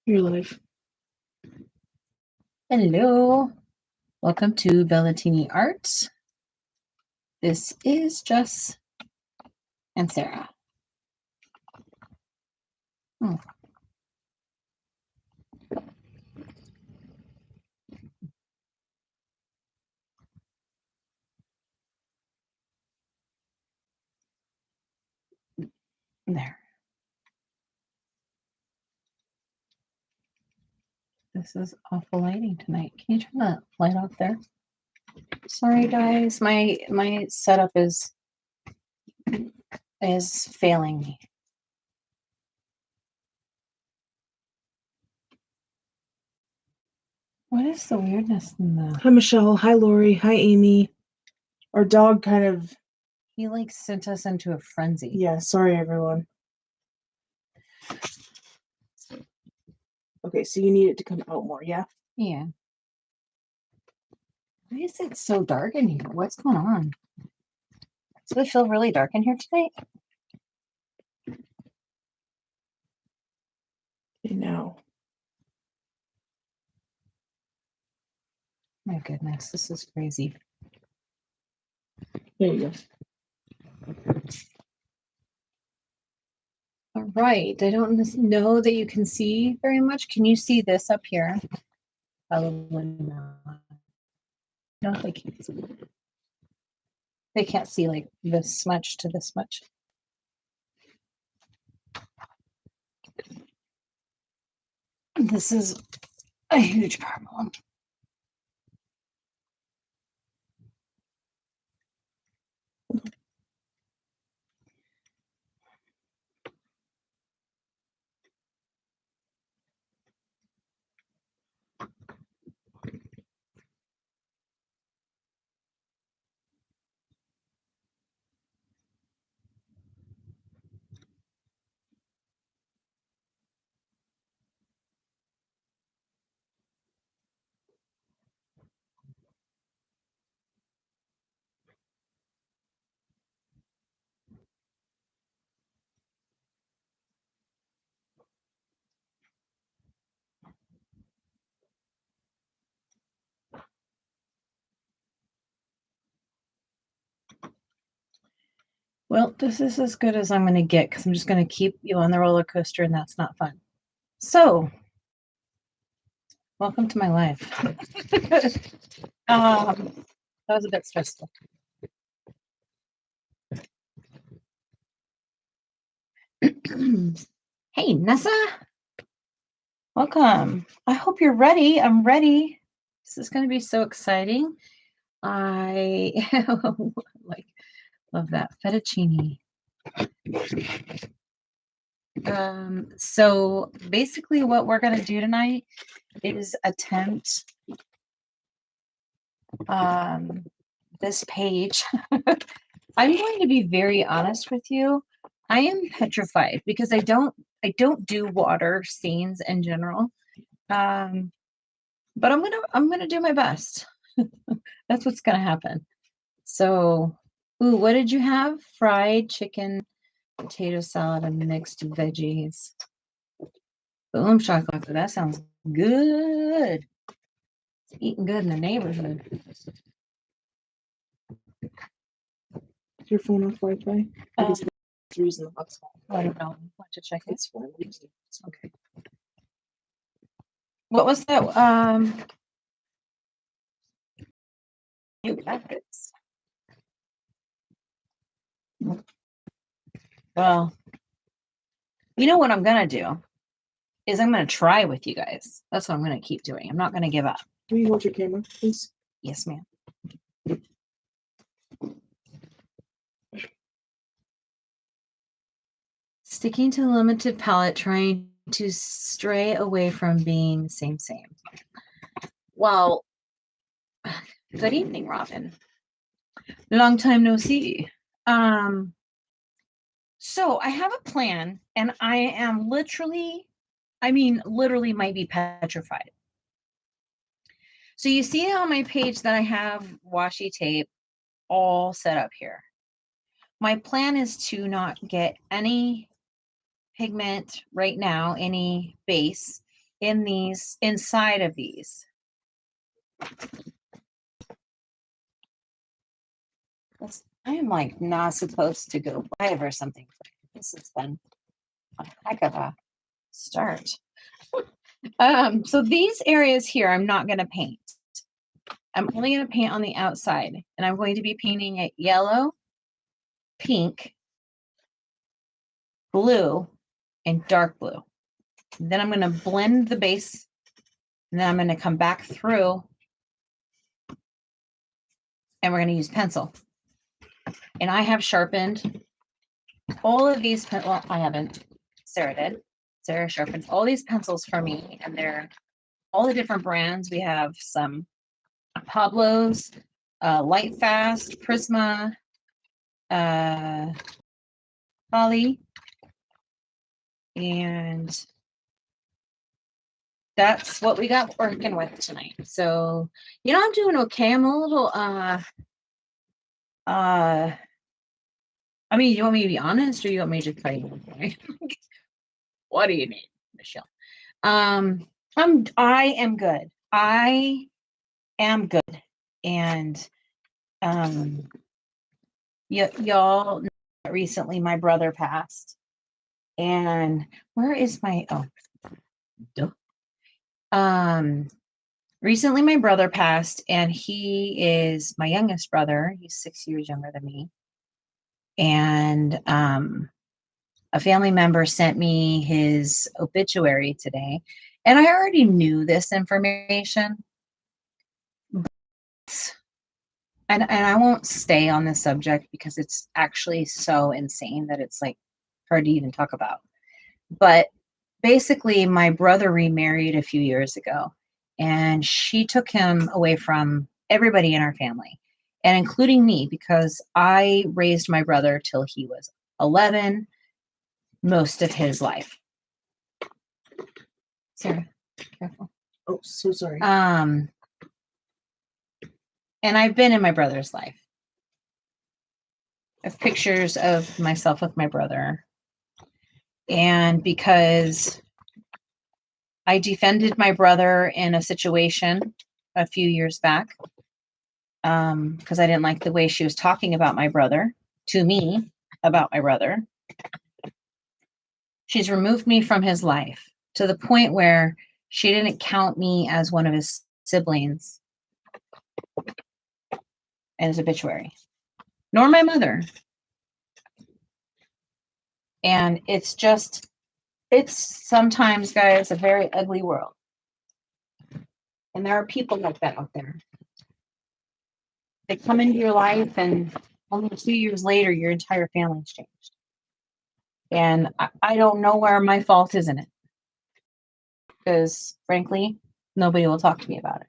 Your life. Hello, welcome to Bellatini Arts. This is Jess and Sarah. There. This is awful lighting tonight. Can you turn the light off there? Sorry, guys. My setup is failing me. What is the weirdness in the? Hi, Michelle. Hi, Lori. Hi, Amy. Our dog kind of. He like sent us into a frenzy. Yeah, sorry, everyone. Okay, so you need it to come out more, yeah? Yeah. Why is it so dark in here? What's going on? Does it feel really dark in here tonight? Okay, now. My goodness, this is crazy. There you go. All right, I don't know that you can see very much. Can you see this up here? Probably not. No, they can't see. They can't see like this much to this much. This is a huge problem. Well, this is as good as I'm going to get because I'm just going to keep you on the roller coaster, and that's not fun. So, welcome to my life. That was a bit stressful. Hey, Nessa. Welcome. I hope you're ready. I'm ready. This is going to be so exciting. I like love that fettuccine. So basically what we're going to do tonight is attempt this page. I'm going to be very honest with you. I am petrified because I don't do water scenes in general. But I'm gonna do my best. That's what's gonna happen. So, ooh, what did you have? Fried chicken, potato salad, and mixed veggies. Boom shakalaka. That sounds good. It's eating good in the neighborhood. Is your phone off Wi-Fi? Because that's the reason the hotspot. I don't know. Want to check it? It's fine. Okay. What was that? You got this. Well, you know what I'm gonna do is I'm gonna try with you guys. That's what I'm gonna keep doing. I'm not gonna give up. Can you hold your camera, please? Yes, ma'am. Sticking to the limited palette, trying to stray away from being same. Well, good evening, Robin. Long time no see. So I have a plan, and I am literally might be petrified. So you see on my page that I have washi tape all set up here. My plan is to not get any pigment right now, any base, in these, inside of these. I am like not supposed to go live or something. This has been a heck of a start. So these areas here, I'm not going to paint. I'm only going to paint on the outside, and I'm going to be painting it yellow, pink, blue, and dark blue. Then I'm going to blend the base, and then I'm going to come back through, and we're going to use pencil. And I have sharpened all of these, well, I haven't, Sarah did. Sarah sharpens all these pencils for me, and they're all the different brands. We have some Pablo's, Light Fast, Prisma, Holly, and that's what we got working with tonight. So, I'm doing okay. I'm a little, I mean, you want me to be honest, or you want me to tell you? What do you need, Michelle? I am good. I am good. And, y'all know that recently my brother passed. And where is my, recently my brother passed, and he is my youngest brother. He's 6 years younger than me. And a family member sent me his obituary today, and I already knew this information, and I won't stay on this subject because it's actually so insane that it's like hard to even talk about. But basically, my brother remarried a few years ago, and she took him away from everybody in our family, and including me, because I raised my brother till he was 11 most of his life. Sarah, careful. Oh, so sorry. And I've been in my brother's life. I have pictures of myself with my brother. And because I defended my brother in a situation a few years back, because I didn't like the way she was talking about my brother to me about my brother, she's removed me from his life to the point where she didn't count me as one of his siblings in his obituary, nor my mother. And it's sometimes, guys, a very ugly world. And there are people like that out there. They come into your life, and only a few years later, your entire family's changed. And I don't know where my fault is in it. Because, frankly, nobody will talk to me about it.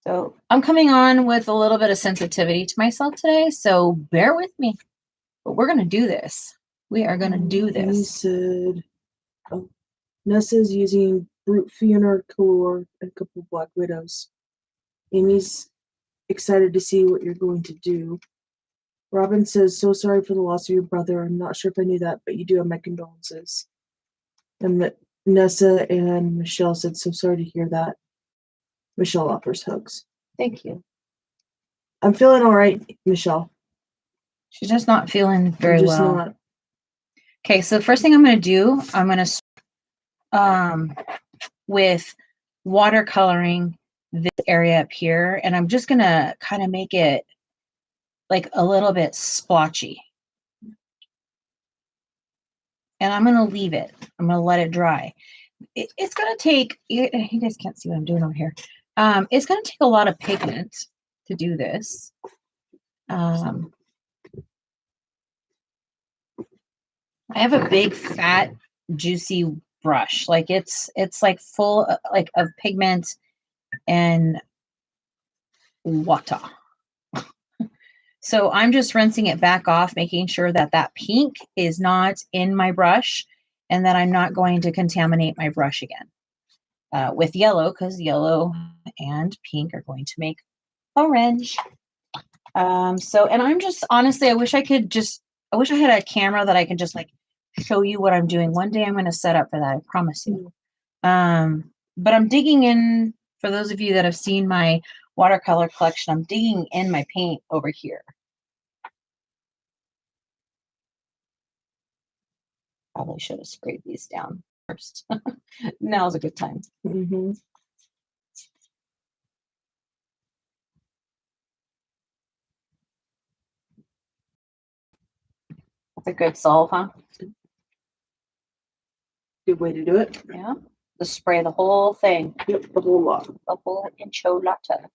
So I'm coming on with a little bit of sensitivity to myself today, so bear with me. But we're going to do this. We are going to do this. He said, Nessa's using brute funeral core and a couple black widows. Amy's excited to see what you're going to do. Robin says, so sorry for the loss of your brother. I'm not sure if I knew that, but you do have my condolences. And Nessa and Michelle said, so sorry to hear that. Michelle offers hugs. Thank you. I'm feeling all right, Michelle. She's just not feeling very well. Not. Okay, so the first thing I'm going to do, I'm going to with watercoloring this area up here, and I'm just going to kind of make it like a little bit splotchy. And I'm going to leave it. I'm going to let it dry. It's going to take, you guys can't see what I'm doing over here. It's going to take a lot of pigment to do this. I have a big, fat, juicy brush. Like it's like full of pigment and water. So I'm just rinsing it back off, making sure that that pink is not in my brush, and that I'm not going to contaminate my brush again with yellow, because yellow and pink are going to make orange. And I'm just, honestly, I wish I had a camera that I could just like show you what I'm doing. One day I'm going to set up for that. I promise you. But I'm digging in, for those of you that have seen my watercolor collection, I'm digging in my paint over here. Probably should have sprayed these down first. Now's a good time. Mm-hmm. That's a good solve, huh? Good way to do it. Yeah. Just spray the whole thing. Yep, the whole lot. The whole enchilada.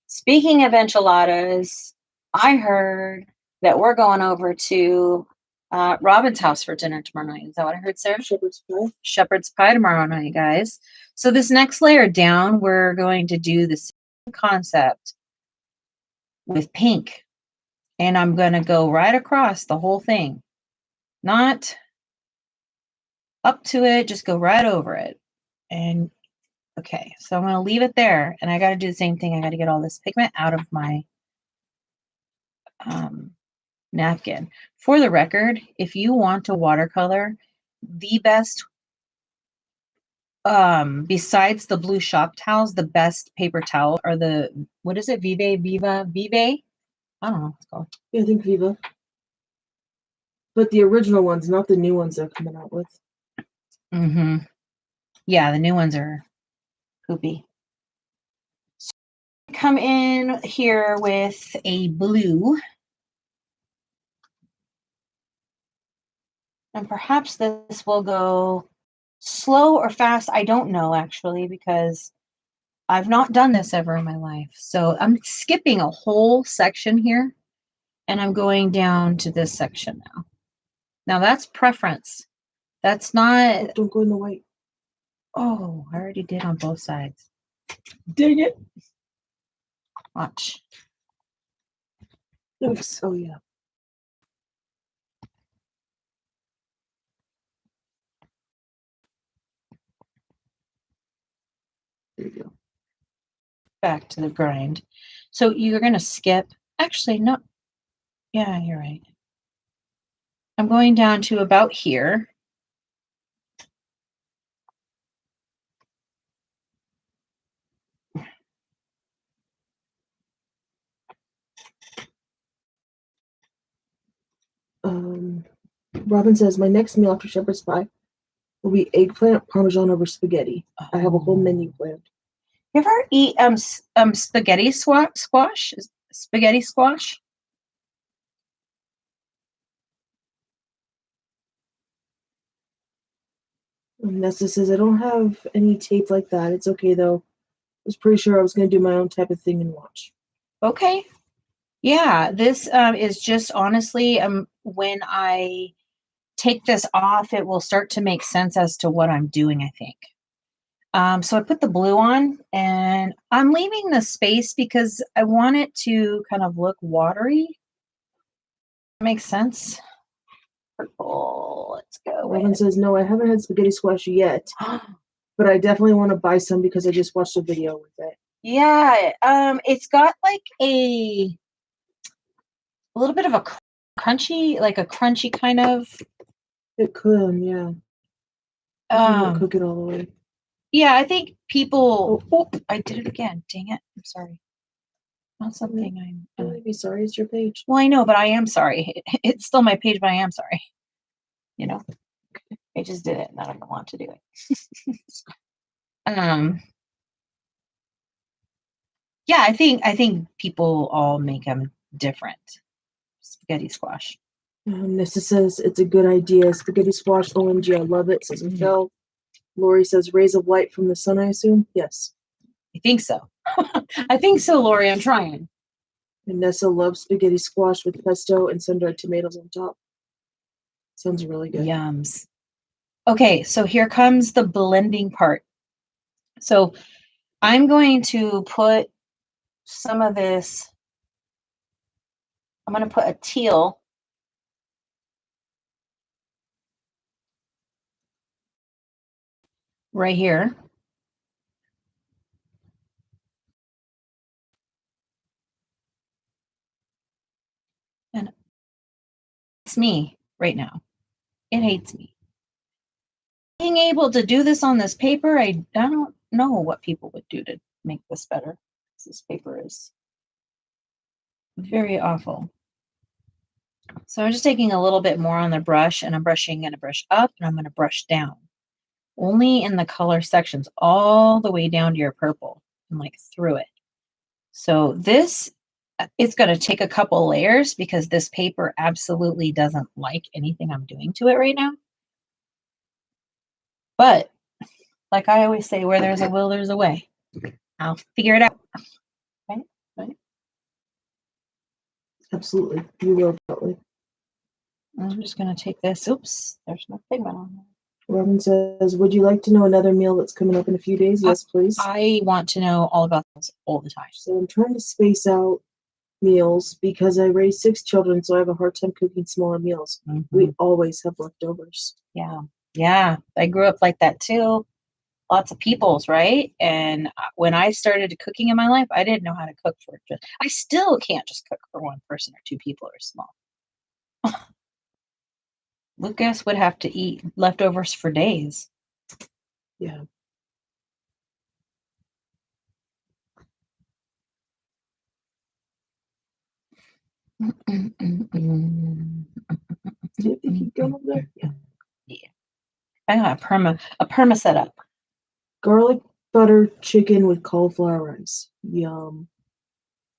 Speaking of enchiladas, I heard that we're going over to Robin's house for dinner tomorrow night. Is that what I heard, Sarah? Shepherd's pie. Shepherd's pie tomorrow night, guys. So this next layer down, we're going to do the same concept with pink. And I'm going to go right across the whole thing. Not up to it, just go right over it. And okay, so I'm going to leave it there. And I got to do the same thing. I got to get all this pigment out of my napkin. For the record, if you want to watercolor, the best, besides the blue shop towels, the best paper towel are the, what is it? Vive? I don't know what it's called. Yeah, I think Viva. But the original ones, not the new ones they're coming out with. Mm-hmm. Yeah, the new ones are poopy. So come in here with a blue. And perhaps this will go slow or fast. I don't know, actually, because I've not done this ever in my life. So I'm skipping a whole section here, and I'm going down to this section now. Now that's preference. That's not, Don't go in the white. oh, I already did on both sides. Dang it. Watch. Oops. Oh, yeah. There you go. Back to the grind. So you're going to skip. Actually, no. Yeah, you're right. I'm going down to about here. Robin says, my next meal after shepherd's pie will be eggplant parmesan over spaghetti. I have a whole menu planned. You ever eat spaghetti squash? Spaghetti squash? Nessa says, I don't have any tape like that. It's okay, though. I was pretty sure I was going to do my own type of thing and watch. Okay. Yeah, this is just honestly, when I take this off, it will start to make sense as to what I'm doing, I think. So I put the blue on, and I'm leaving the space because I want it to kind of look watery. Makes sense. Purple. Let's go Robin with. says, no, I haven't had spaghetti squash yet, but I definitely want to buy some because I just watched a video with it. Yeah, it's got like a little bit of a crunchy, like a crunchy kind of. It could, yeah. I won't cook it all the way. Yeah, I think people. Oh, I did it again. Dang it! I'm sorry. Not something I'm. Don't really be sorry. It's your page. Well, I know, but I am sorry. It's still my page, but I am sorry. You know, I just did it, and I don't want to do it. Yeah, I think people all make them different. Spaghetti squash. Nessa says it's a good idea. Spaghetti squash, OMG, I love it, says Michelle. Lori says rays of light from the sun, I assume? Yes. I think so. I think so, Lori. I'm trying. And Nessa loves spaghetti squash with pesto and sun-dried tomatoes on top. Sounds really good. Yums. Okay, so here comes the blending part. So I'm going to put some of this, I'm going to put a teal right here. And it's me right now. It hates me. being able to do this on this paper, I don't know what people would do to make this better. This paper is very awful. So I'm just taking a little bit more on the brush, and I'm going to brush up, and I'm going to brush down. Only in the color sections, all the way down to your purple, and like through it. So this, it's going to take a couple layers because this paper absolutely doesn't like anything I'm doing to it right now. But like I always say, where there's a will, there's a way. I'll figure it out. Right? Right? Absolutely. You will probably. I'm just going to take this. Oops, there's no pigment on there. Robin says, would you like to know another meal that's coming up in a few days? Yes, please. I want to know all about this all the time. So I'm trying to space out meals because I raised 6 children, so I have a hard time cooking smaller meals. We always have leftovers. Yeah. Yeah. I grew up like that too. Lots of people's, right? And when I started cooking in my life, I didn't know how to cook for just, I still can't just cook for one person or 2 people or small. Lucas would have to eat leftovers for days. Yeah. Do you think you go over there? Yeah. Yeah. I got a perma setup. Garlic butter chicken with cauliflower rice. Yum.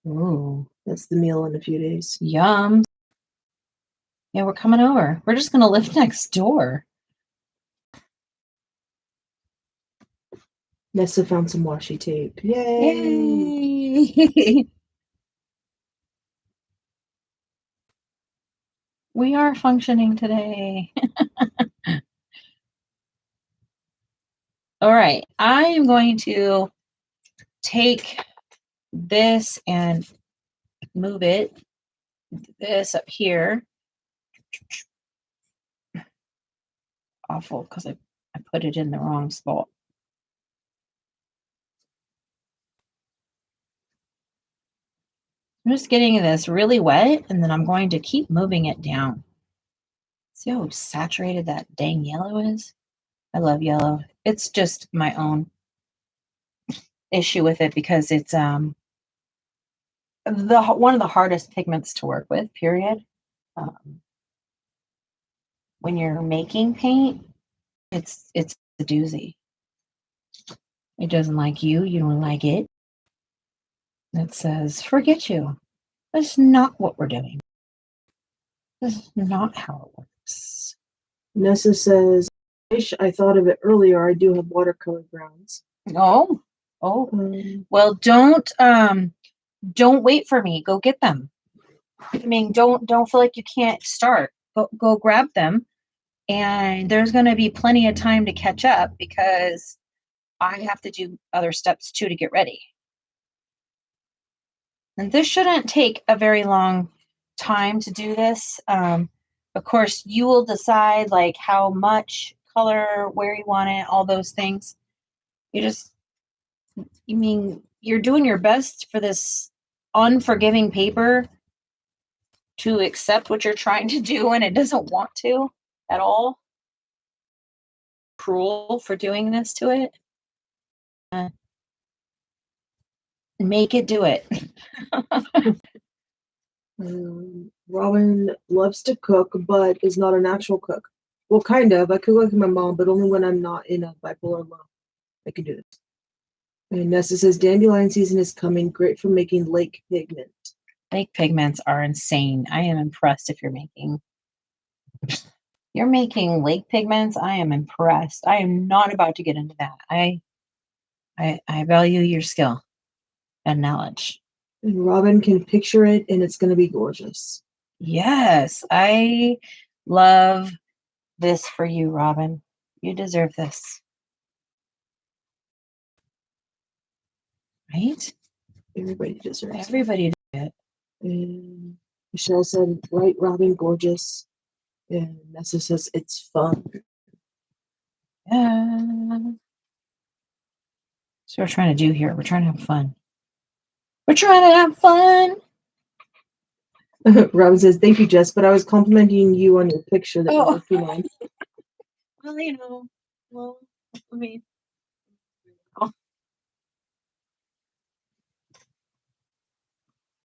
Ooh. That's the meal in a few days. Yum. Yeah, we're coming over. We're just going to live next door. Nessa found some washi tape. Yay! Yay! We are functioning today. All right. I am going to take this and move it, this up here. Awful, because I put it in the wrong spot. I'm just getting this really wet, and then I'm going to keep moving it down. See how saturated that dang yellow is? I love yellow. It's just my own issue with it because it's one of the hardest pigments to work with, period. When you're making paint, it's a doozy. It doesn't like you. You don't like it. It says, forget you. That's not what we're doing. This is not how it works. Nessa says, I thought of it earlier. I do have watercolor grounds. Oh. Well, don't wait for me. Go get them. I mean, don't feel like you can't start. Go grab them. And there's going to be plenty of time to catch up because I have to do other steps too to get ready. And this shouldn't take a very long time to do this. Of course, you will decide like how much color, where you want it, all those things. You're doing your best for this unforgiving paper to accept what you're trying to do and it doesn't want to at all. Cruel for doing this to it. Make it do it. Robin loves to cook, but is not a natural cook. Well, kind of. I cook like my mom, but only when I'm not in a bipolar mode. I can do this. And Nessa says, dandelion season is coming. Great for making lake pigment. Lake pigments are insane. I am impressed if you're making lake pigments. I am impressed. I am not about to get into that. I value your skill and knowledge. And Robin can picture it, and it's going to be gorgeous. Yes, I love this for you, Robin. You deserve this. Right? Everybody deserves it. Everybody does it. And Michelle said, right, Robin, gorgeous. And Nessa says, it's fun. Yeah. So we're trying to do here. We're trying to have fun. We're trying to have fun. Robin says, thank you, Jess, but I was complimenting you on your picture that you're working on. Well, Well, I mean,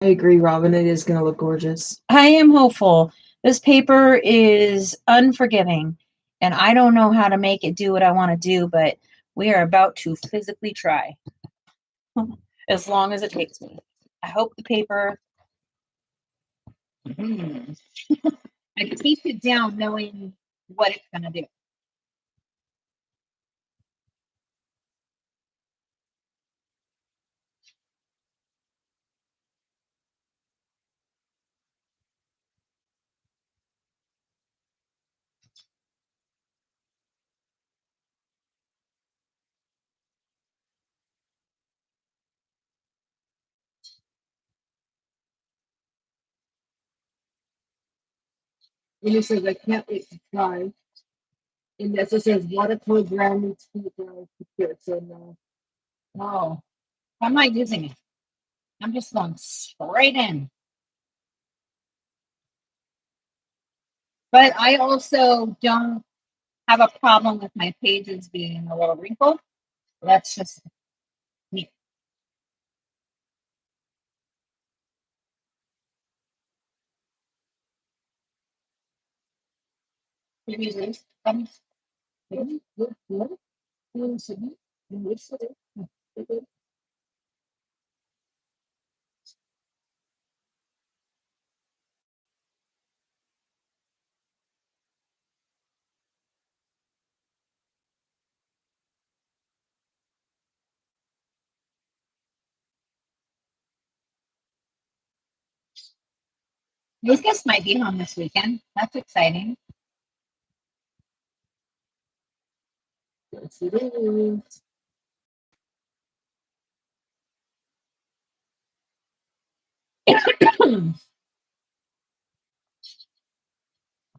I agree, Robin. It is going to look gorgeous. I am hopeful. This paper is unforgiving, and I don't know how to make it do what I want to do, but we are about to physically try as long as it takes me. I hope the paper. I tape it down knowing what it's going to do. And it says, I can't wait to try. And that's it says, watercolor brown needs to be dry. So no. Oh, I'm not using it. I'm just going straight in. But I also don't have a problem with my pages being a little wrinkled. That's just me. Lucas might be home this weekend. That's exciting. Yes, it is.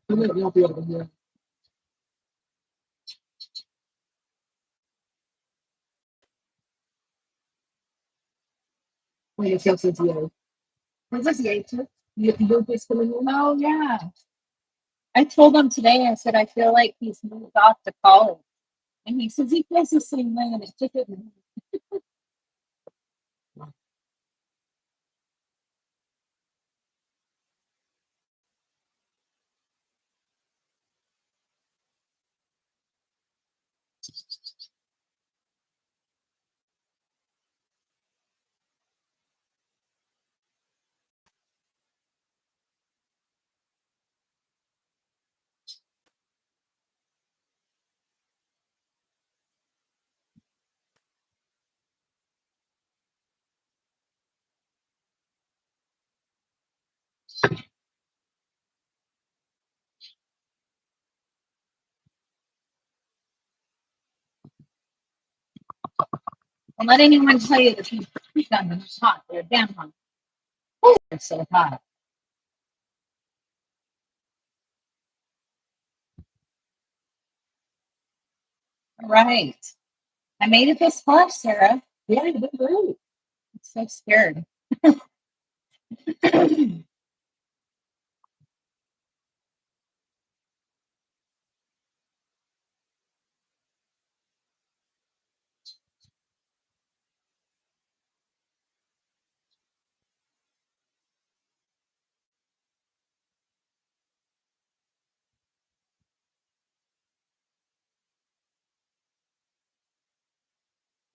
You'll be able to hear. When it says it's yay. Is this yay too? Lucas coming in? Oh, yeah. I told him today, I said, I feel like he's moved off to college. And he says he feels the same way, and it took it. Don't let anyone tell you that these guns are hot. They're damn hot. Oh, they're so hot. All right. I made it this far, Sarah. Yeah, you did great. I'm so scared.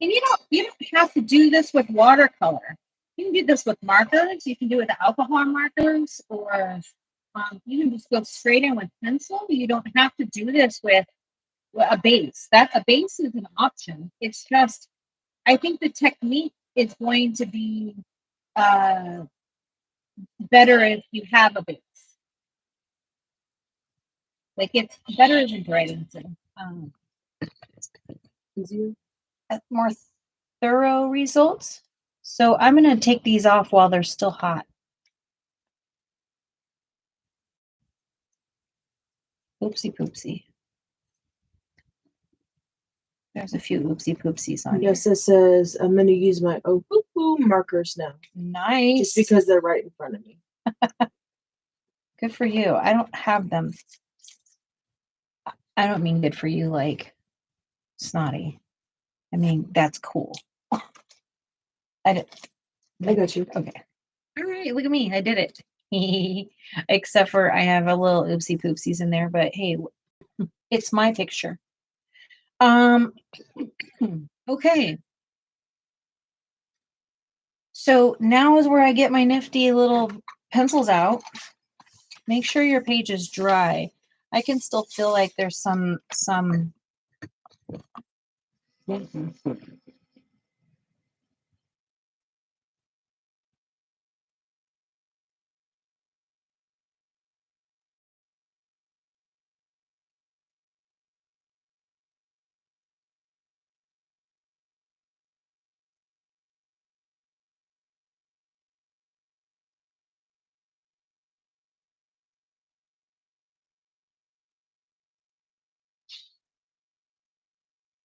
And you don't have to do this with watercolor. You can do this with markers. You can do it with alcohol markers, or you can just go straight in with pencil. You don't have to do this with a base. That a base is an option. It's just I think the technique is going to be uh, better if you have a base. Like it's better than writing. Easier. More thorough results. So I'm going to take these off while they're still hot. Oopsie poopsie. There's a few oopsie poopsies on Yes, here. it says I'm going to use my markers now. Nice. Just because they're right in front of me. Good for you. I don't have them. I don't mean good for you like snotty. I mean, that's cool. I got you. Okay. All right, look at me. I did it. Except for I have a little oopsie poopsies in there, but hey, it's my picture. Okay. So now is where I get my nifty little pencils out. Make sure your page is dry. I can still feel like there's some so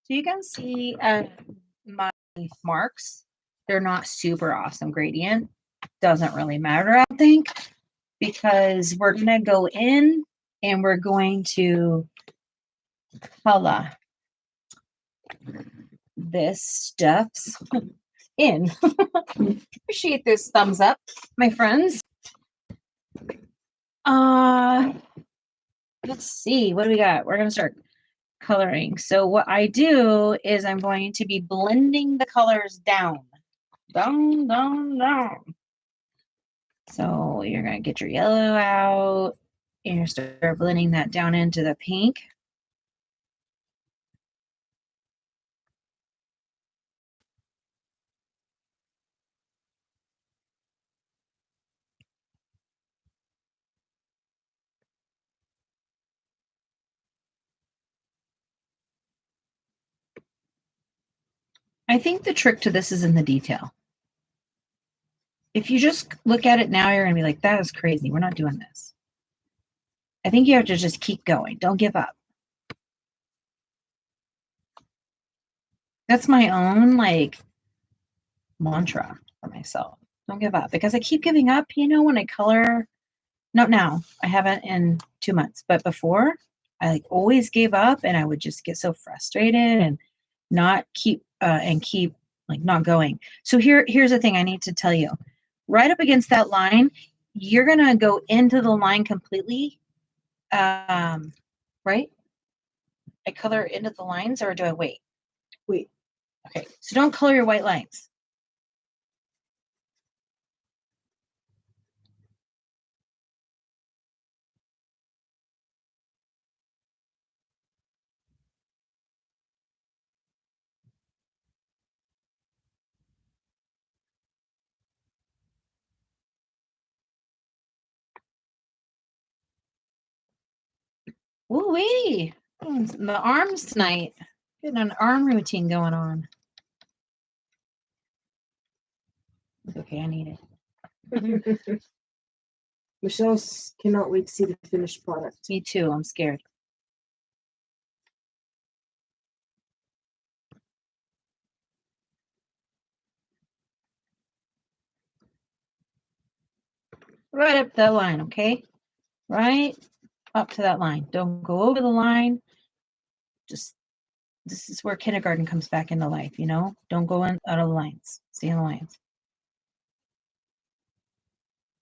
you can see my marks. They're not super awesome gradient. Doesn't really matter, I think, because we're going to go in and we're going to color this stuffs in. Appreciate this thumbs up, my friends. Let's see, what do we got? We're going to start coloring. So what I do is I'm going to be blending the colors down. Down, down, down. So you're going to get your yellow out and you start blending that down into the pink. I think the trick to this is in the detail. If you just look at it now, you're going to be like, that is crazy. We're not doing this. I think you have to just keep going. Don't give up. That's my own like mantra for myself. Don't give up, because I keep giving up, you know, when I color. Not now. I haven't in 2 months, but before I like always gave up and I would just get so frustrated and not keep like not going. So here's the thing I need to tell you. Right up against that line, you're going to go into the line completely. Right? I color into the lines, or do I wait? Wait. Okay. So don't color your white lines. Ooh wee. The arms tonight. Getting an arm routine going on. Okay, I need it. Michelle cannot wait to see the finished product. Me too. I'm scared. Right up that line, okay? Right up to that line. Don't go over the line. Just, this is where kindergarten comes back into life, you know? Don't go in out of the lines. Stay in the lines.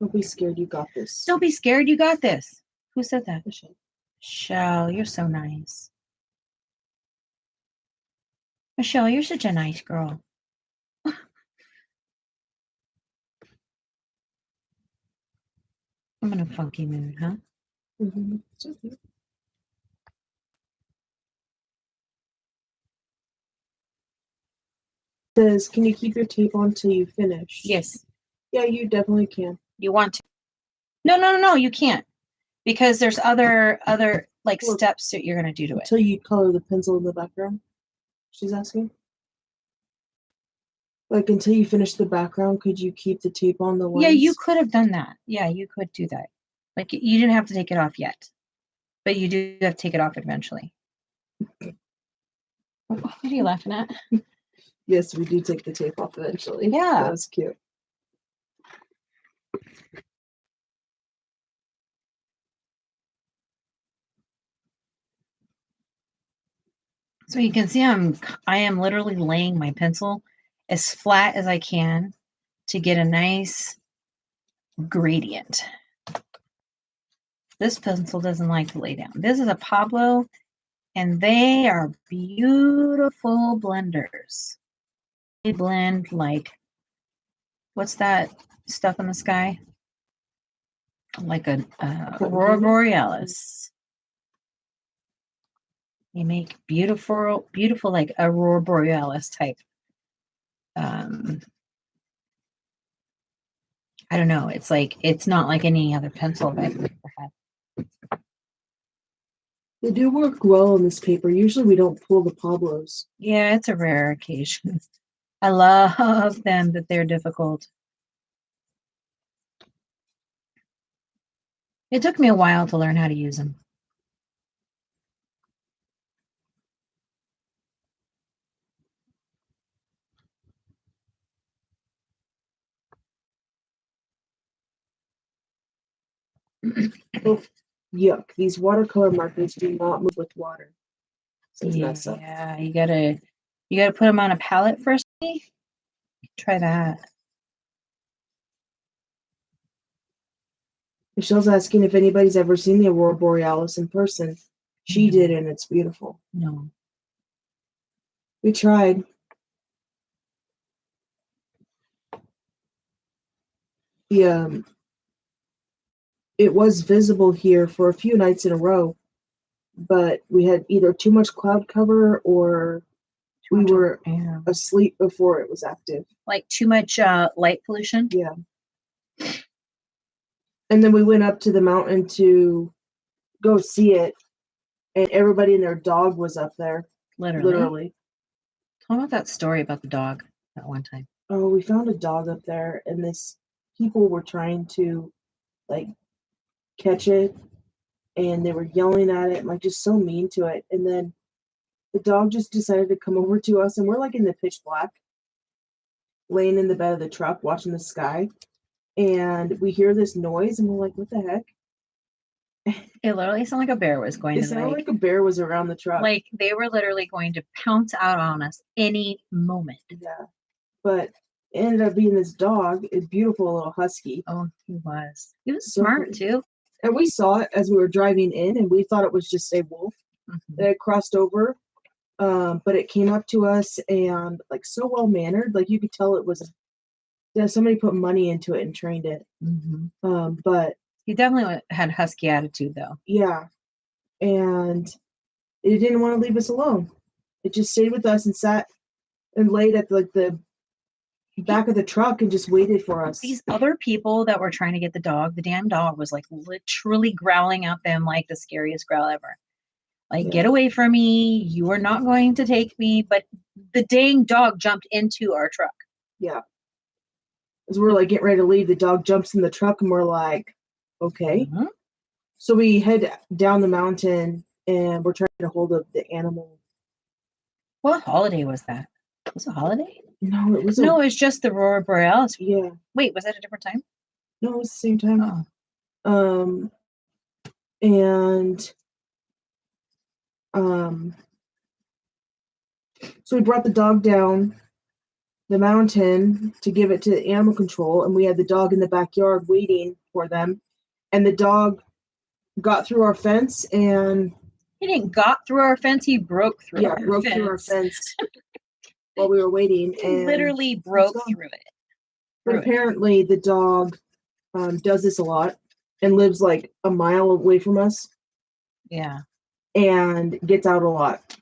Don't be scared. You got this. Don't be scared. You got this. Who said that? Michelle. Michelle, you're so nice. Michelle, you're such a nice girl. I'm in a funky mood, huh? Mm-hmm. Says, can you keep your tape on till you finish? Yes. Yeah, you definitely can. You want to. No, you can't. Because there's other like Well, steps that you're going to do to it. Until you color the pencil in the background, she's asking. Like, until you finish the background, could you keep the tape on the lines? Yeah, you could have done that. Yeah, you could do that. Like, you didn't have to take it off yet. But you do have to take it off eventually. What are you laughing at? Yes, we do take the tape off eventually. Yeah. That was cute. So you can see I am literally laying my pencil as flat as I can to get a nice gradient. This pencil doesn't like to lay down. This is a Pablo, and they are beautiful blenders. They blend like, what's that stuff in the sky? Like a aurora borealis. They make beautiful, beautiful like aurora borealis type. I don't know. It's like, it's not like any other pencil that I've ever had. They do work well on this paper. Usually we don't pull the Pablos. Yeah, it's a rare occasion. I love them, but they're difficult. It took me a while to learn how to use them. Oh, yuck. These watercolor markers do not move with water. Says Nessa. Yeah, you gotta put them on a palette first. Try that. Michelle's asking if anybody's ever seen the aurora borealis in person. She did, and it's beautiful. No. We tried. It was visible here for a few nights in a row, but we had either too much cloud cover or we were asleep before it was active. Like too much light pollution? Yeah. And then we went up to the mountain to go see it, and everybody and their dog was up there. Literally. Tell me about that story about the dog that one time. Oh, we found a dog up there, and people were trying to like catch it, and they were yelling at it, like just so mean to it. And then the dog just decided to come over to us, and we're like in the pitch black, laying in the bed of the truck watching the sky, and we hear this noise, and we're like, what the heck? It literally sounded like a bear was going It to sounded like a bear was around the truck. Like they were literally going to pounce out on us any moment. Yeah. But it ended up being this dog, a beautiful little husky. Oh, he was. He was so smart too. And we saw it as we were driving in, and we thought it was just a wolf that had crossed over. But it came up to us and like so well mannered, like you could tell it was somebody put money into it and trained it. But he definitely had husky attitude though. Yeah, and it didn't want to leave us alone. It just stayed with us and sat and laid at like the back of the truck and just waited for us. These other people that were trying to get the dog, the damn dog was like literally growling at them like the scariest growl ever. Like, get away from me. You are not going to take me. But the dang dog jumped into our truck. Yeah. As we're like getting ready to leave, the dog jumps in the truck and we're like, okay. So we head down the mountain and we're trying to get a hold of the animal. What holiday was that? Was it a holiday? No, it was it was just the aurora borealis. Yeah. Wait, was that a different time? No, it was the same time. And so we brought the dog down the mountain to give it to animal control, and we had the dog in the backyard waiting for them, and the dog got through our fence, and he didn't got through our fence, he broke through through our fence while we were waiting, and literally broke through it. But apparently the dog does this a lot and lives like a mile away from us. Yeah. And gets out a lot.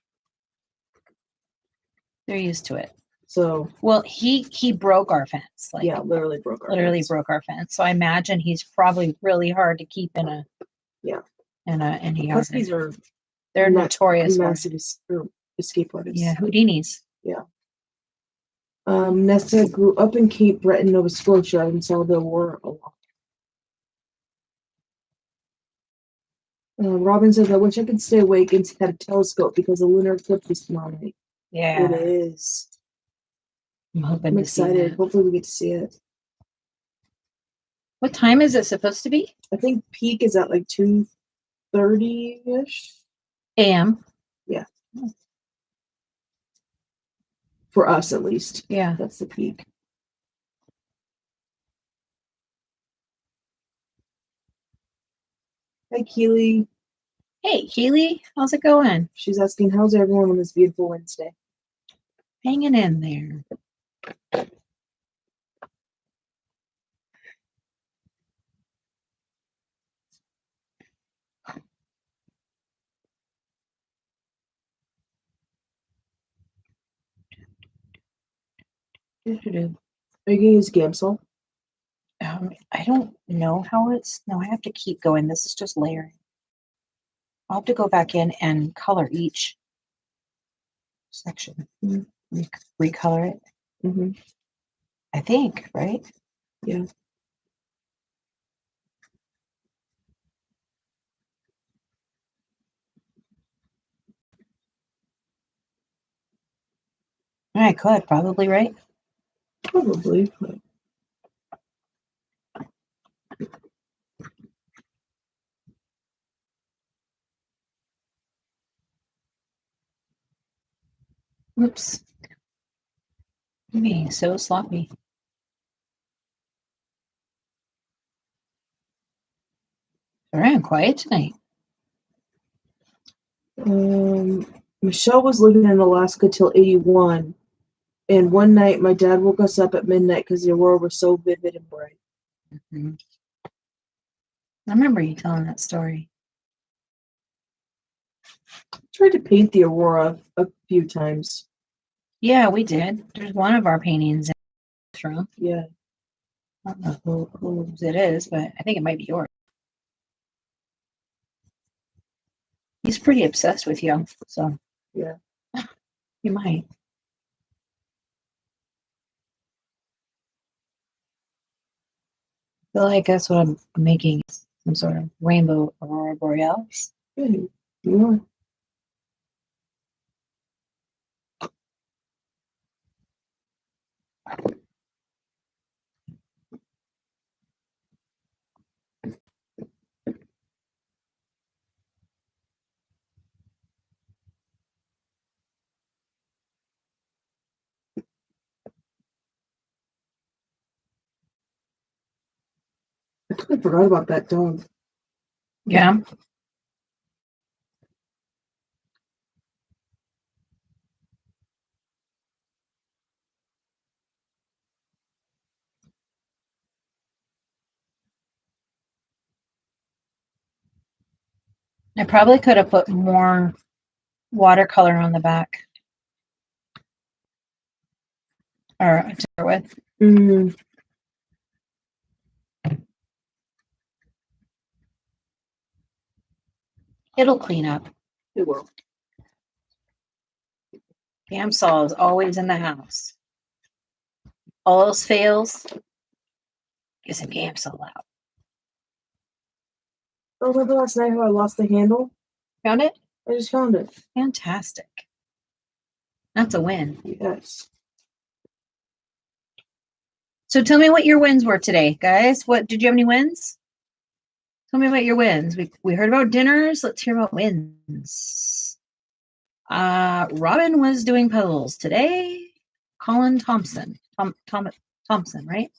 They're used to it. So well, he broke our fence. Like literally broke our fence. So I imagine he's probably really hard to keep in a in a yard. Huskies are notorious massive escape artists. Yeah, Houdinis. Yeah. Nessa grew up in Cape Breton, Nova Scotia, and saw the war a lot. Robin says, I wish I could stay awake and had a telescope because the lunar eclipse is tomorrow night. Yeah. It is. I'm excited. Hopefully we get to see it. What time is it supposed to be? I think peak is at like 2:30-ish. AM. Yeah. For us, at least. Yeah. That's the peak. Hi, Keely. Hey, Keely, how's it going? She's asking, how's everyone on this beautiful Wednesday? Hanging in there. Doo-doo-doo. Are you going to use Gamsol? I don't know how it's. No, I have to keep going. This is just layering. I'll have to go back in and color each section. Recolor it. Mm-hmm. I think, right? Yeah. I could probably, right? Probably. But Oops. I'm being so sloppy. Sorry, I'm quiet tonight. Michelle was living in Alaska till 81. And one night, my dad woke us up at midnight because the aurora was so vivid and bright. Mm-hmm. I remember you telling that story. I tried to paint the aurora a few times. Yeah, we did. There's one of our paintings in this room. Yeah. I don't know whose it is, but I think it might be yours. He's pretty obsessed with you, so Yeah. you might. I feel like that's what I'm making, some sort of rainbow aurora borealis. Yeah, you are. I totally forgot about that dog. Yeah. I probably could have put more watercolor on the back. Or to start with. Mm, It'll clean up. it will. Gamsol is always in the house. All else fails, get some Gamsol out. Oh, remember last night how I lost the handle? Found it? I just found it. Fantastic. That's a win. Yes. So tell me what your wins were today, guys. What did you have any wins? Tell me about your wins. We heard about dinners. Let's hear about wins. Robin was doing puzzles today. Colin Thompson. Thompson, right?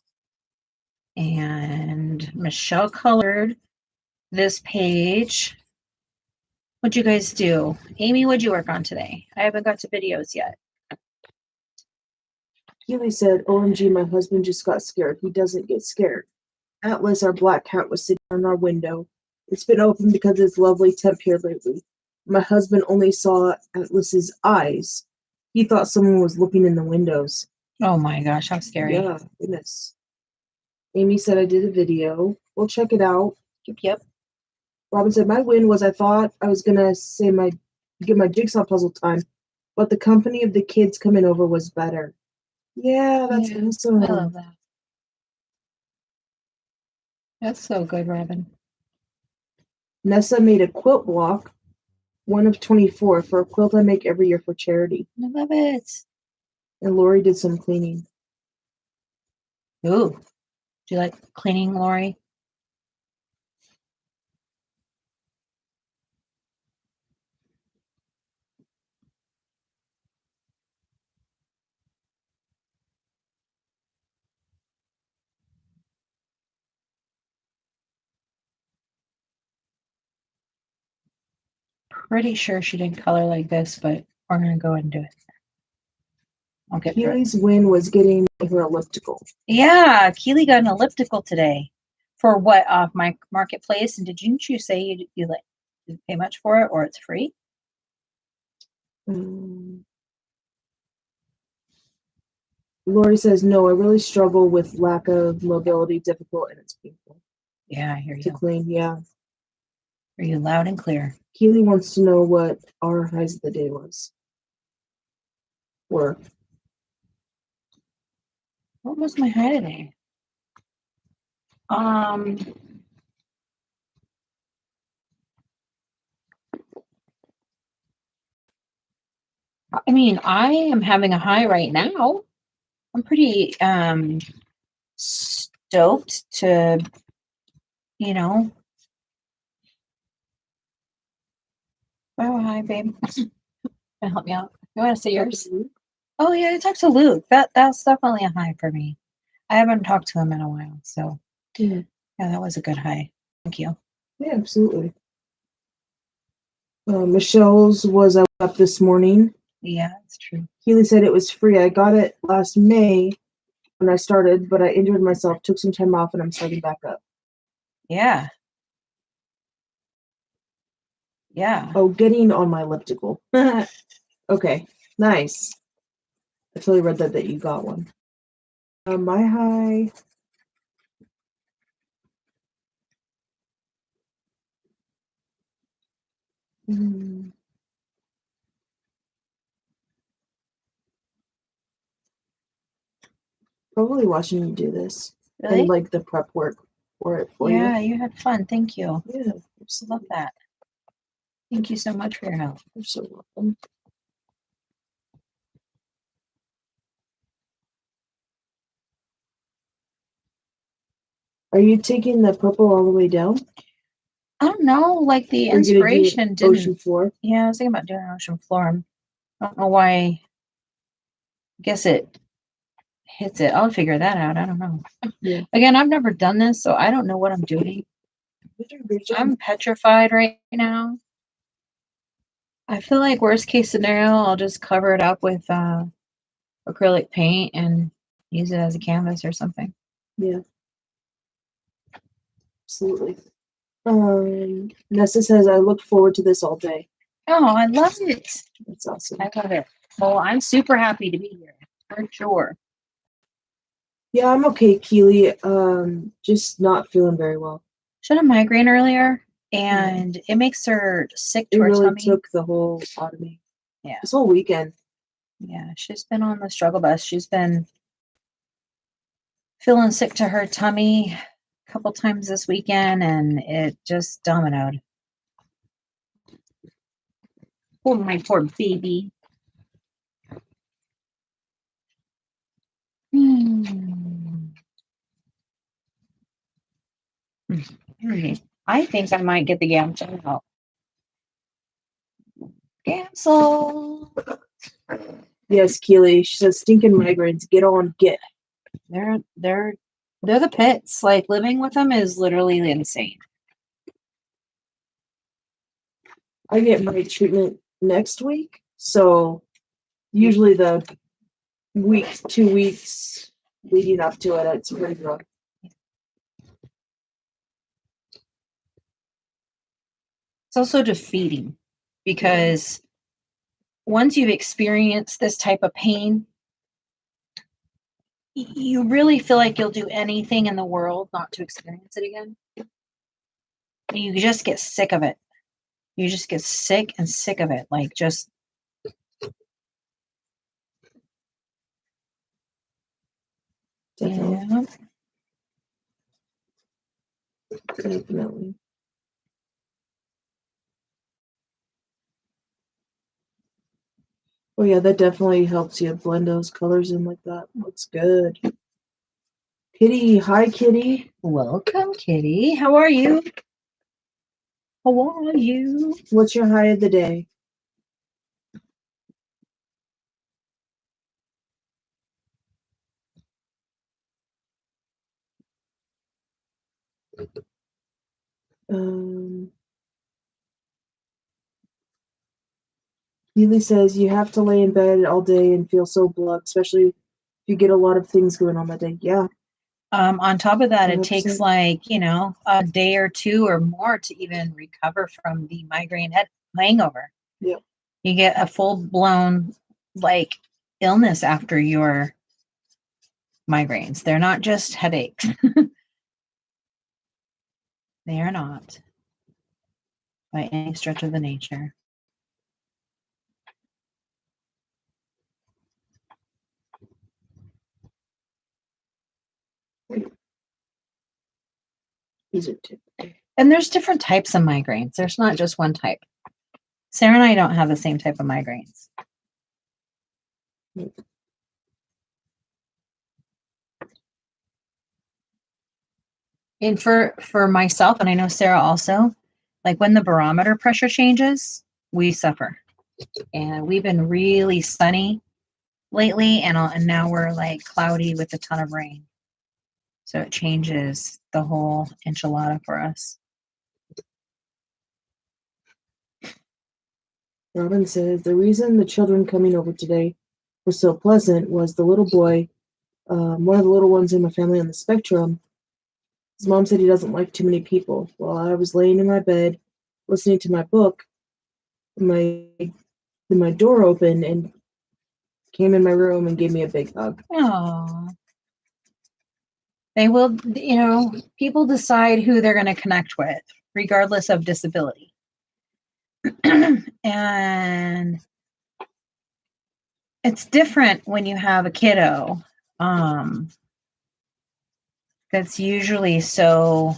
And Michelle colored this page. What'd you guys do? Amy, what'd you work on today? I haven't got to videos yet. Keely said, OMG, my husband just got scared. He doesn't get scared. Atlas, our black cat, was sitting on our window. It's been open because it's lovely temp here lately. My husband only saw Atlas's eyes. He thought someone was looking in the windows. Oh my gosh, how scary. Yeah, goodness. Amy said I did a video. We'll check it out. Yep. Robin said my win was I thought I was gonna get my jigsaw puzzle time, but the company of the kids coming over was better. Yeah, that's awesome. I love that. That's so good, Robin. Nessa made a quilt block, one of 24, for a quilt I make every year for charity. I love it. And Lori did some cleaning. Ooh. Do you like cleaning, Lori? pretty sure she didn't color like this, but we're gonna go ahead and do it. I'll get through it. Keely's win was getting her elliptical. Yeah, Keely got an elliptical today. For what, off my marketplace? And didn't you say you like didn't pay much for it or it's free? Lori says, no, I really struggle with lack of mobility, difficult, and it's painful Yeah, I hear to you. clean. Yeah. Hear you loud and clear. Keely wants to know what our highs of the day were. What was my high today? I mean, I am having a high right now. I'm pretty stoked to, you know. Oh, hi, babe. Can you help me out? You want to say yours? Oh yeah, I talked to Luke. That's definitely a high for me. I haven't talked to him in a while, so Yeah, that was a good high. Thank you. yeah, absolutely. Michelle's was up this morning. Yeah, that's true. Keely said it was free. I got it last May when I started, but I injured myself, took some time off, and I'm starting back up. Yeah. Yeah. Oh, getting on my elliptical. Okay, nice. I totally read that you got one. My high. Probably watching you do this. Really? And like the prep work for it for you. Yeah, you had fun. Thank you. Yeah, Love that. Thank you so much for your help. you're so welcome. Are you taking the purple all the way down? I don't know, like the Or are you gonna do inspiration didn't. ocean floor? Yeah, I was thinking about doing an ocean floor. I don't know why. I guess it hits it. I'll figure that out. I don't know. Yeah. Again, I've never done this, so I don't know what I'm doing. I'm petrified right now. I feel like worst case scenario, I'll just cover it up with acrylic paint and use it as a canvas or something. Yeah. Absolutely. Nessa says, I look forward to this all day. Oh, I love it. That's awesome. I love it. Well, I'm super happy to be here, for sure. Yeah, I'm okay, Keely. Just not feeling very well. She had a migraine earlier, and it makes her sick to It her really tummy. took the whole out of me. Yeah. This whole weekend. Yeah, she's been on the struggle bus. She's been feeling sick to her tummy a couple times this weekend, and it just dominoed. Oh, my poor baby. I think I might get the Gamsel out. Gamsel. Yes, Keely. She says, stinking migraines. Get on, get. They're the pits. Like living with them is literally insane. I get my treatment next week, so usually the 2 weeks leading up to it, it's pretty rough. It's also defeating because once you've experienced this type of pain, you really feel like you'll do anything in the world not to experience it again. You just get sick of it. You just get sick and sick of it. Like just Definitely. yeah. Definitely. Oh yeah, that definitely helps you blend those colors in like that. Looks good. Kitty, hi Kitty. Welcome, Kitty. How are you? How are you? What's your high of the day? Um, Neely says you have to lay in bed all day and feel so blocked, especially if you get a lot of things going on that day. Yeah. On top of that, it 100%. takes like, a day or two or more to even recover from the migraine hangover. Yep. You get a full blown like illness after your migraines. They're not just headaches. They are not by any stretch of the nature. These are typical. And there's different types of migraines. There's not just one type. Sarah and I don't have the same type of migraines. And for myself, and I know Sarah also, like when the barometer pressure changes, we suffer. And we've been really sunny lately, and now we're like cloudy with a ton of rain. So it changes the whole enchilada for us. Robin says the reason the children coming over today were so pleasant was the little boy, one of the little ones in my family on the spectrum. His mom said he doesn't like too many people. While I was laying in my bed listening to my book, my door opened and came in my room and gave me a big hug. Oh, they will, people decide who they're going to connect with, regardless of disability. And it's different when you have a kiddo that's usually so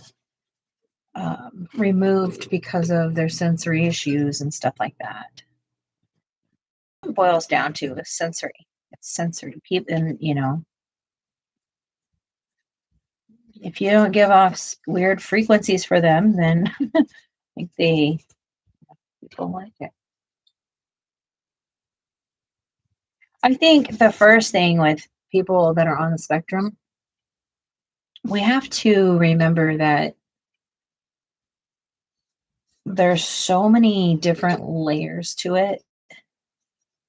removed because of their sensory issues and stuff like that. It boils down to is sensory. It's sensory. And if you don't give off weird frequencies for them, then I think people like it. I think the first thing with people that are on the spectrum, we have to remember that there's so many different layers to it.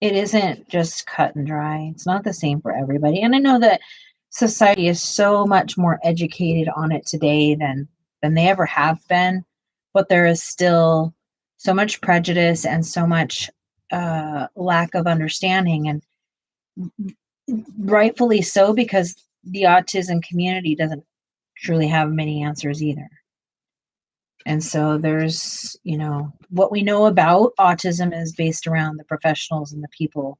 It isn't just cut and dry. It's not the same for everybody. And I know that society is so much more educated on it today than they ever have been, but there is still so much prejudice and so much lack of understanding, and rightfully so, because the autism community doesn't truly have many answers either. And so there's, what we know about autism is based around the professionals and the people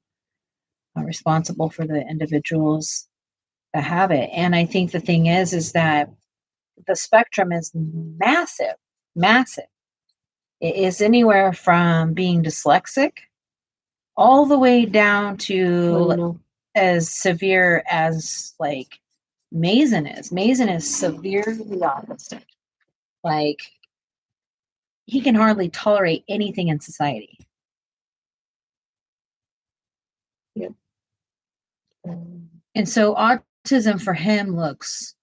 responsible for the individuals that have it. And I think the thing is that the spectrum is massive, massive. It is anywhere from being dyslexic all the way down to as severe as like Mason is. Mason is severely autistic. Like, he can hardly tolerate anything in society. Yep. And so autism for him looks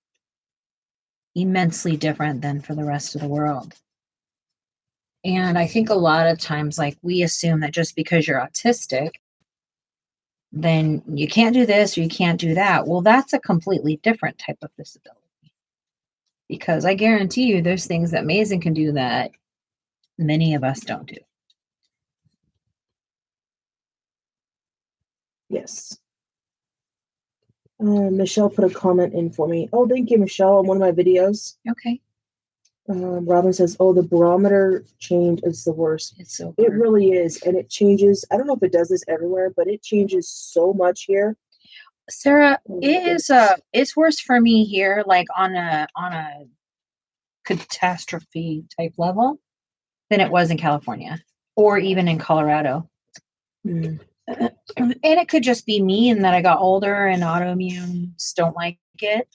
immensely different than for the rest of the world. And I think a lot of times, like, we assume that just because you're autistic, then you can't do this or you can't do that. Well, that's a completely different type of disability. Because I guarantee you there's things that Mason can do that many of us don't do. Yes. Michelle put a comment in for me. Oh, thank you, Michelle, on one of my videos. Okay. Robin says, oh, the barometer change is the worst. It's so It really is. And it changes. I don't know if it does this everywhere, but it changes so much here. Sarah, it's worse for me here, like on a catastrophe type level, than it was in California or even in Colorado. Mm. And it could just be me and that I got older and autoimmunes don't like it.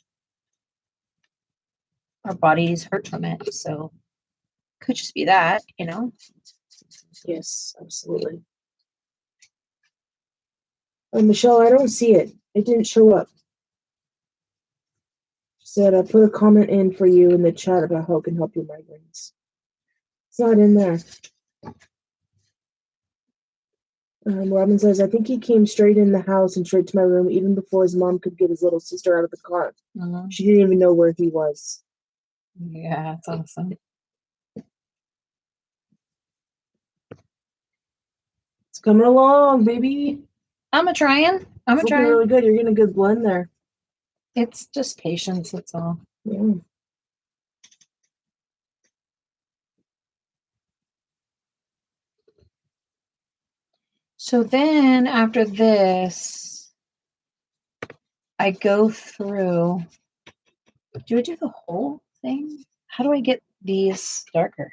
Our bodies hurt from it. So it could just be that, Yes, absolutely. Michelle, I don't see it. It didn't show up. She said, I put a comment in for you in the chat about how it can help your migraines. It's not in there. Robin says, I think he came straight in the house and straight to my room even before his mom could get his little sister out of the car. She didn't even know where he was. Yeah, that's awesome. It's coming along, baby. I'm trying. It's looking really good. You're getting a good blend there. It's just patience, that's all. Yeah. So then after this, I go through. Do I do the whole thing? How do I get these darker?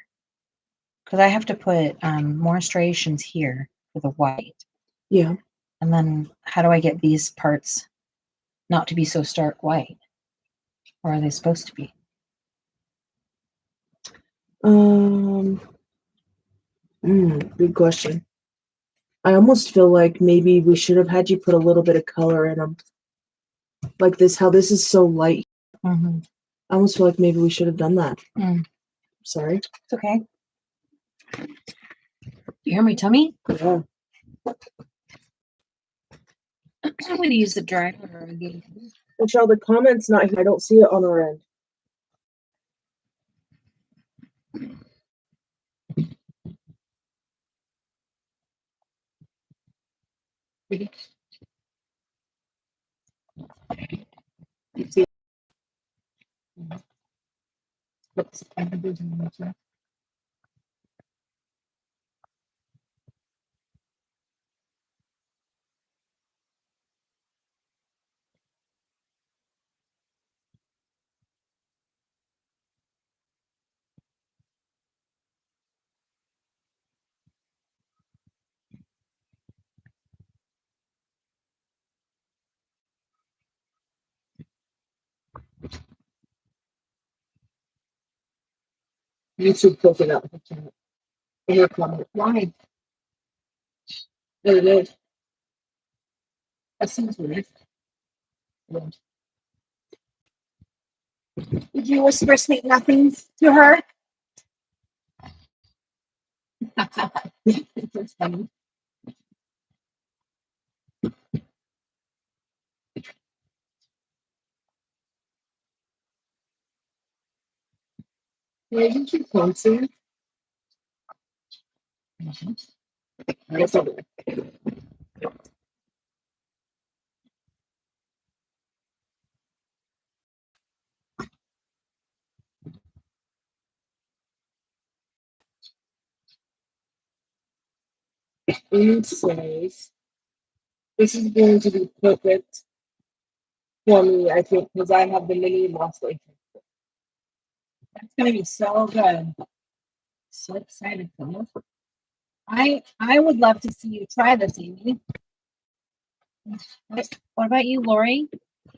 Because I have to put more striations here for the white. Yeah. And then how do I get these parts not to be so stark white? Or are they supposed to be? Good question. I almost feel like maybe we should have had you put a little bit of color in them. Like this, how this is so light. Mm-hmm. I almost feel like maybe we should have done that. Sorry. It's okay. You hear my tummy? Yeah. I'm going to use the dryer again. Michelle, the comment's not here. I don't see it on our end. YouTube broke it up. In your comment. Why? There it is. That seems weird. Did you whisper sweet nothings to her? That's funny. Why didn't you answer? That's okay. Amy says, this is going to be perfect for me, I think, because I have the mini lost weight. That's going to be so good. So excited for this. I would love to see you try this, Amy. What about you, Lori?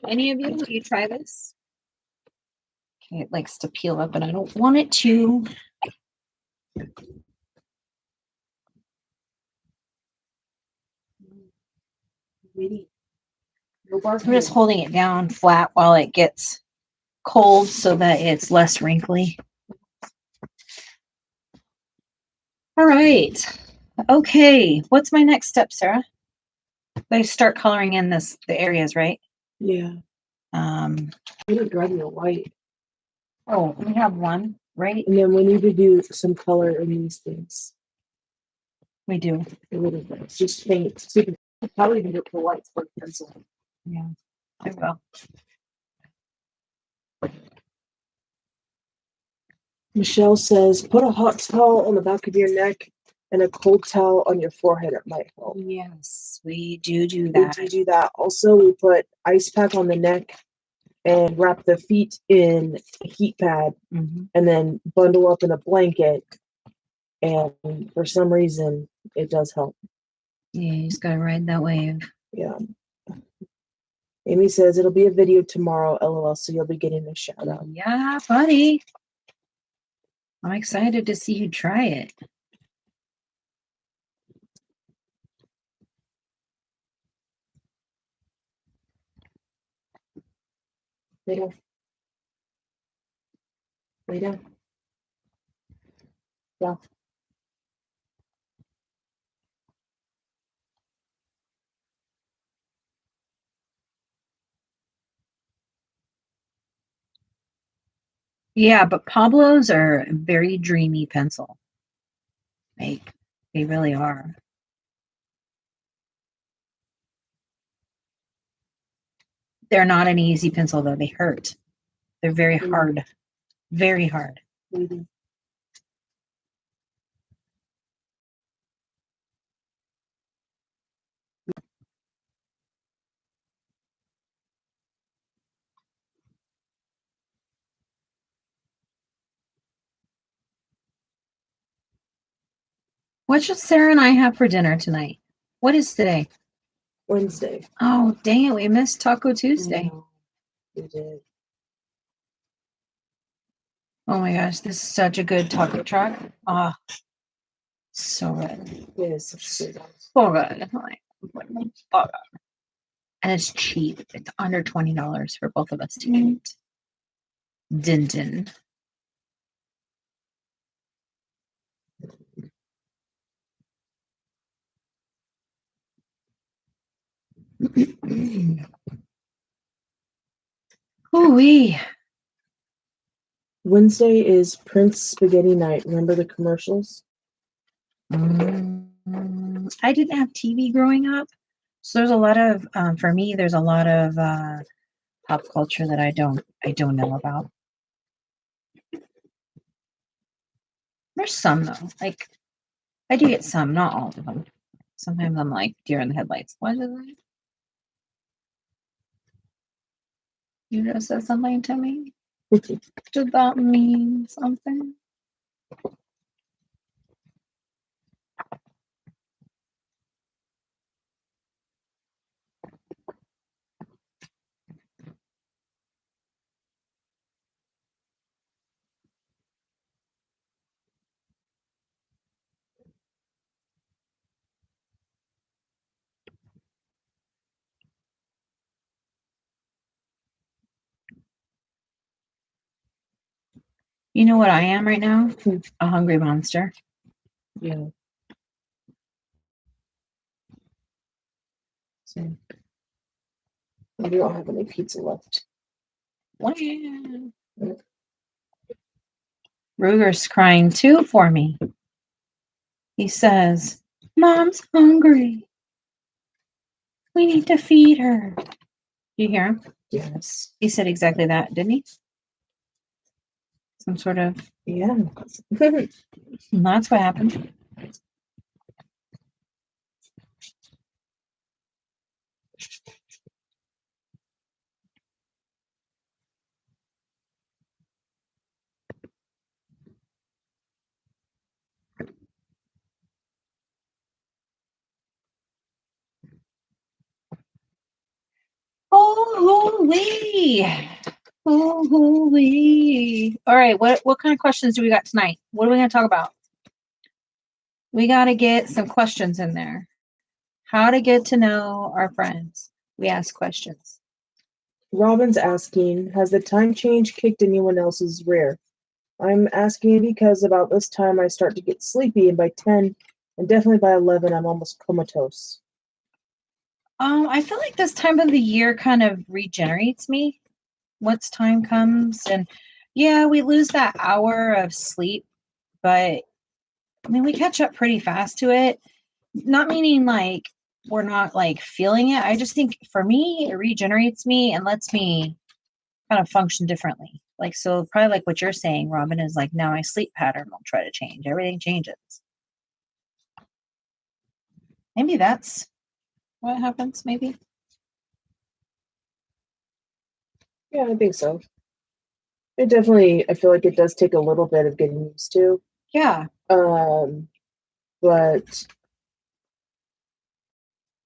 Any of you? Will you try this? Okay, it likes to peel up, and I don't want it to. I'm just holding it down flat while it gets cold so that it's less wrinkly. All right. Okay. What's my next step, Sarah? I start coloring in the areas, right? Yeah. Um. I'm going to grab your white. Oh, we have one, right? And then we need to do some color in these things. We do. A little bit. It's just faint. So you can probably even do it for white for pencil. Yeah, I will. Michelle says, put a hot towel on the back of your neck and a cold towel on your forehead. It might help. Yes, we do We do that. Also, we put ice pack on the neck and wrap the feet in a heat pad and then bundle up in a blanket. And for some reason, it does help. Yeah, you just gotta ride that wave. Yeah. Amy says it'll be a video tomorrow, LOL, so you'll be getting a shout out. Yeah, buddy. I'm excited to see you try it. Lay down. Lay down. Yeah. Yeah, but Pablo's are a very dreamy pencil. Like, they really are. They're not an easy pencil, though. They hurt. They're very hard. Very hard. Maybe. What should Sarah and I have for dinner tonight? What is today? Wednesday. Oh, dang it. We missed Taco I Tuesday. know. We did. Oh my gosh, this is such a good taco truck. Ah, so good. It is such a good one. So good. Like, so good. And it's cheap. It's under $20 for both of us to eat. Din din. Ooh-wee. Wednesday is Prince Spaghetti Night. Remember the commercials? I didn't have TV growing up. So there's a lot of, for me, there's a lot of pop culture that I don't know about. There's some though. Like, I do get some, not all of them. Sometimes I'm like deer in the headlights. What is that? You just said something to me? Did that mean something? You know what I am right now? A hungry monster. Yeah. So we don't have any pizza left. Ruger's crying too for me. He says, Mom's hungry. We need to feed her. Do you hear him? Yes. He said exactly that, didn't he? Some sort of, Yeah. that's what happened. Oh, holy. Oh, holy. All right, what kind of questions do we got tonight? What are we going to talk about? We got to get some questions in there. How to get to know our friends. We ask questions. Robin's asking, has the time change kicked anyone else's rear? I'm asking because about this time I start to get sleepy, and by 10, and definitely by 11, I'm almost comatose. I feel like this time of the year kind of regenerates me once time comes. And yeah, we lose that hour of sleep, but I mean, we catch up pretty fast to it. Not meaning like we're not like feeling it. I just think for me, it regenerates me and lets me kind of function differently. Like, so probably like what you're saying, Robin, is like now my sleep pattern will try to change. Everything changes. Maybe that's what happens, maybe. Yeah, I think so. It definitely, I feel like it does take a little bit of getting used to. Yeah. But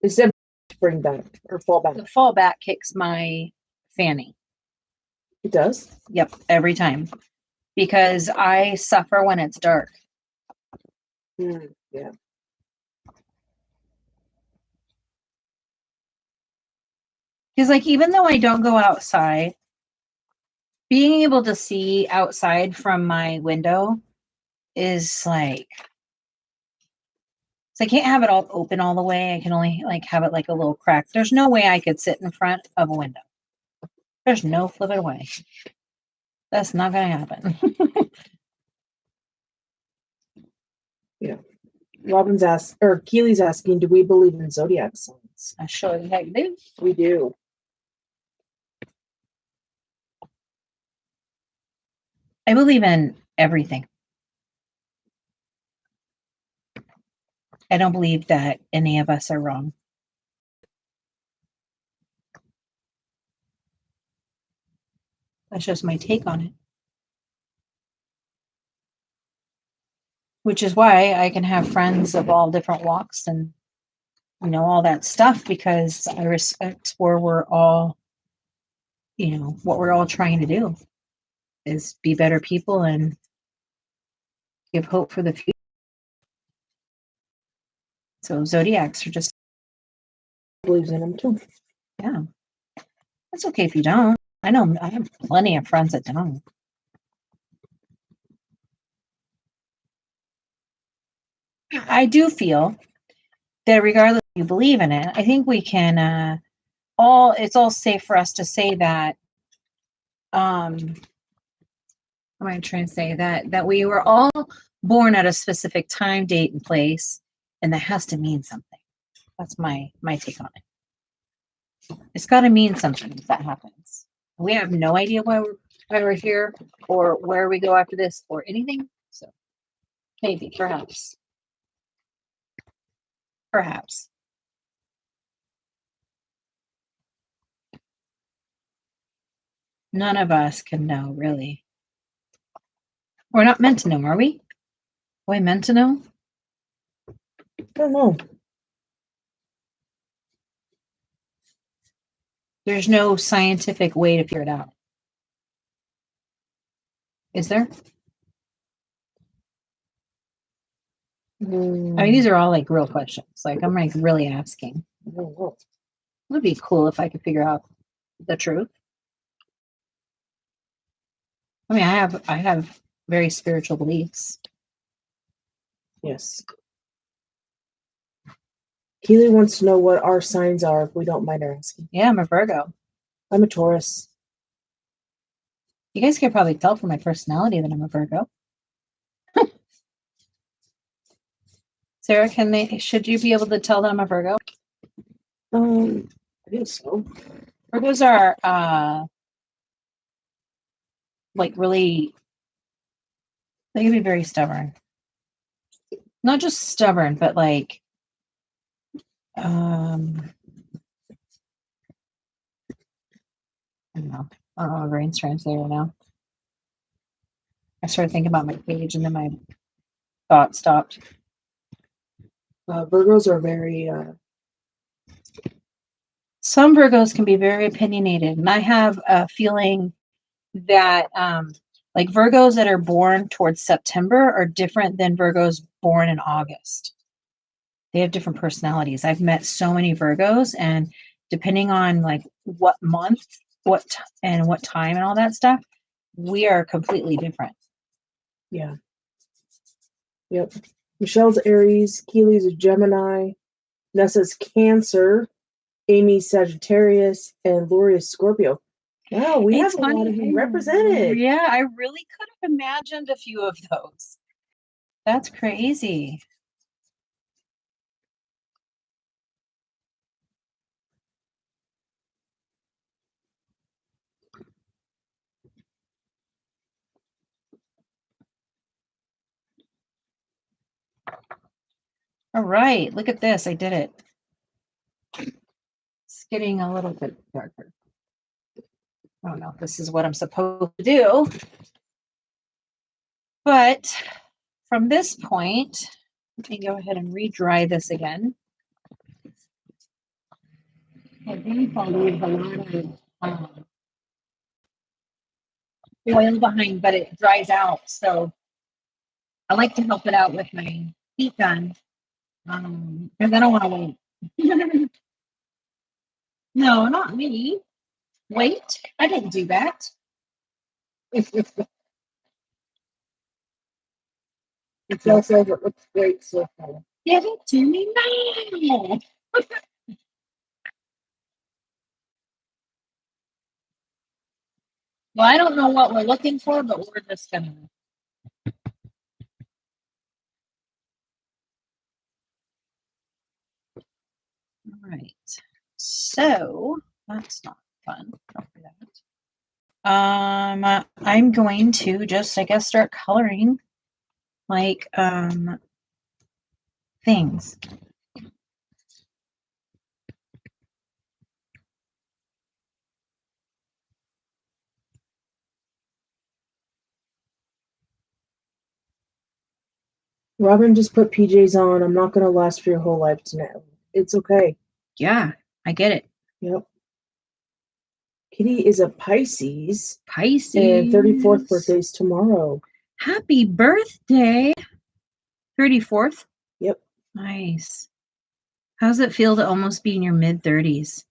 it's definitely to bring back or fall back. The fallback kicks my fanny. It does? Yep, every time. Because I suffer when it's dark. Yeah. Because like even though I don't go outside, being able to see outside from my window is like, so I can't have it all open all the way. I can only like have it like a little crack. There's no way I could sit in front of a window. There's no flipping way. That's not going to happen. Keely's asking, do we believe in zodiac signs? I sure the heck do. We do. I believe in everything. I don't believe that any of us are wrong. That's just my take on it. Which is why I can have friends of all different walks and, you know, all that stuff, because I respect where we're all, you know, what we're all trying to do is be better people and give hope for the future. So zodiacs are just, Believes in them too. yeah. That's okay if you don't. I know I have plenty of friends that don't. I do feel that regardless if you believe in it, I think we can it's all safe for us to say that what am I trying to say? That we were all born at a specific time, date, and place, and that has to mean something. That's my take on it. It's got to mean something if that happens. We have no idea why we're here or where we go after this or anything. So maybe, perhaps. None of us can know, really. We're not meant to know, are we? Are we meant to know? I don't know. There's no scientific way to figure it out. Is there? I mean, these are all like real questions. Like, I'm like really asking. I don't know. It would be cool if I could figure out the truth. I mean, I have very spiritual beliefs. Yes. Keely wants to know what our signs are, if we don't mind her asking. Yeah, I'm a Virgo. I'm a Taurus. You guys can probably tell from my personality that I'm a Virgo. Sarah, should you be able to tell that I'm a Virgo? I think so. Virgos are like really, they can be very stubborn. Not just stubborn, but like I don't know. I don't know, my brain's trying to say right now. I started thinking about my page and then my thought stopped. Virgos are very Some Virgos can be very opinionated, and I have a feeling that like Virgos that are born towards September are different than Virgos born in August. They have different personalities. I've met so many Virgos, and depending on like what month, what time and all that stuff, we are completely different. yeah. Yep. Michelle's Aries, Keely's a Gemini, Nessa's Cancer, Amy's Sagittarius, and Lori's Scorpio. Wow, we have a lot of them represented. Yeah, I really could have imagined a few of those. That's crazy. All right, look at this. I did it. It's getting a little bit darker. I don't know if this is what I'm supposed to do. But from this point, let me go ahead and re-dry this again. I think I'll leave a lot of oil behind, but it dries out. So I like to help it out with my heat gun because I don't want to wait. No, not me. Wait, I didn't do that. It feels like it looks great so far. Give it to me now. Well, I don't know what we're looking for, but we're just gonna. All right. So that's not fun. Don't do that. I'm going to just, I guess, start coloring like things. Robin just put PJs on. I'm not going to last for your whole life tonight. It's okay. Yeah, I get it. Yep. Kitty is a Pisces. Pisces. And 34th birthday's tomorrow. Happy birthday. 34th? Yep. Nice. How's it feel to almost be in your mid-30s?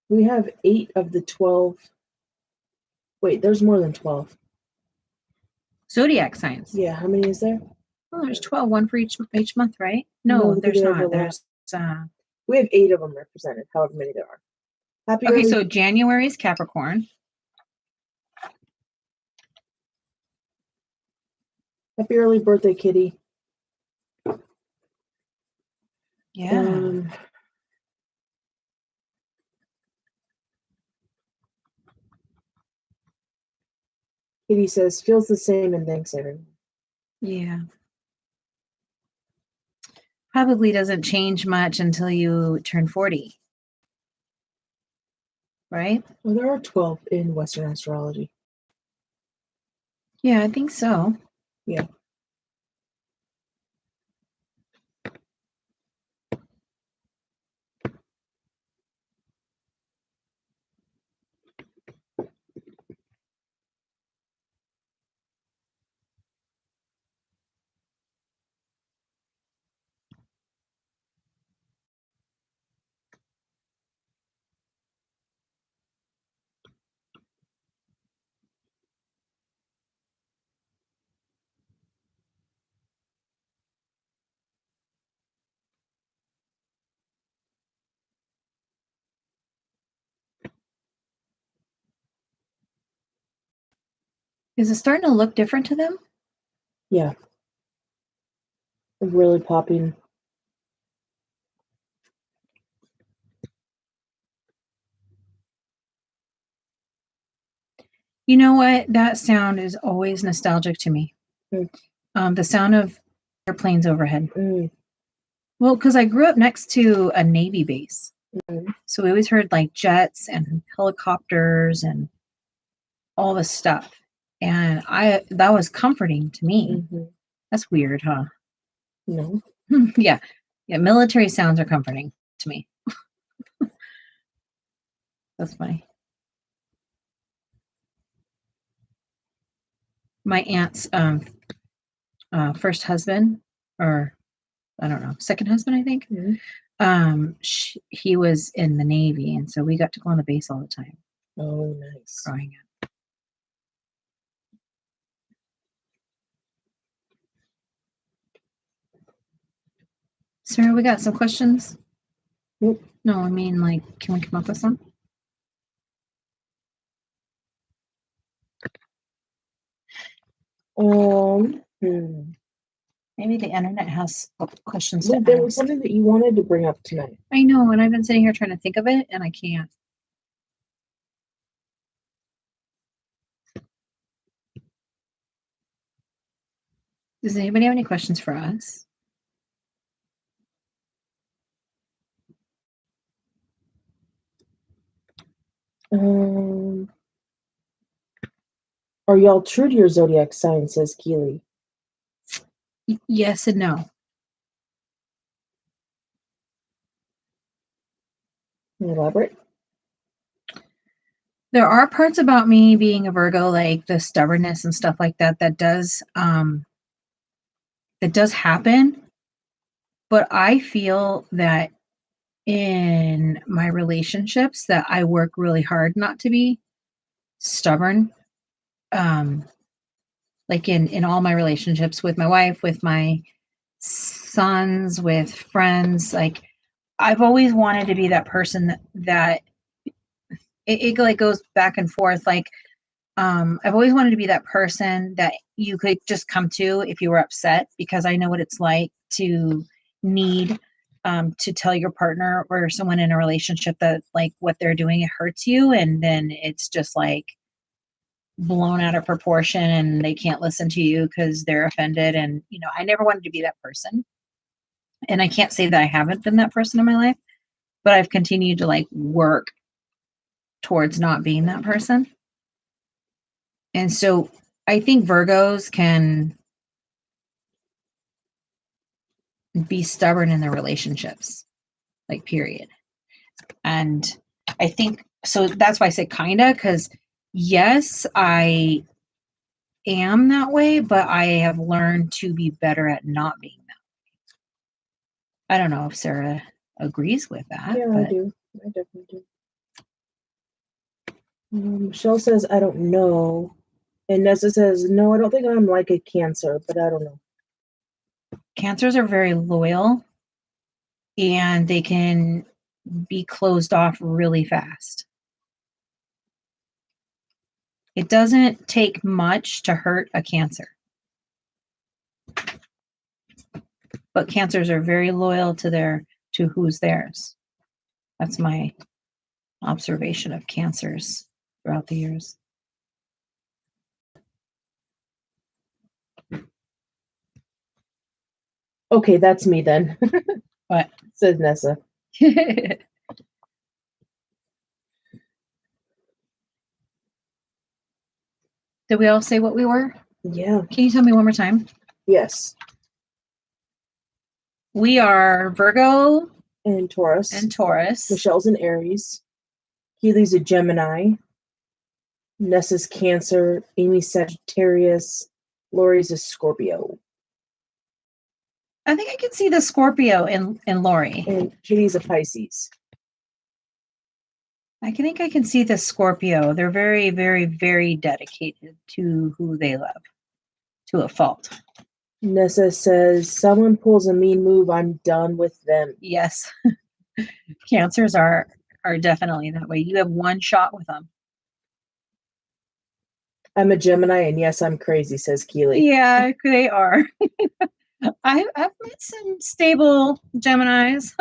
We have 8 of the 12. Wait, there's more than 12. Zodiac signs. Yeah, how many is there? Oh, there's 12, one for each month, right? No, there's not. There's we have 8 of them represented, however many there are. Okay, so January is Capricorn. Happy early birthday, Kitty. Yeah. Kitty says, feels the same and thanks everyone. Yeah. Probably doesn't change much until you turn 40. Right? Well, there are 12 in Western astrology. Yeah, I think so. Yeah. Is it starting to look different to them? Yeah. Really popping. You know what? That sound is always nostalgic to me. The sound of airplanes overhead. Well, because I grew up next to a Navy base. So we always heard like jets and helicopters and all this stuff. And that was comforting to me. That's weird, huh? No. Yeah. Yeah, military sounds are comforting to me. That's funny. My aunt's first husband, or I don't know, second husband, I think. He was in the Navy, and so we got to go on the base all the time. Oh, nice. Growing up. Sarah, we got some questions? Nope. No, I mean, like, can we come up with some? Maybe the internet has questions to There ask. was something that you wanted to bring up tonight. I know, and I've been sitting here trying to think of it, and I can't. Does anybody have any questions for us? Are y'all true to your zodiac sign, says Keely. Yes and no. Can you elaborate? There are parts about me being a Virgo, like the stubbornness and stuff like that, that does happen. But I feel that in my relationships that I work really hard not to be stubborn. Like in all my relationships with my wife, with my sons, with friends. Like, I've always wanted to be that person that it like goes back and forth. Like, I've always wanted to be that person that you could just come to if you were upset, because I know what it's like to need to tell your partner or someone in a relationship that like what they're doing, it hurts you. And then it's just like blown out of proportion and they can't listen to you because they're offended. And, I never wanted to be that person. And I can't say that I haven't been that person in my life, but I've continued to like work towards not being that person. And so I think Virgos can be stubborn in their relationships, like, period. And I think so that's why I say kinda, because yes, I am that way, but I have learned to be better at not being that way. I don't know if Sarah agrees with that. Yeah, but I do. I definitely do. Michelle says, I don't know. And Nessa says, no, I don't think I'm like a Cancer, but I don't know. Cancers are very loyal and they can be closed off really fast. It doesn't take much to hurt a Cancer. But Cancers are very loyal to who's theirs. That's my observation of Cancers throughout the years. Okay, that's me then. What? Says Nessa. Did we all say what we were? Yeah. Can you tell me one more time? Yes. We are Virgo And Taurus. and Taurus. Michelle's an Aries. Keely's a Gemini. Nessa's Cancer. Amy's Sagittarius. Lori's a Scorpio. I think I can see the Scorpio in Lori. And Kitty's a Pisces. I think I can see the Scorpio. They're very, very, very dedicated to who they love, to a fault. Nessa says, someone pulls a mean move, I'm done with them. Yes. Cancers are definitely that way. You have one shot with them. I'm a Gemini, and yes, I'm crazy, says Keely. Yeah, they are. I've met some stable Geminis.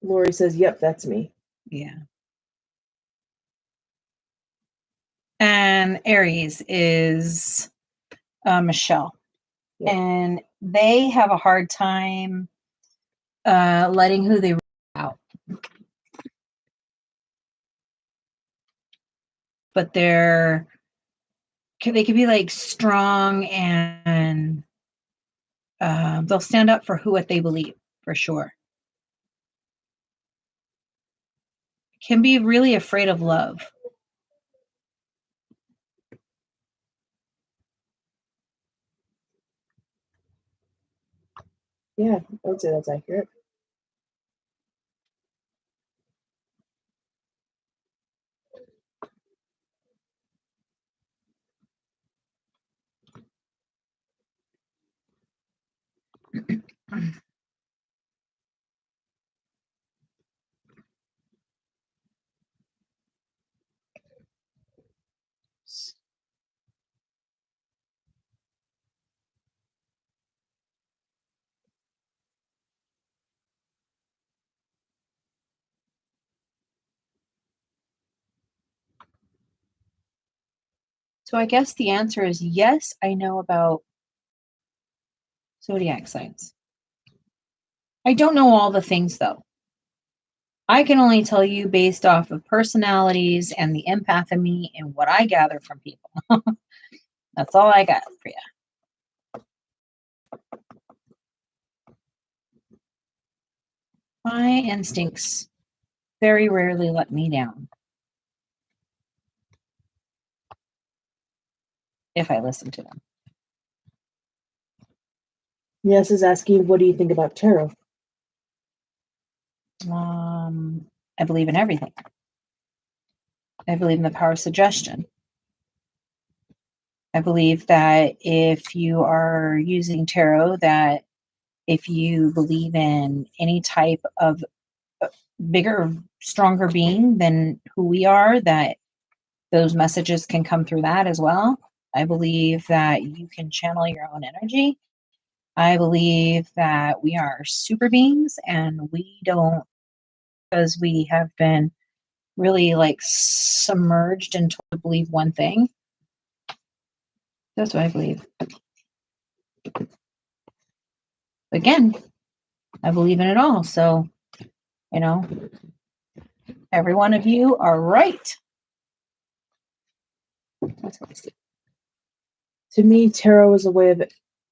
Lori says, yep, that's me. Yeah. And Aries is Michelle. Yep. And they have a hard time letting who they out. But they can be like strong and they'll stand up for what they believe, for sure. Can be really afraid of love. Yeah, I would say that's accurate. So I guess the answer is yes, I know about zodiac signs. I don't know all the things, though. I can only tell you based off of personalities and the empath in me and what I gather from people. That's all I got for you. My instincts very rarely let me down. If I listen to them. Yes is asking, what do you think about tarot? I believe in everything. I believe in the power of suggestion. I believe that if you are using tarot, that if you believe in any type of bigger, stronger being than who we are, that those messages can come through that as well. I believe that you can channel your own energy. I believe that we are super beings and we don't, because we have been really like submerged and told to believe one thing. That's what I believe. Again, I believe in it all. So, you know, every one of you are right. That's what I see. To me, tarot is a way of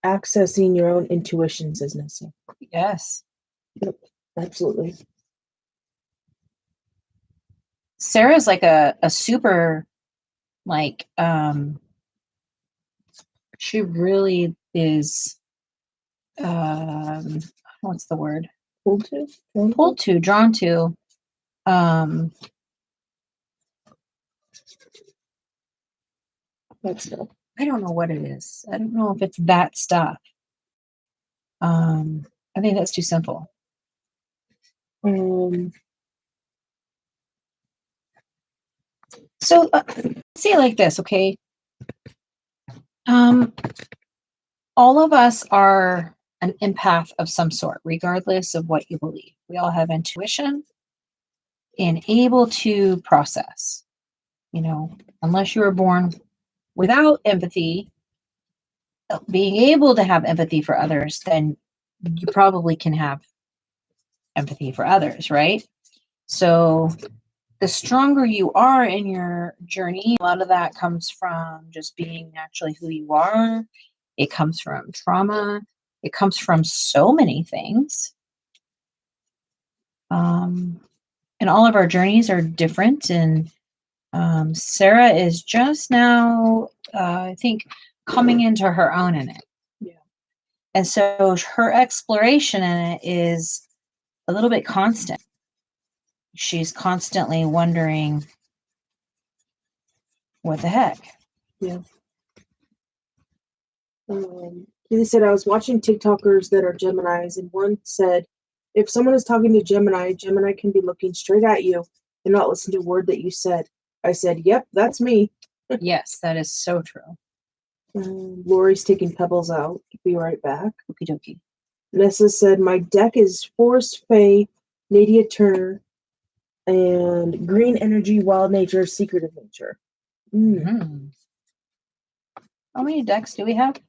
accessing your own intuition, says Nessa. Yes. Yep, absolutely. Sarah's like a super, like, she really is, what's the word? Pulled to? Pulled to, drawn to, That's stuff. I don't know what it is. I don't know if it's that stuff. I think that's too simple. So see it like this, okay? All of us are an empath of some sort, regardless of what you believe. We all have intuition and able to process. You know, unless you were born without empathy, being able to have empathy for others, then you probably can have empathy for others, right? So the stronger you are in your journey, a lot of that comes from just being naturally who you are. It comes from trauma. It comes from so many things. And all of our journeys are different. And Sarah is just now, I think, coming into her own in it. Yeah. And so her exploration in it is a little bit constant. She's constantly wondering, what the heck? Yeah. He said, I was watching TikTokers that are Geminis, and one said, if someone is talking to Gemini, Gemini can be looking straight at you and not listen to a word that you said. I said, yep, that's me. Yes, that is so true. Lori's taking pebbles out. Be right back. Okie dokie. Nessa said, my deck is Forest Fae, Nadia Turner, and Green Energy, Wild Nature, Secretive Nature. Mm-hmm. How many decks do we have?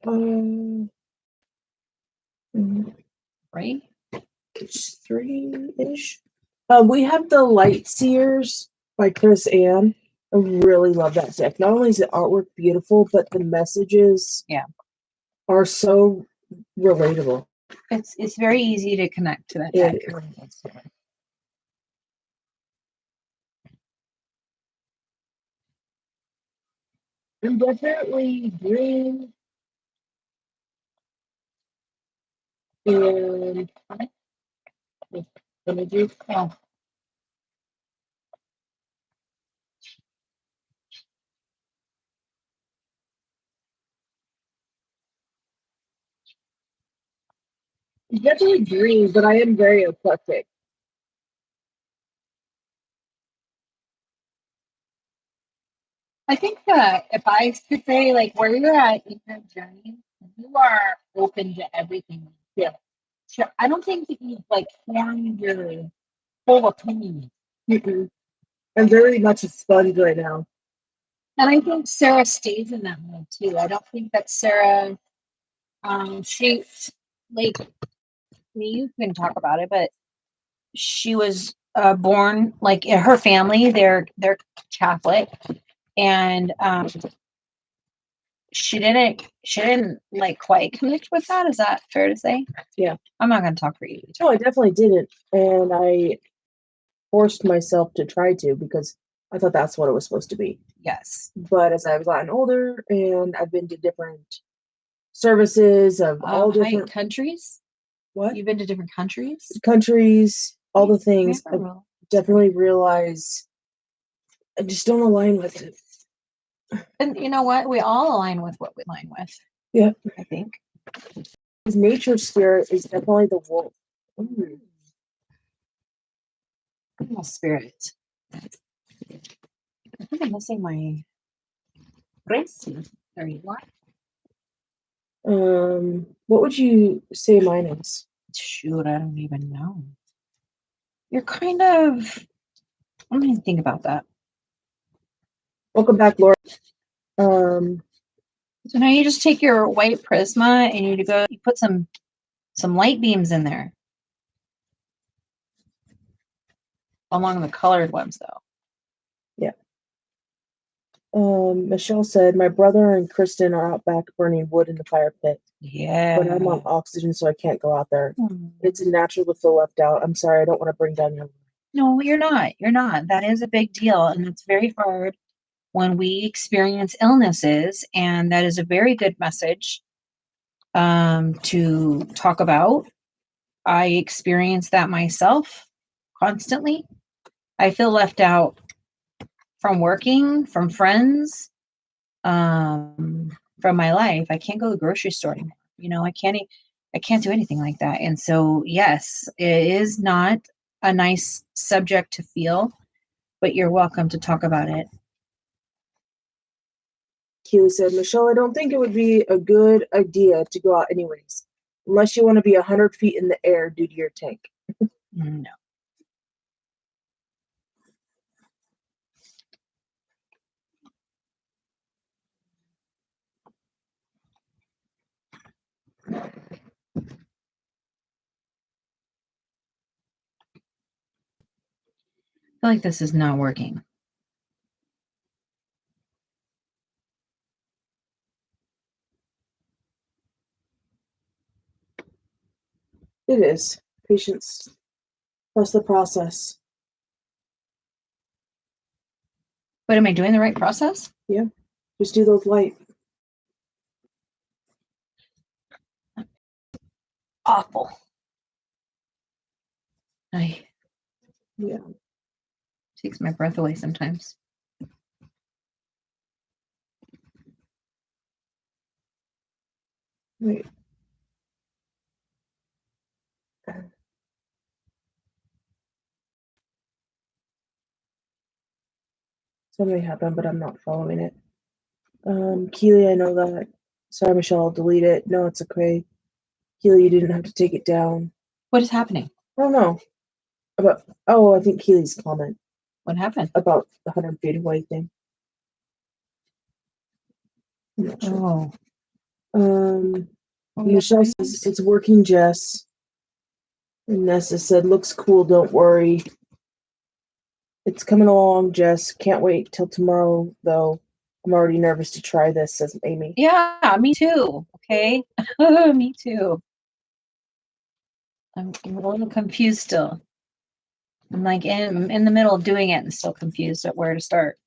Right? It's 3-ish. We have the Light Seers by Chris Ann. I really love that deck. Not only is the artwork beautiful, but the messages are so relatable. It's very easy to connect to that deck. And definitely green and energy. Oh. Definitely green, but I am very eclectic. I think that if I could say, like, where you're at in your journey, you are open to everything. Yeah. Sure. I don't think that you've, like, formed your full opinion. Mm-mm. I'm very much a sponge right now. And I think Sarah stays in that mode, too. I don't think that Sarah, she, like, you can talk about it, but she was born, like, in her family, they're Catholic. And she didn't like quite connect with that. Is that fair to say? Yeah. I'm not going to talk for you. No, I definitely didn't. And I forced myself to try to because I thought that's what it was supposed to be. Yes. But as I've gotten older and I've been to different services of all different countries. What? You've been to different countries? Countries, all the things, I definitely realize I just don't align with it. And you know what? We all align with what we align with. Yeah. I think. His nature spirit is definitely the wolf. Ooh. Animal spirit. I think I'm missing my grace. There you are. What would you say mine is? Shoot, I don't even know. You're kind of. I'm going to think about that. Welcome back, Laura. Um, So now you just take your white Prisma and you put some light beams in there. Along the colored ones, though. Michelle said, my brother and Kristen are out back burning wood in the fire pit, Yeah. but I'm on oxygen, so I can't go out there. Hmm. It's natural to feel left out. I'm sorry, I don't want to bring down your. No, you're not. You're not. That is a big deal. And it's very hard when we experience illnesses. And that is a very good message to talk about. I experience that myself constantly. I feel left out from working, from friends, from my life. I can't go to the grocery store anymore. You know, I can't do anything like that. And so, yes, it is not a nice subject to feel, but you're welcome to talk about it. Keely said, Michelle, I don't think it would be a good idea to go out anyways, unless you want to be 100 feet in the air due to your tank. No. I feel like this is not working. It is. Patience plus the process. But am I doing the right process? Yeah. Just do those light. Awful. Yeah. Takes my breath away sometimes. Wait. Something happened, but I'm not following it. Keely, I know that. Sorry, Michelle, I'll delete it. No, it's okay. Keely, you didn't have to take it down. What is happening? I don't know. I think Keely's comment What happened? about the 100 feet away thing. I'm not sure. Oh. Michelle says, it's working, Jess. And Nessa said, looks cool, don't worry. It's coming along, Jess. Can't wait till tomorrow, though. I'm already nervous to try this, says Amy. Yeah, me too. Okay. Me too. I'm a little confused still. I'm like in the middle of doing it and still confused at where to start.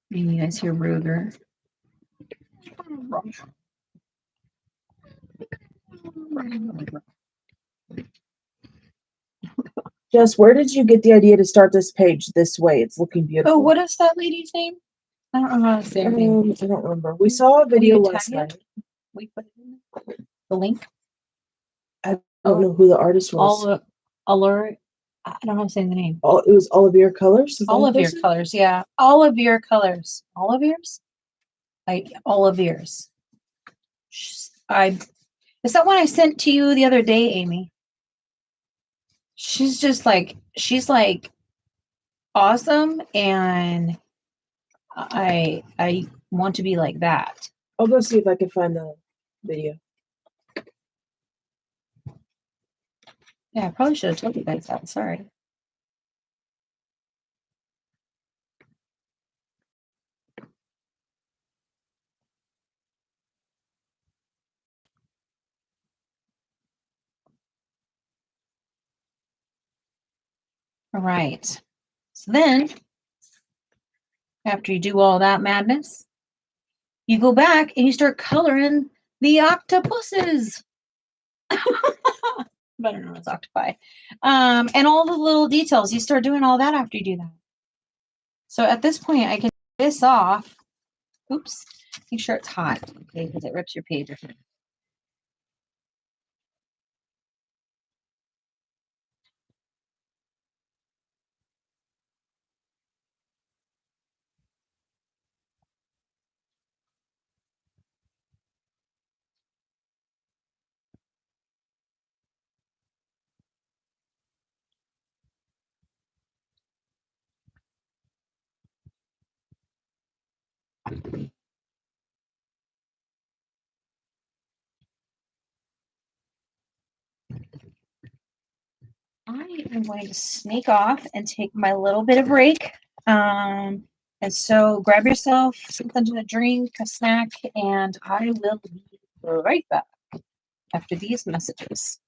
Maybe you guys hear Ruger. Jess, where did you get the idea to start this page this way? It's looking beautiful. Oh, what is that lady's name? I don't know how to say her name. I don't remember. We saw a video you last tag it? night. We put it in the link. I don't know who the artist was. Olivier. I don't know how to say the name. It was Olivier Colors? Is that Olivier person? colors, yeah. Olivier colors. Olivier's? Olivier's. Is that one I sent to you the other day, Amy? She's like awesome, and I want to be like that. I'll go see if I can find the video. Yeah, I probably should have told you guys that. Sorry. All right. So then, after you do all that madness, you go back and you start coloring the octopuses. Better known as octopi. And all the little details. You start doing all that after you do that. So at this point, I can take this off. Oops. Make sure it's hot, okay, because it rips your page. I am going to snake off and take my little bit of break. And so grab yourself something to drink, a snack, and I will be right back after these messages.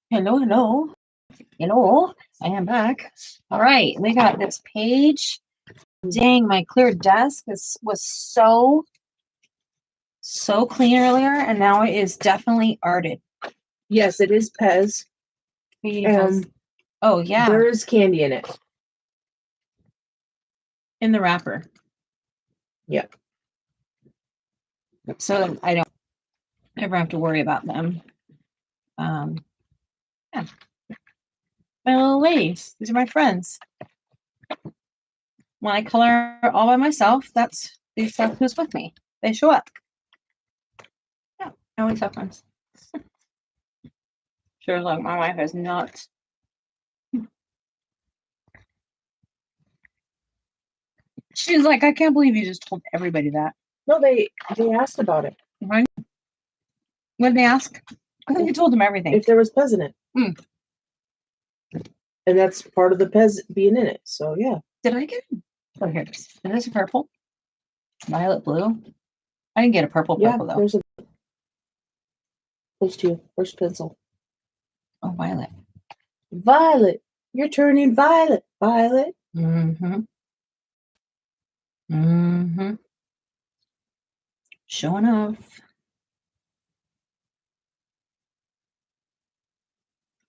Hello, hello. Hello. I am back. All right. We got this page. Dang, my clear desk was so clean earlier, and now it is definitely arted. Yes, it is Pez. And oh yeah, there is candy in it. in the wrapper. Yep. So I don't ever have to worry about them. Yeah. My little ladies. These are my friends. When I color all by myself, that's the stuff who's with me. They show up. Yeah, I always have friends. Sure, like my wife is nuts. She's like, I can't believe you just told everybody that. No, they asked about it. Right? What did they ask? I think you told them everything. If there was Pez in it. Mm. And that's part of the Pez being in it. So yeah. Did I get it? Oh, here it is. Is this a purple? Violet blue? I didn't get a purple Yeah, though. there's a close to you. First pencil. Oh, violet. Violet. You're turning violet. Violet. Mm-hmm. Mm-hmm. Showing off.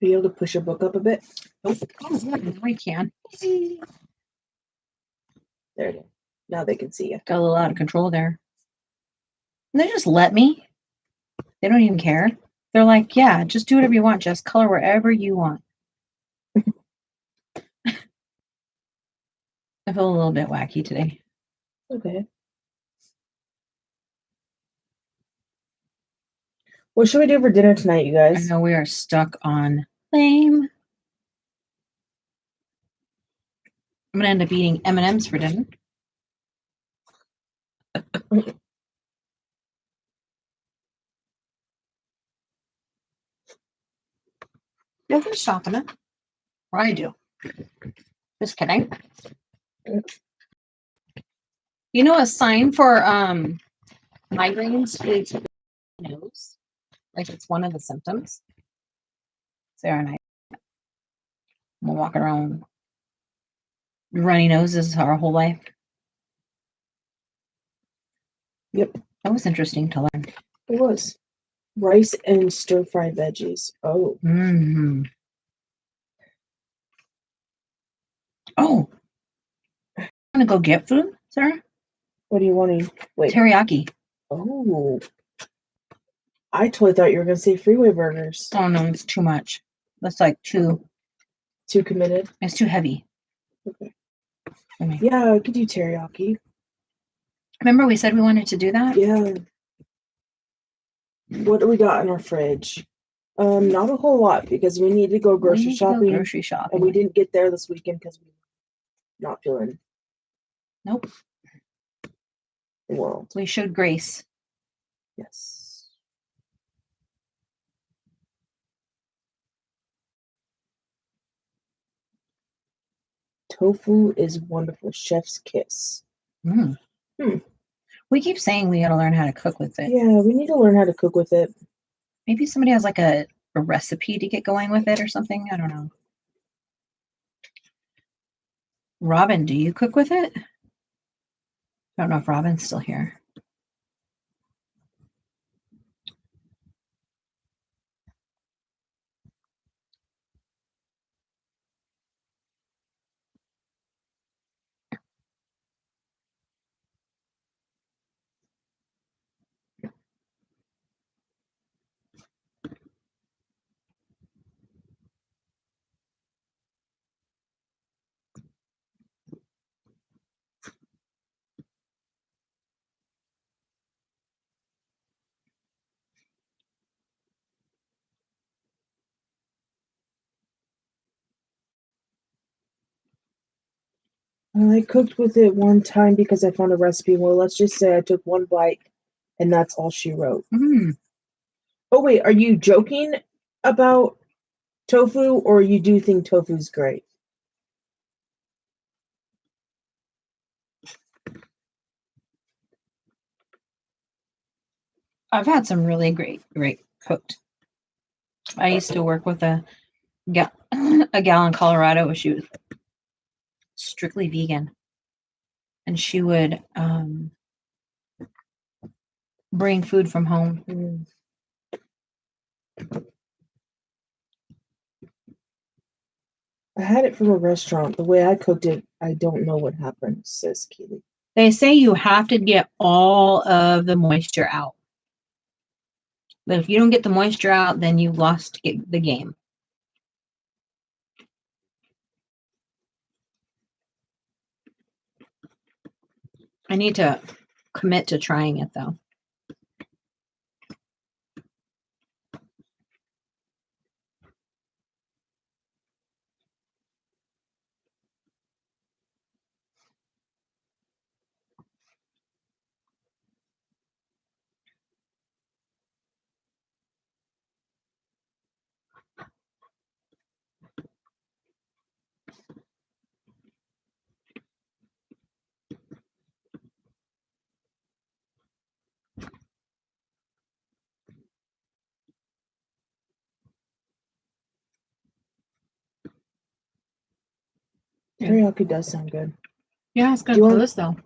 Be able to push your book up a bit. Nope. Oh, yeah, now I can. There it is. Now they can see you. Got a little out of control there. And they just let me. They don't even care. They're like, yeah, just do whatever you want. Just color wherever you want. I feel a little bit wacky today. Okay. What should we do for dinner tonight, you I guys? know we are stuck on lame. I'm gonna end up eating M&Ms for dinner. No, who's stopping it? Or I do. Just kidding. You know, a sign for migraines is the nose. Like it's one of the symptoms. Sarah and I'm walking around runny noses our whole life. Yep, That was interesting to learn. it was. Rice and stir-fried veggies. Oh. Mm-hmm. Oh, I'm gonna go get food, Sarah. What are you wanting? Wait. Teriyaki. Oh. I totally thought you were going to say freeway burgers. Oh no, it's too much. That's like too. Too committed? It's too heavy. Okay. For me. Yeah, I could do teriyaki. Remember we said we wanted to do that? Yeah. What do we got in our fridge? Not a whole lot because we need to go grocery We need to go shopping. grocery shopping. And we didn't get there this weekend because we're not feeling Nope. the world. We showed grace. Yes. Tofu is wonderful. Chef's kiss. Mm. We keep saying we got to learn how to cook with it. Yeah, we need to learn how to cook with it. Maybe somebody has like a recipe to get going with it or something. I don't know. Robin, do you cook with it? I don't know if Robin's still here. I cooked with it one time because I found a recipe. Well, let's just say I took one bite and that's all she wrote. Mm. Oh, wait, are you joking about tofu or you do think tofu's great? I've had some really great cooked. I used to work with a gal in Colorado where she was strictly vegan. And she would bring food from home. Mm. I had it from a restaurant. The way I cooked it, I don't know what happened, says Keely. They say you have to get all of the moisture out. But if you don't get the moisture out, then you've lost the game. I need to commit to trying it though. Yeah. Teriyaki does sound good. Yeah, it's Do good you want- for this though.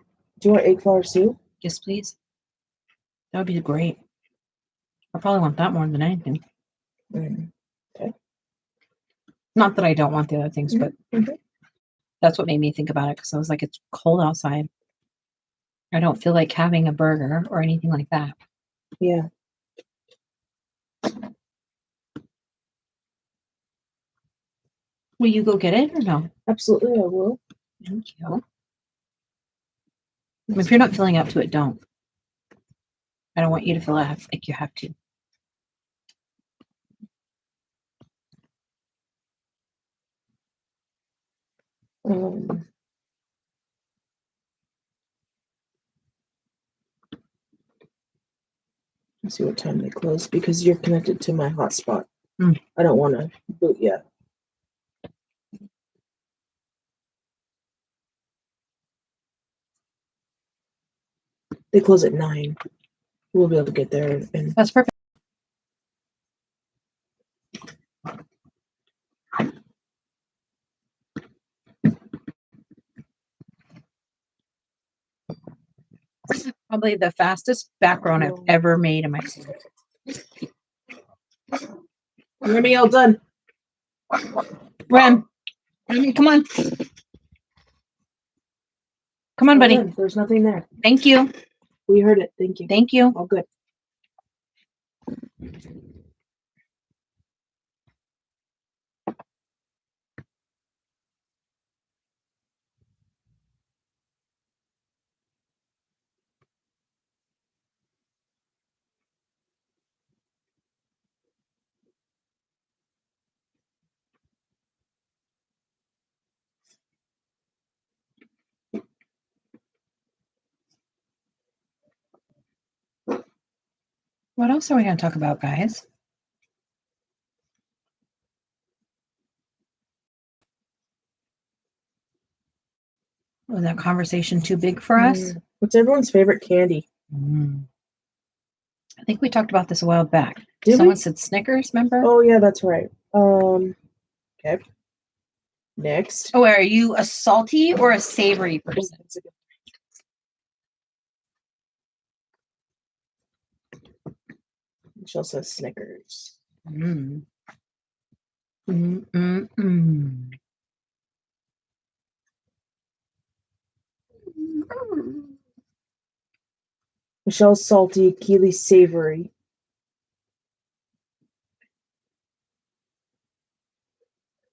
Do you want egg flour soup? Yes, please. That would be great. I probably want that more than anything. Okay. Not that I don't want the other things, but that's what made me think about it because I was like, it's cold outside. I don't feel like having a burger or anything like that. Yeah. Will you go get it or no? Absolutely, I will. Thank you. If you're not feeling up to it, don't. I don't want you to feel like you have to. Let's see what time they close because you're connected to my hotspot. Mm. I don't want to boot yet. They close at 9. We'll be able to get there. And That's perfect. This is probably the fastest background I've ever made in my life. Remy, all done. Remy, come on. Come on, buddy. Done. There's nothing there. Thank you. We heard it. Thank you. Thank you. All good. What else are we going to talk about, guys? Was that conversation too big for us? What's everyone's favorite candy? I think we talked about this a while back. Did Someone we? said Snickers, remember? Oh, yeah, that's right. Okay. Next. Oh, are you a salty or a savory person? Michelle says Snickers. Mm. Mm-mm-mm. Michelle's salty, Keely's savory.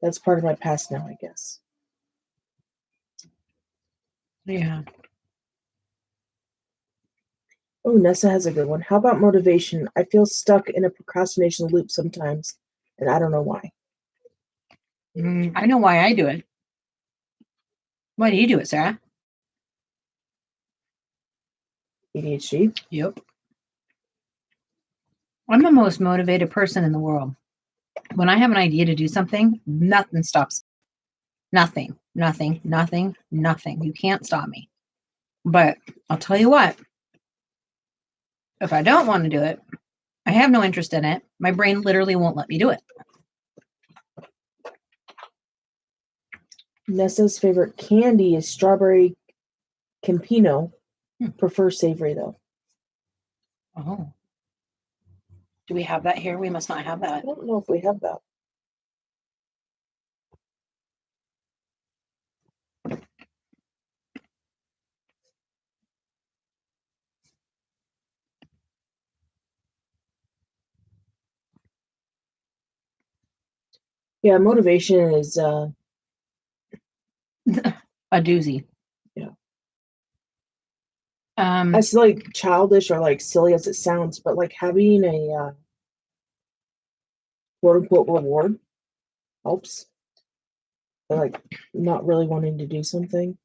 That's part of my past now, I guess. Yeah. Oh, Nessa has a good one. How about motivation? I feel stuck in a procrastination loop sometimes, and I don't know why. I know why I do it. Why do you do it, Sarah? ADHD? Yep. I'm the most motivated person in the world. When I have an idea to do something, nothing stops. Nothing. You can't stop me. But I'll tell you what, if I don't want to do it, I have no interest in it. My brain literally won't let me do it. Nessa's favorite candy is strawberry Campino. Prefer savory, though. Oh. Do we have that here? We must not have that. I don't know if we have that. Yeah, motivation is A doozy. Yeah. Um, as like childish or like silly as it sounds, but like having a quote unquote reward helps. I like not really wanting to do something.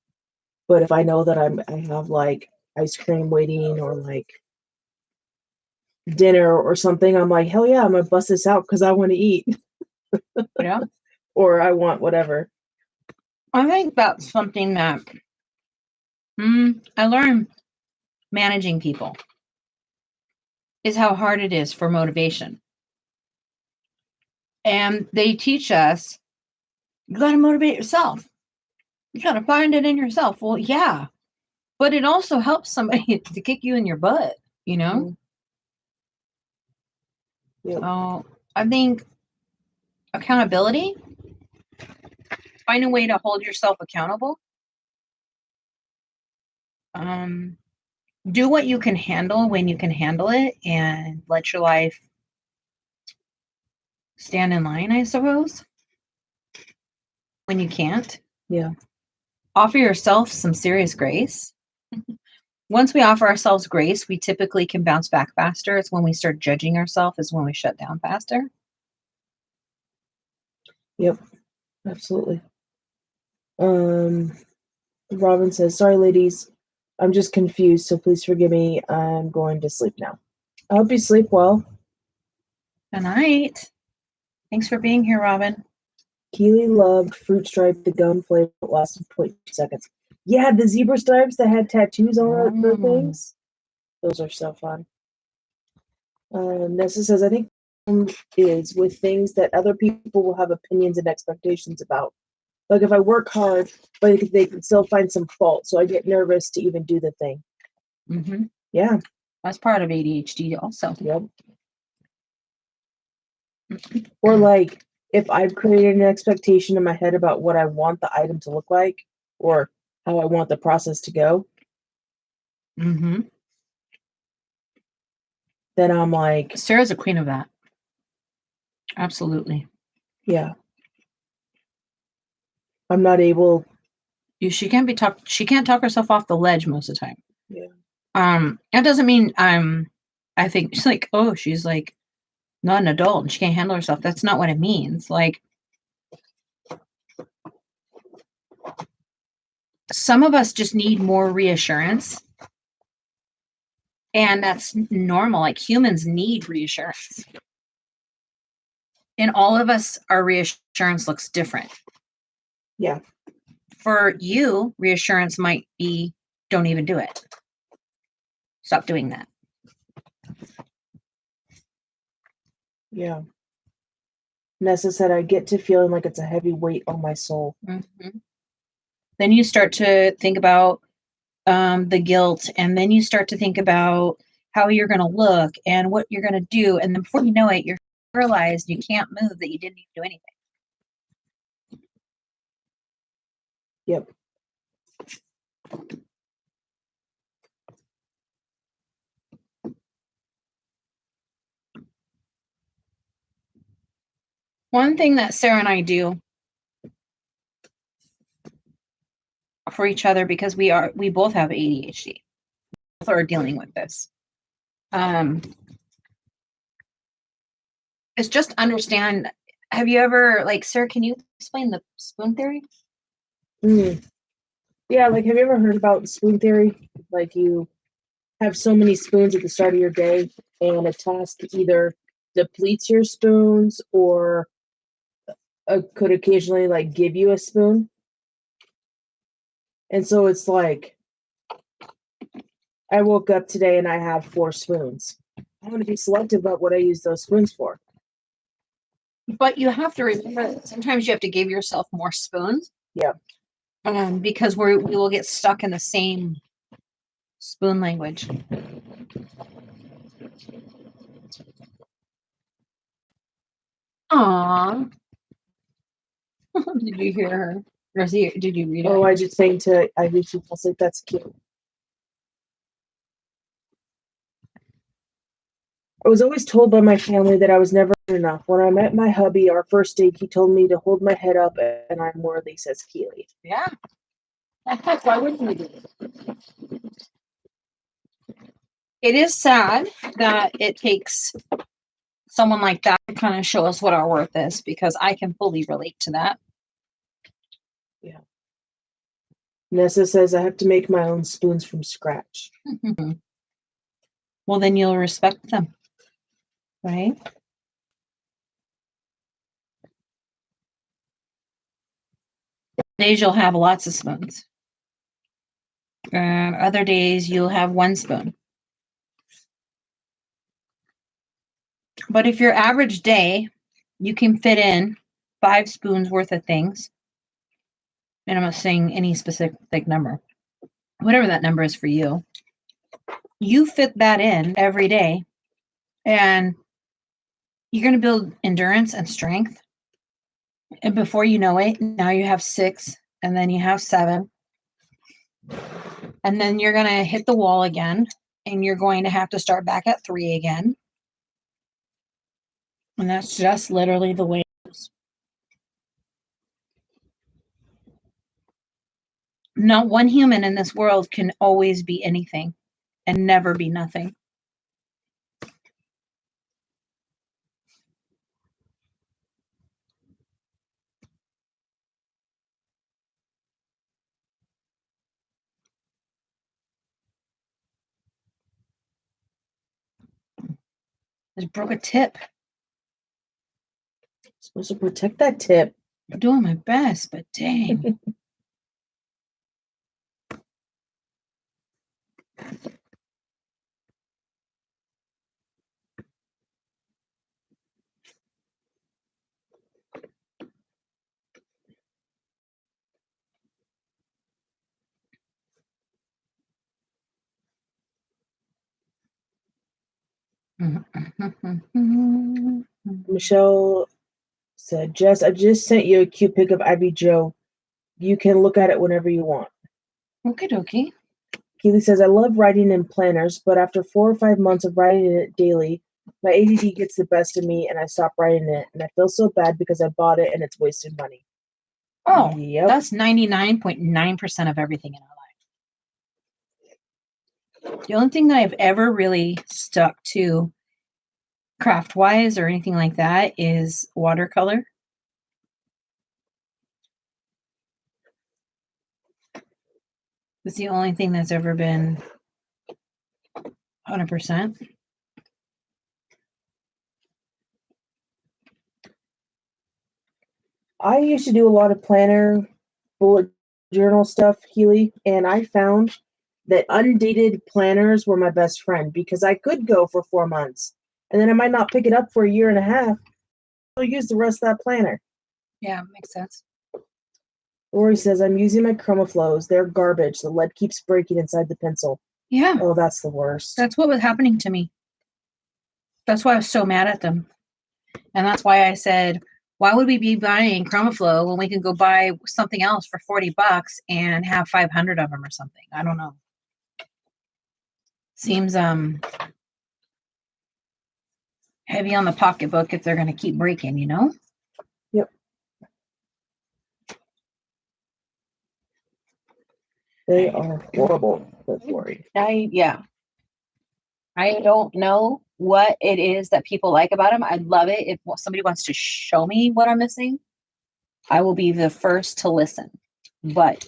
But if I know that I have like ice cream waiting or like dinner or something, I'm like, hell yeah, I'm gonna bust this out because I want to eat. yeah. Or I want whatever. I think that's something that I learned managing people is how hard it is for motivation. And they teach us, you got to motivate yourself. You got to find it in yourself. Well, yeah, But it also helps somebody to kick you in your butt, you know? Yep. So I think accountability, find a way to hold yourself accountable. Do what you can handle when you can handle it and let your life stand in line, I suppose. When you can't, Yeah. offer yourself some serious grace. Once we offer ourselves grace, we typically can bounce back faster. It's when we start judging ourselves is when we shut down faster. Yep. Absolutely. Robin says, sorry, ladies. I'm just confused, so please forgive me. I'm going to sleep now. I hope you sleep well. Good night. Thanks for being here, Robin. Keely loved Fruit Stripe, the gum flavor that lasted 0.2 seconds. Yeah, the zebra stripes that had tattoos on their things. Those are so fun. Nessa says, I think is with things that other people will have opinions and expectations about. Like if I work hard, but they can still find some fault, so I get nervous to even do the thing. Mm-hmm. Yeah. That's part of ADHD also. Yep. Or like if I've created an expectation in my head about what I want the item to look like or how I want the process to go, Mm-hmm. then I'm like, Sarah's a queen of that. Absolutely. yeah. I'm not able. She can't talk herself off the ledge most of the time. Yeah. That doesn't mean I think she's like, oh, she's like not an adult and she can't handle herself. That's not what it means. Like some of us just need more reassurance. And that's normal. Like humans need reassurance. And all of us, our reassurance looks different. Yeah. For you, reassurance might be don't even do it. Stop doing that. Yeah. Nessa said, I get to feeling like it's a heavy weight on my soul. Mm-hmm. Then you start to think about the guilt, and then you start to think about how you're going to look and what you're going to do. And then before you know it, you're realized you can't move, that you didn't even do anything. Yep. One thing that Sarah and I do for each other, because we both have ADHD, both are dealing with this, is just understand. Have you ever, like, Sarah, can you explain the spoon theory? Yeah, like have you ever heard about spoon theory? Like you have so many spoons at the start of your day, and a task either depletes your spoons or could occasionally like give you a spoon. And so it's like, I woke up today and I have 4 spoons. I'm going to be selective about what I use those spoons for. But you have to remember that sometimes you have to give yourself more spoons. Yeah. Because we will get stuck in the same spoon language. Aww. Did you hear her? Or did you read it? Oh, I just saying to I wish you fell asleep. That's cute. I was always told by my family that I was never good enough. When I met my hubby, our first date, he told me to hold my head up and I'm worthy, says Keely. Yeah. Heck, why wouldn't we do it? It is sad that it takes someone like that to kind of show us what our worth is, because I can fully relate to that. Yeah. Nessa says I have to make my own spoons from scratch. Well, then you'll respect them, right? Days you'll have lots of spoons. Other days you'll have 1 spoon. But if your average day, you can fit in 5 spoons worth of things, and I'm not saying any specific number, whatever that number is for you, you fit that in every day, and you're going to build endurance and strength. And before you know it, now you have 6, and then you have 7. And then you're going to hit the wall again, and you're going to have to start back at 3 again. And that's just literally the way it is. Not one human in this world can always be anything and never be nothing. Just broke a tip. Supposed to protect that tip. I'm doing my best, but dang. Michelle said, Jess, I just sent you a cute pic of Ivy Joe. You can look at it whenever you want. Okie dokie. Keely says, I love writing in planners, but after 4 or 5 months of writing in it daily, my ADD gets the best of me and I stop writing it. And I feel so bad because I bought it and it's wasted money. Oh, Yep. that's 99.9% of everything in our life. The only thing that I've ever really stuck to craft-wise or anything like that is watercolor. It's the only thing that's ever been 100%. I used to do a lot of planner, bullet journal stuff, Keely, and I found that undated planners were my best friend because I could go for 4 months and then I might not pick it up for a year and a half. I'll use the rest of that planner. Yeah, makes sense. Lori says, I'm using my ChromaFlows. They're garbage. The lead keeps breaking inside the pencil. Yeah. Oh, that's the worst. That's what was happening to me. That's why I was so mad at them. And that's why I said, why would we be buying ChromaFlow when we can go buy something else for $40 and have 500 of them or something? I don't know. Seems heavy on the pocketbook if they're going to keep breaking, you know? Yep. They are horrible. That's worried. I don't know what it is that people like about them. I'd love it if somebody wants to show me what I'm missing. I will be the first to listen, but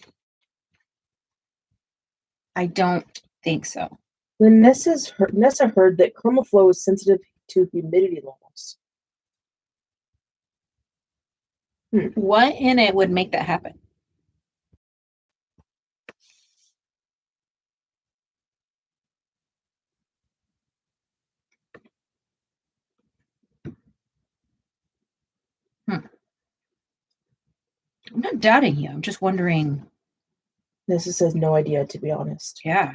I don't think so. When Nessa heard that ChromaFlow is sensitive to humidity levels. What in it would make that happen? I'm not doubting you. I'm just wondering. Nessa says no idea, to be honest. Yeah.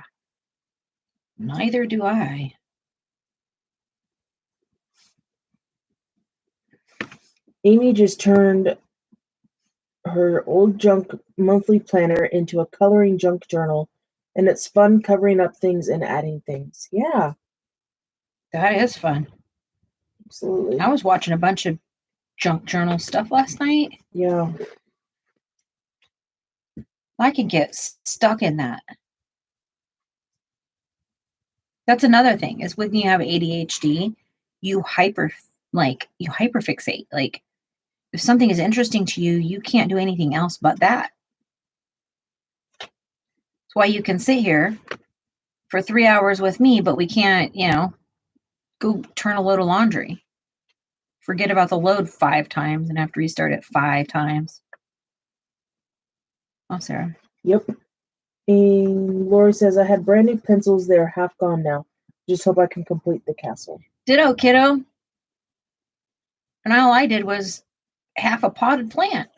Neither do I. Amy just turned her old junk monthly planner into a coloring junk journal, and it's fun covering up things and adding things. Yeah. That is fun. Absolutely. I was watching a bunch of junk journal stuff last night. Yeah. I can get stuck in that. That's another thing is when you have ADHD, you hyperfixate. Like if something is interesting to you, you can't do anything else but that. That's why you can sit here for 3 hours with me, but we can't, go turn a load of laundry. Forget about the load 5 times and have to restart it 5 times. Oh, Sarah. Yep. And Lori says, I had brand new pencils. They're half gone now. Just hope I can complete the castle. Ditto, kiddo. And all I did was half a potted plant.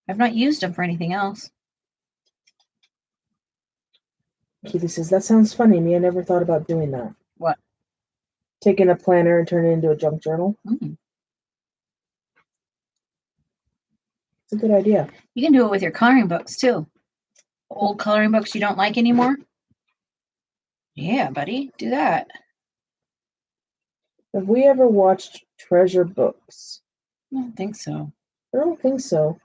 I've not used them for anything else. Keely says, that sounds funny. Me, I never thought about doing that. What? Taking a planner and turning it into a junk journal. Mm. It's a good idea. You can do it with your coloring books too. Old coloring books you don't like anymore. Yeah, buddy, do that. Have we ever watched Treasure Books? I don't think so. I don't think so.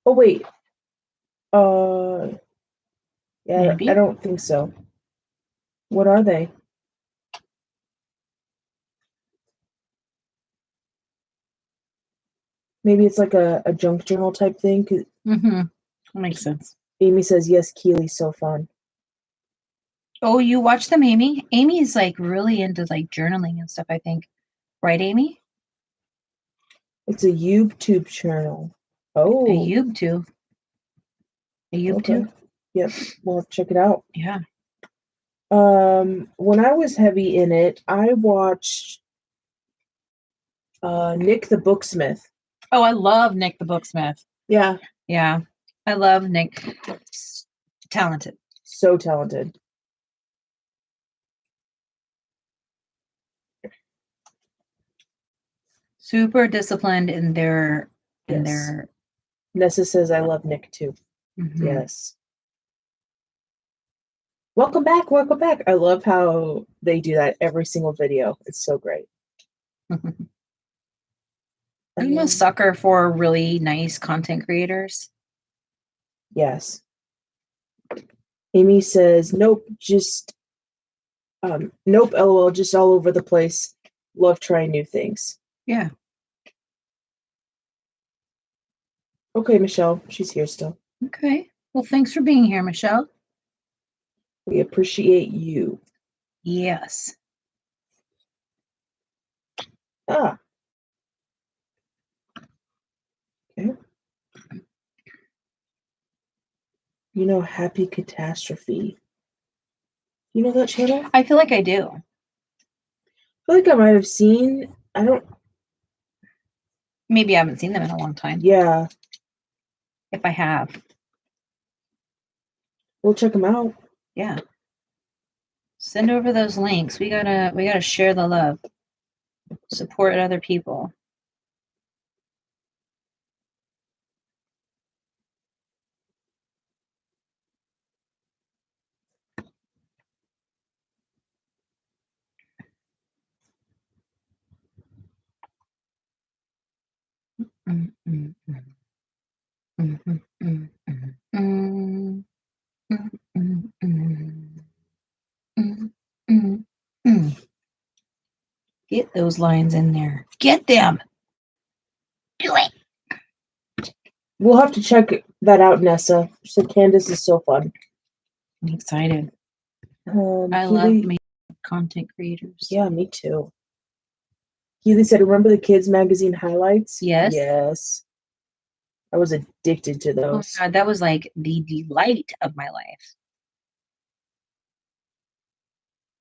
Oh, wait. Yeah, Maybe. I don't think so. What are they? Maybe it's like a junk journal type thing. 'Cause That makes sense. Amy says, yes, Keely's so fun. Oh, you watch them, Amy? Amy's like really into like journaling and stuff, I think. Right, Amy? It's a YouTube channel. Oh. A YouTube. A YouTube? Okay. Yep. We'll have to check it out. Yeah. When I was heavy in it, I watched Nick the Booksmith. Oh, I love Nick the Booksmith. Yeah. Yeah. I love Nick. Talented. So talented. Super disciplined in their Yes. Nessa says, I love Nick too. Mhm. Yes. Welcome back. Welcome back. I love how they do that every single video. It's so great. I'm a sucker for really nice content creators. Yes. Amy says, nope, nope, LOL, just all over the place. Love trying new things. Yeah. Okay, Michelle, she's here still. Okay. Well, thanks for being here, Michelle. We appreciate you. Yes. Ah. Okay. You know, Happy Catastrophe. You know that channel? I feel like I do. I feel like I might have seen. I don't. Maybe I haven't seen them in a long time. Yeah. If I have. We'll check them out. Yeah. Send over those links. We gotta share the love. Support other people. Get those lines in there. Get them. Do it. We'll have to check that out, Nessa. So Candace is so fun. I'm excited. I Keely, love making content creators. Yeah, me too. Keely said, remember the kids magazine highlights? Yes. Yes. I was addicted to those. Oh my God, that was like the delight of my life.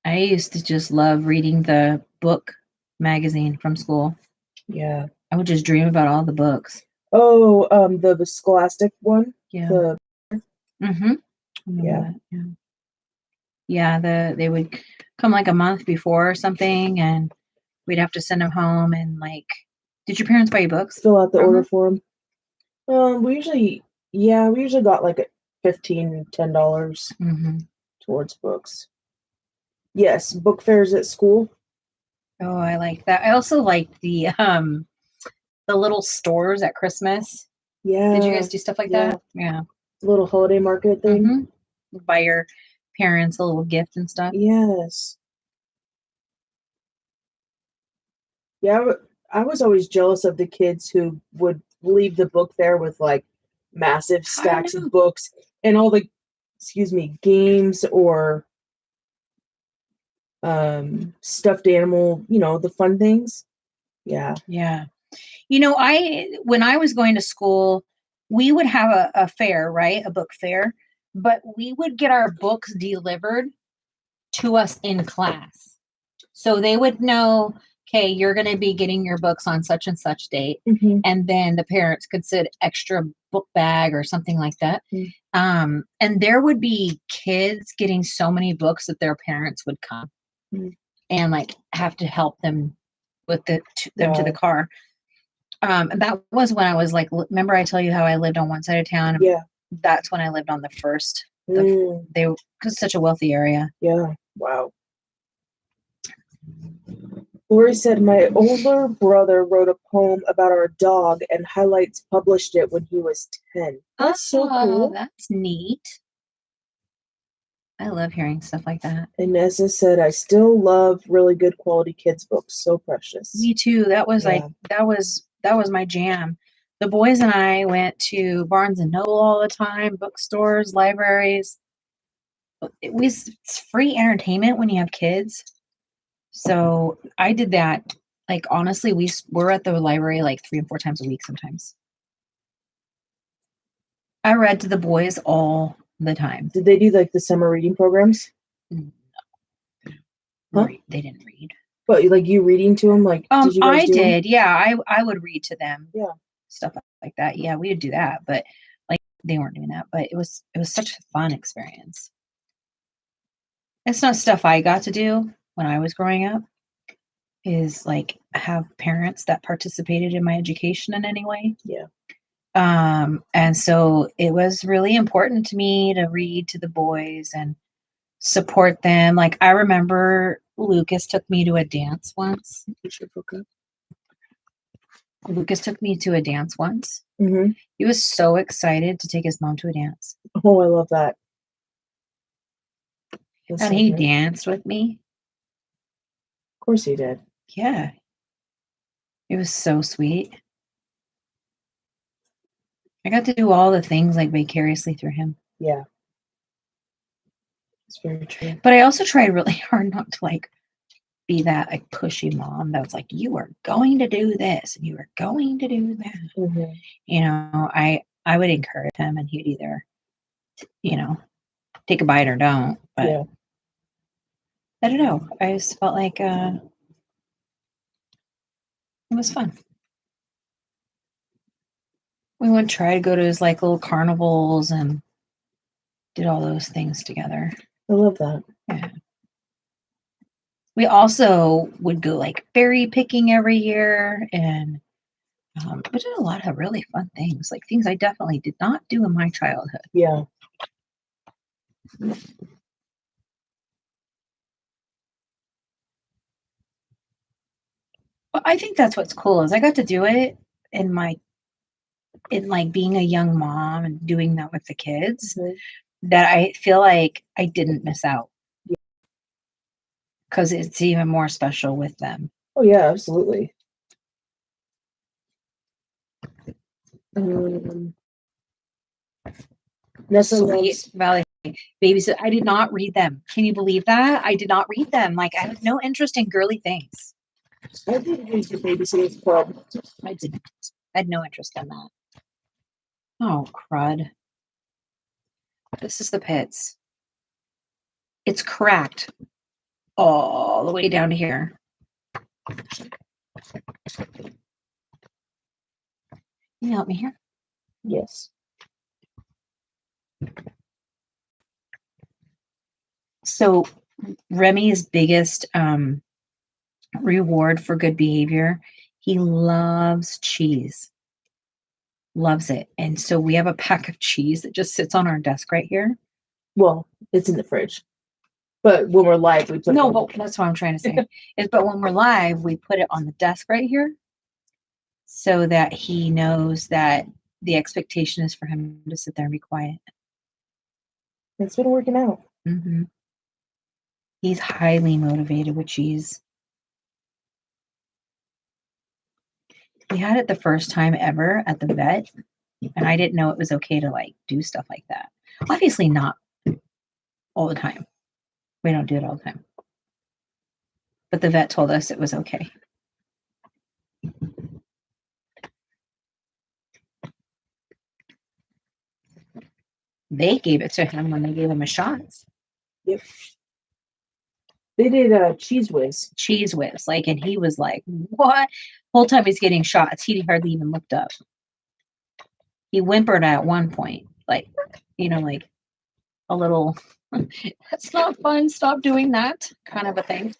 I used to just love reading the book magazine from school. Yeah. I would just dream about all the books. Oh, the Scholastic one? Yeah. Yeah. That. Yeah. Yeah, they would come like a month before or something, and we'd have to send them home. And like, did your parents buy you books? Fill out the order form. We usually got like $15, $10 towards books. Yes, book fairs at school. Oh, I like that. I also like the little stores at Christmas. Yeah. Did you guys do stuff like that? Yeah. Little holiday market thing. Buy your parents a little gift and stuff. Yes. Yeah, I was always jealous of the kids who would leave the book fair with like massive stacks of books and all the, games or stuffed animal, the fun things. Yeah. Yeah. When I was going to school, we would have a fair, right? A book fair, but we would get our books delivered to us in class. So they would know, hey, you're going to be getting your books on such and such date. Mm-hmm. And then the parents could sit extra book bag or something like that. And there would be kids getting so many books that their parents would come and like have to help them with them to the car. And that was when I was like, remember I tell you how I lived on one side of town? Yeah. That's when I lived on the first. Because it's such a wealthy area. Yeah. Wow. Lori said, my older brother wrote a poem about our dog and Highlights published it when he was 10. That's so cool. That's neat. I love hearing stuff like that. And Nessa said, I still love really good quality kids books. So precious. Me too. That was like, that was my jam. The boys and I went to Barnes and Noble all the time, bookstores, libraries. It's free entertainment when you have kids. So I did that. Like, honestly, we're at the library like 3 and 4 times a week sometimes. I read to the boys all the time. Did they do like the summer reading programs? No. Huh? They didn't read. But like you reading to them, like did you guys I do did. Yeah, I would read to them. Yeah, stuff like that. Yeah, we would do that, but like they weren't doing that. But it was such a fun experience. It's not stuff I got to do when I was growing up. Is like have parents that participated in my education in any way. Yeah. And so it was really important to me to read to the boys and support them. Like I remember Lucas took me to a dance once. Lucas took me to a dance once. Mm-hmm. He was so excited to take his mom to a dance. Oh, I love that. That's And so he great. danced with me. Of course he did. Yeah. It was so sweet. I got to do all the things like vicariously through him. Yeah. It's very true. But I also tried really hard not to like be that like pushy mom that was like, you are going to do this and you are going to do that. Mm-hmm. You know, I would encourage him and he'd either, you know, take a bite or don't. But yeah. I don't know. I just felt like it was fun. We would try to go to his like little carnivals and did all those things together. I love that. Yeah. We also would go like berry picking every year, and we did a lot of really fun things, like things I definitely did not do in my childhood. Yeah. But I think that's what's cool is I got to do it in like being a young mom and doing that with the kids. Mm-hmm. That I feel like I didn't miss out because it's even more special with them. Oh yeah, absolutely. Nessa loves Valley Babies. I did not read them. Can you believe that? I did not read them. Like I have no interest in girly things. I did read the Babysitter's Club. I didn't. I had no interest in that. Oh crud. This is the pits. It's cracked all the way down to here. Can you help me here? Yes. So Remy's biggest reward for good behavior, he loves cheese. Loves it. And so we have a pack of cheese that just sits on our desk right here. Well, it's in the fridge. But when we're live, we put No, but that's what I'm trying to say. But when we're live, we put it on the desk right here so that he knows that the expectation is for him to sit there and be quiet. It's been working out. Mm-hmm. He's highly motivated with cheese. We had it the first time ever at the vet, and I didn't know it was okay to like do stuff like that. Obviously not all the time. We don't do it all the time. But the vet told us it was okay. They gave it to him when they gave him his shots. Yep. They did Cheese Whiz. Cheese Whiz. Like, and he was like, what? Whole time he's getting shots. He hardly even looked up. He whimpered at one point, like, like a little, that's not fun. Stop doing that kind of a thing.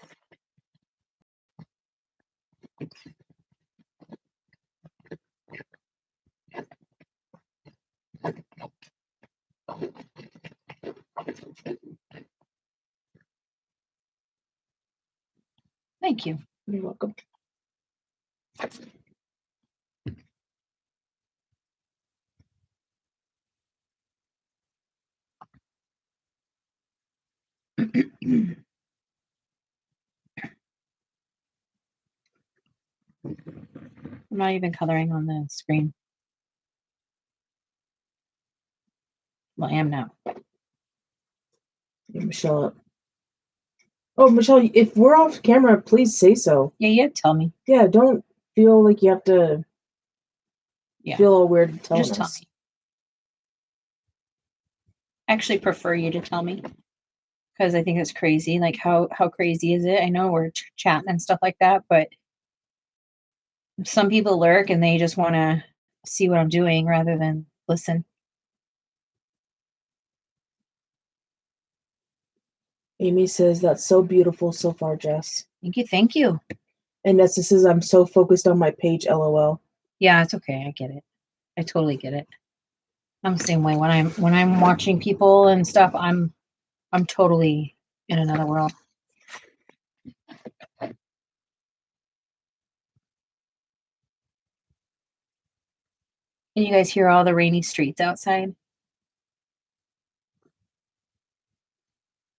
Thank you. You're welcome. I'm not even coloring on the screen. Well, I am now. Yeah, Michelle. Oh, Michelle, if we're off camera, please say so. Yeah, tell me. Yeah, don't feel like you have to feel all weird telling Just tell us. me. I actually prefer you to tell me because I think it's crazy. Like, how crazy is it? I know we're chatting and stuff like that, but some people lurk and they just want to see what I'm doing rather than listen. Amy says, that's so beautiful so far, Jess. Thank you. And Nessa says, I'm so focused on my page, LOL. Yeah, it's okay. I get it. I totally get it. I'm the same way. When I'm watching people and stuff, I'm totally in another world. Can you guys hear all the rainy streets outside?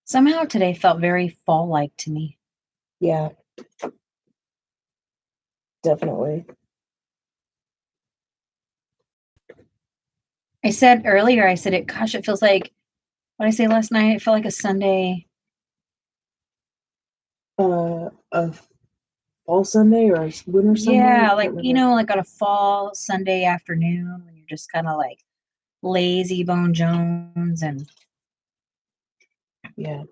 Somehow today felt very fall-like to me. Yeah. Definitely. I said earlier, it feels like, what did I say last night? It felt like a Sunday. A fall Sunday or a winter Sunday? Yeah, like, like on a fall Sunday afternoon when you're just kind of like lazy bone Jones and. Yeah.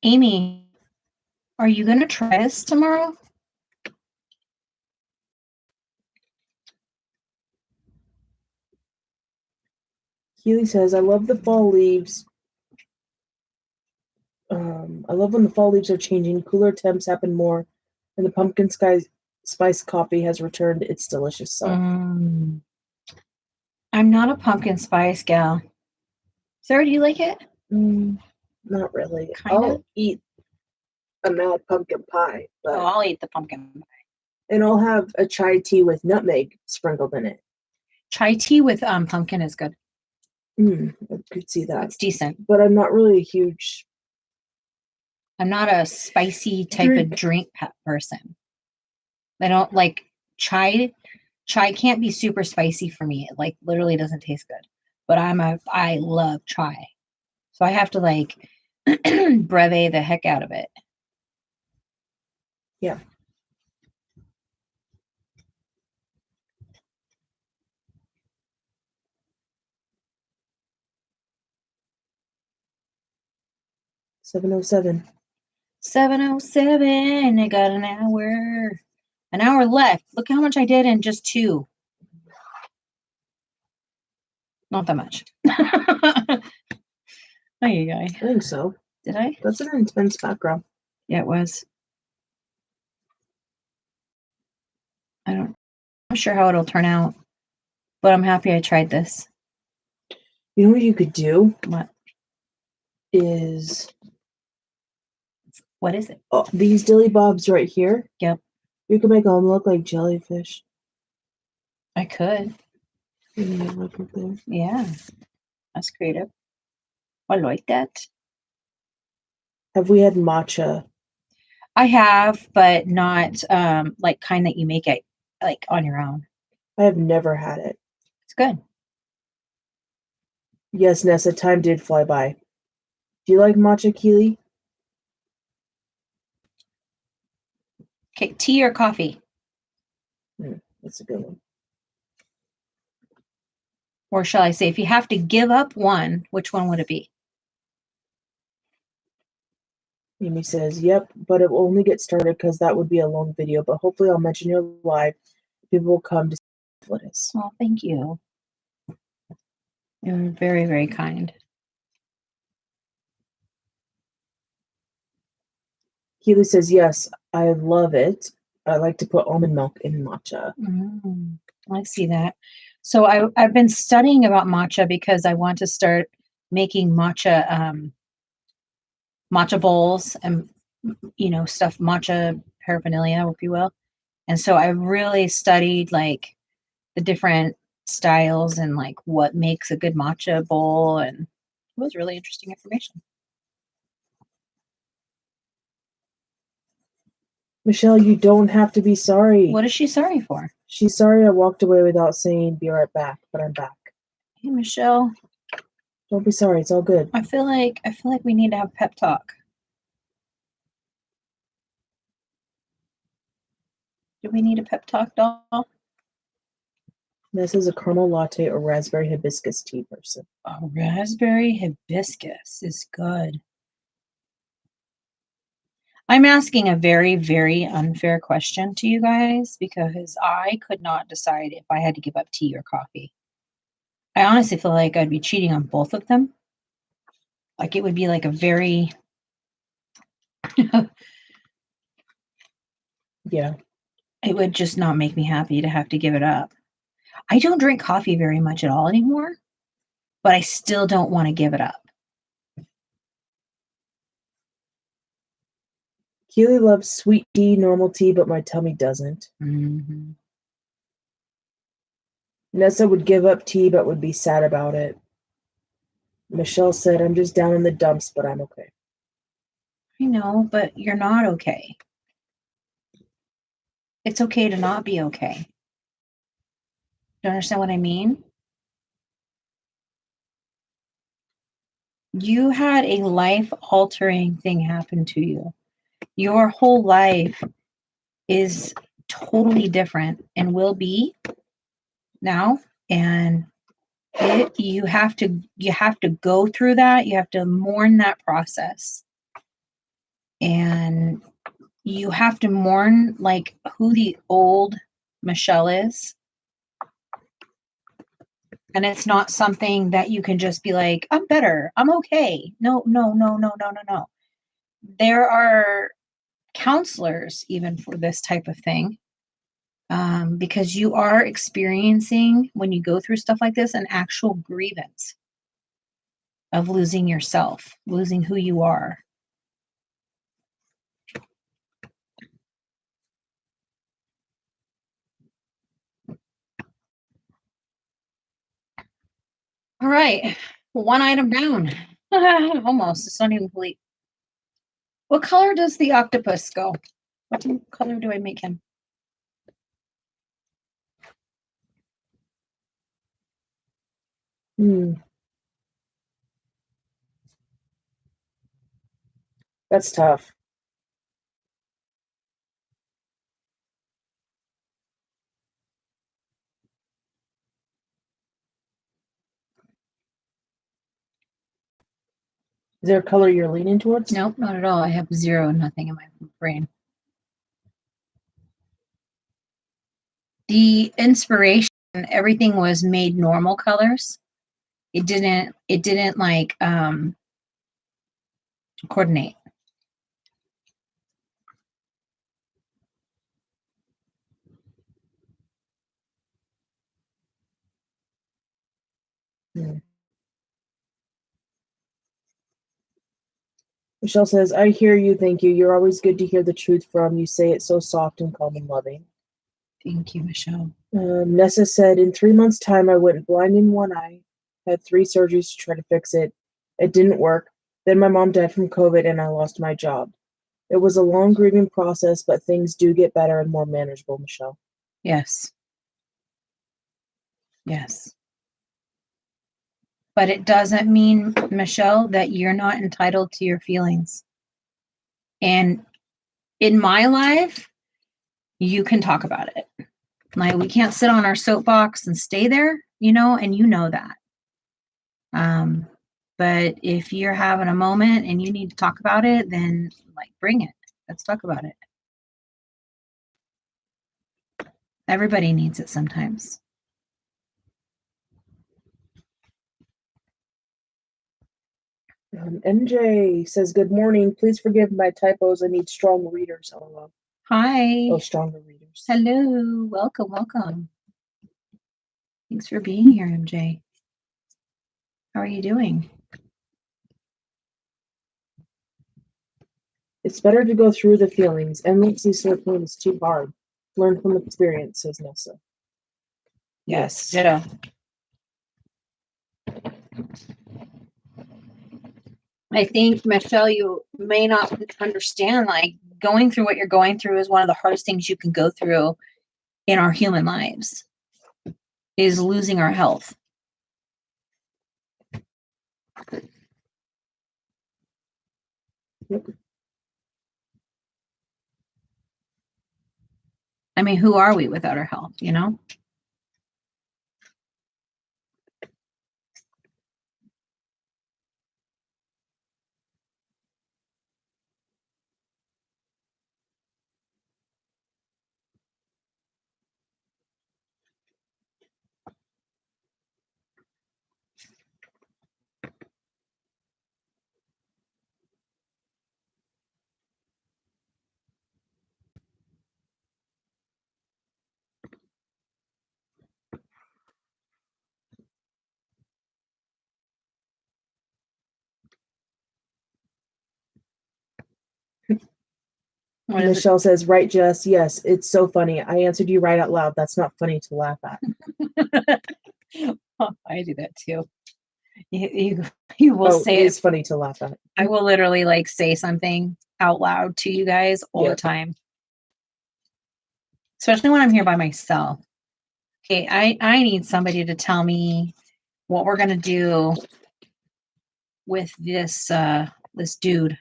Amy, are you going to try this tomorrow? Keely says, I love the fall leaves. I love when the fall leaves are changing. Cooler temps happen more, and the pumpkin spice coffee has returned its delicious self. I'm not a pumpkin spice gal. Sarah, do you like it? Not really. Kinda? I'll eat a mad pumpkin pie, but I'll eat the pumpkin pie. And I'll have a chai tea with nutmeg sprinkled in it. Chai tea with pumpkin is good. I could see that. It's decent. But I'm not really a huge. I'm not a spicy type of drink person. I don't like chai. Chai can't be super spicy for me. It like literally doesn't taste good. But I love chai. So I have to like breve the heck out of it. Yeah. $7:07. 7:07. I got an hour left. Look how much I did in just 2. Not that much. Oh, you guys. I think so. Did I? That's an intense background. Yeah, it was. I'm not sure how it'll turn out, but I'm happy I tried this. You know what you could do? What is it? Oh, these dilly bobs right here. Yep. You could make them look like jellyfish. I could. Yeah. That's creative. I like that. Have we had matcha? I have, but not like kind that you make it like on your own. I have never had it. It's good. Yes, Nessa, time did fly by. Do you like matcha, Keely? Okay, tea or coffee? That's a good one. Or shall I say, if you have to give up one, which one would it be? Amy says, yep, but it will only get started because that would be a long video, but hopefully I'll mention your live. People will come to see what it is. Oh, thank you. You're very, very kind. Keely says, yes, I love it. I like to put almond milk in matcha. I see that. So I've been studying about matcha because I want to start making matcha matcha bowls and stuff, matcha paraphernalia, if you will. And so I really studied like the different styles and like what makes a good matcha bowl, and it was really interesting information. Michelle, you don't have to be sorry. What is she sorry for? She's sorry I walked away without saying be right back, but I'm back. Hey, Michelle. Don't be sorry. It's all good. I feel like we need to have pep talk. Do we need a pep talk, doll? This is a caramel latte or raspberry hibiscus tea person. Oh, raspberry hibiscus is good. I'm asking a very, very unfair question to you guys because I could not decide if I had to give up tea or coffee. I honestly feel like I'd be cheating on both of them. Like it would be like a very Yeah. It would just not make me happy to have to give it up. I don't drink coffee very much at all anymore, but I still don't want to give it up. Keely loves sweet tea, normal tea, but my tummy doesn't. Mm-hmm. Nessa would give up tea, but would be sad about it. Michelle said, I'm just down in the dumps, but I'm okay. I know, but you're not okay. It's okay to not be okay. Do you understand what I mean? You had a life-altering thing happen to you. Your whole life is totally different and will be now. And you have to go through that. You have to mourn that process. And you have to mourn like who the old Michelle is. And it's not something that you can just be like, I'm better. I'm okay. No. There are counselors even for this type of thing. Because you are experiencing, when you go through stuff like this, an actual grievance of losing yourself, losing who you are. All right, one item down. Almost. It's not even complete. What color does the octopus go? What color do I make him? That's tough. Is there a color you're leaning towards? Nope, not at all. I have zero, nothing in my brain. The inspiration, everything was made normal colors. It didn't like coordinate. Michelle says, I hear you, thank you. You're always good to hear the truth from. You say it so soft and calm and loving. Thank you, Michelle. Nessa said, in 3 months' time, I went blind in one eye, had 3 surgeries to try to fix it. It didn't work. Then my mom died from COVID and I lost my job. It was a long grieving process, but things do get better and more manageable, Michelle. Yes. Yes. But it doesn't mean, Michelle, that you're not entitled to your feelings. And in my life, you can talk about it. Like, we can't sit on our soapbox and stay there, and you know that. But if you're having a moment and you need to talk about it, then bring it. Let's talk about it. Everybody needs it sometimes. MJ says, good morning. Please forgive my typos. I need strong readers. LOL. Hi. Oh, stronger readers. Hello. Welcome. Thanks for being here, MJ. How are you doing? It's better to go through the feelings. Endlessly searching is too hard. Learn from experience, says Nessa. Yes. Ditto. I think, Michelle, you may not understand, going through what you're going through is one of the hardest things you can go through in our human lives, is losing our health. Yep. I mean, who are we without our health, Michelle says, right, Jess? Yes, it's so funny. I answered you right out loud. That's not funny to laugh at. Oh, I do that too. You will say it's funny to laugh at. I will literally say something out loud to you guys all the time. Especially when I'm here by myself. Okay, I need somebody to tell me what we're gonna do with this this dude.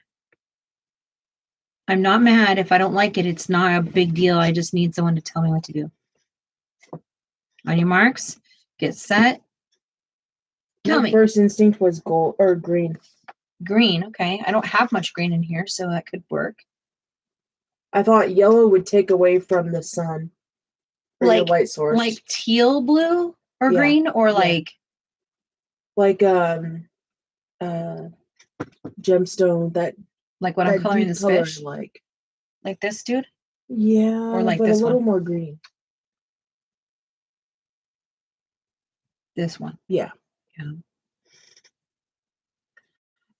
I'm not mad. If I don't like it, it's not a big deal. I just need someone to tell me what to do. On your marks, get set. Tell me. First instinct was gold or green. Green, okay. I don't have much green in here, so that could work. I thought yellow would take away from the sun. Or the light source. Like teal blue or green, or like gemstone, that like what I'm coloring this color fish. like this dude? Yeah, or like but this a little one? more green. This one. Yeah. Yeah.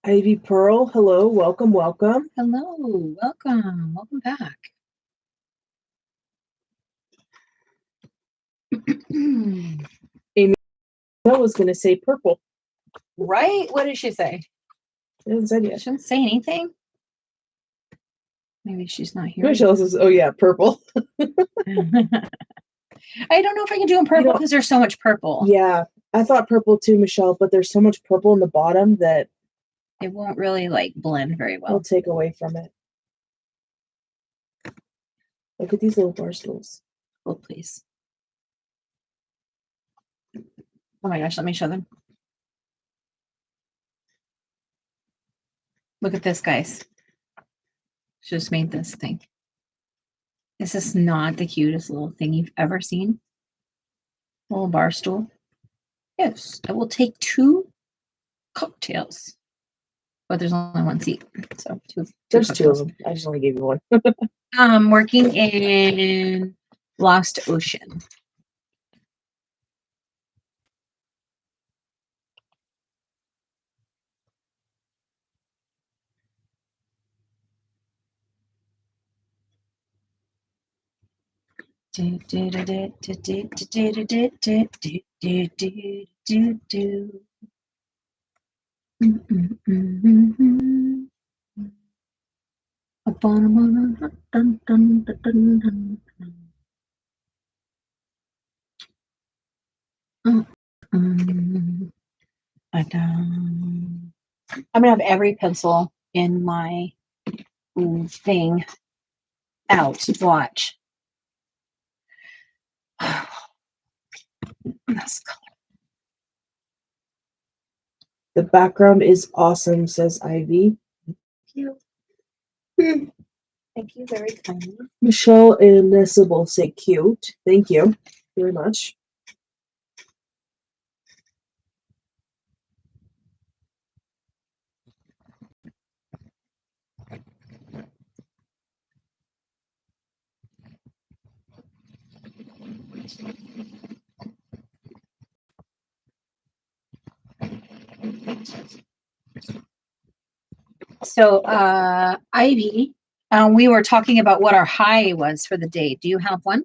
Ivy Pearl, hello, welcome. Hello, welcome back. Amy, I was going to say purple. Right? What did she say? She didn't say She yet. didn't say anything. Maybe she's not here. Michelle says, "Oh yeah, purple." I don't know if I can do them purple because there's so much purple. Yeah, I thought purple too, Michelle, but there's so much purple in the bottom that it won't really blend very well. It'll take away from it. Look at these little bar stools. Oh, please. Oh my gosh, let me show them. Look at this, guys. Just made this thing. This is not the cutest little thing you've ever seen. Little bar stool. Yes, I will take 2 cocktails. But there's only 1 seat. So There's cocktails. 2 of them. I just only gave you 1. Working in Lost Ocean. Do do do do do do do do do do do do do do. But I'm gonna have every pencil in my thing out to watch. That's The background is awesome, says Ivy. cute. Thank you very kindly. Michelle and Nissable say cute. Thank you very much. So, Ivy, we were talking about what our high was for the day. Do you have one?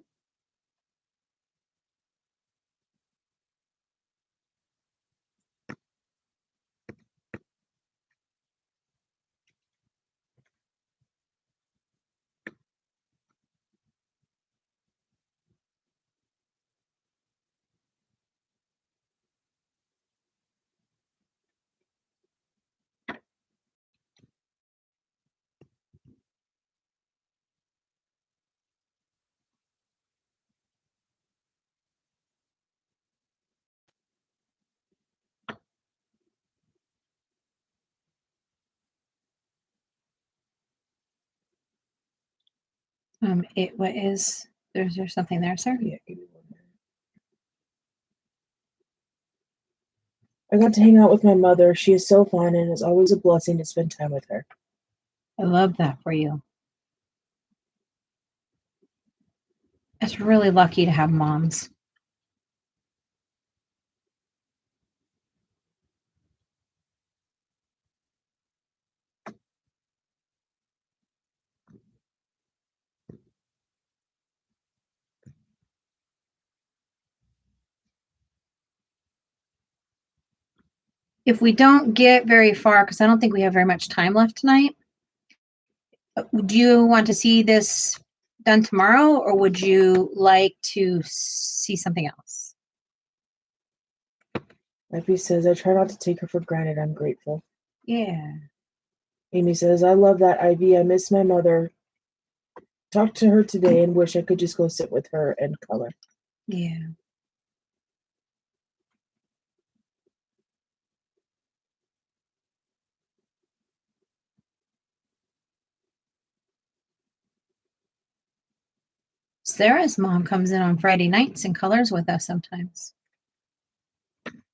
What is there's something there, sir? Yeah, give me 1 minute. I got to hang out with my mother. She is so fun, and it's always a blessing to spend time with her. I love that for you. It's really lucky to have moms. If we don't get very far, because I don't think we have very much time left tonight, do you want to see this done tomorrow, or would you like to see something else? Ivy says, I try not to take her for granted. I'm grateful. Yeah. Amy says, I love that, Ivy. I miss my mother. Talked to her today and wish I could just go sit with her and color. Yeah. Sarah's mom comes in on Friday nights and colors with us sometimes.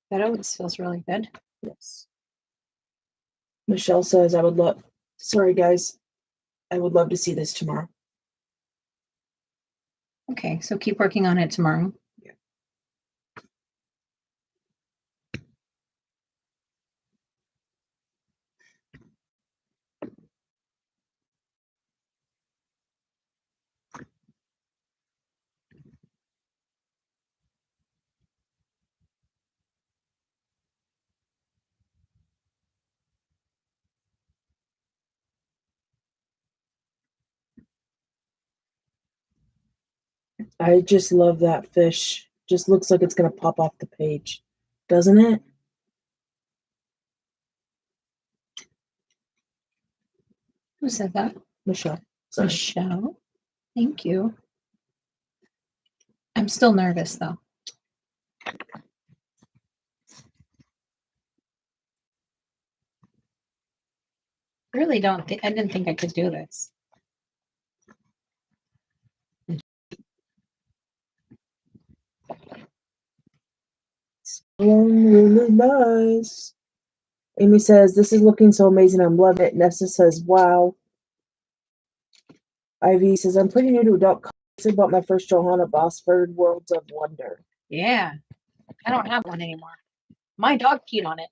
That always feels really good. Yes. Michelle says, sorry guys, I would love to see this tomorrow. Okay, so keep working on it tomorrow. Yeah. I just love that fish. Just looks like it's going to pop off the page, doesn't it? Who said that? Michelle. Sorry. Michelle. Thank you. I'm still nervous though. I really don't think I didn't think I could do this. Really nice. Amy says, this is looking so amazing. I'm loving it. Nessa says, wow. Ivy says, I'm pretty new to adult comics. I bought my first Johanna Basford, Worlds of Wonder. Yeah. I don't have one anymore. My dog peed on it.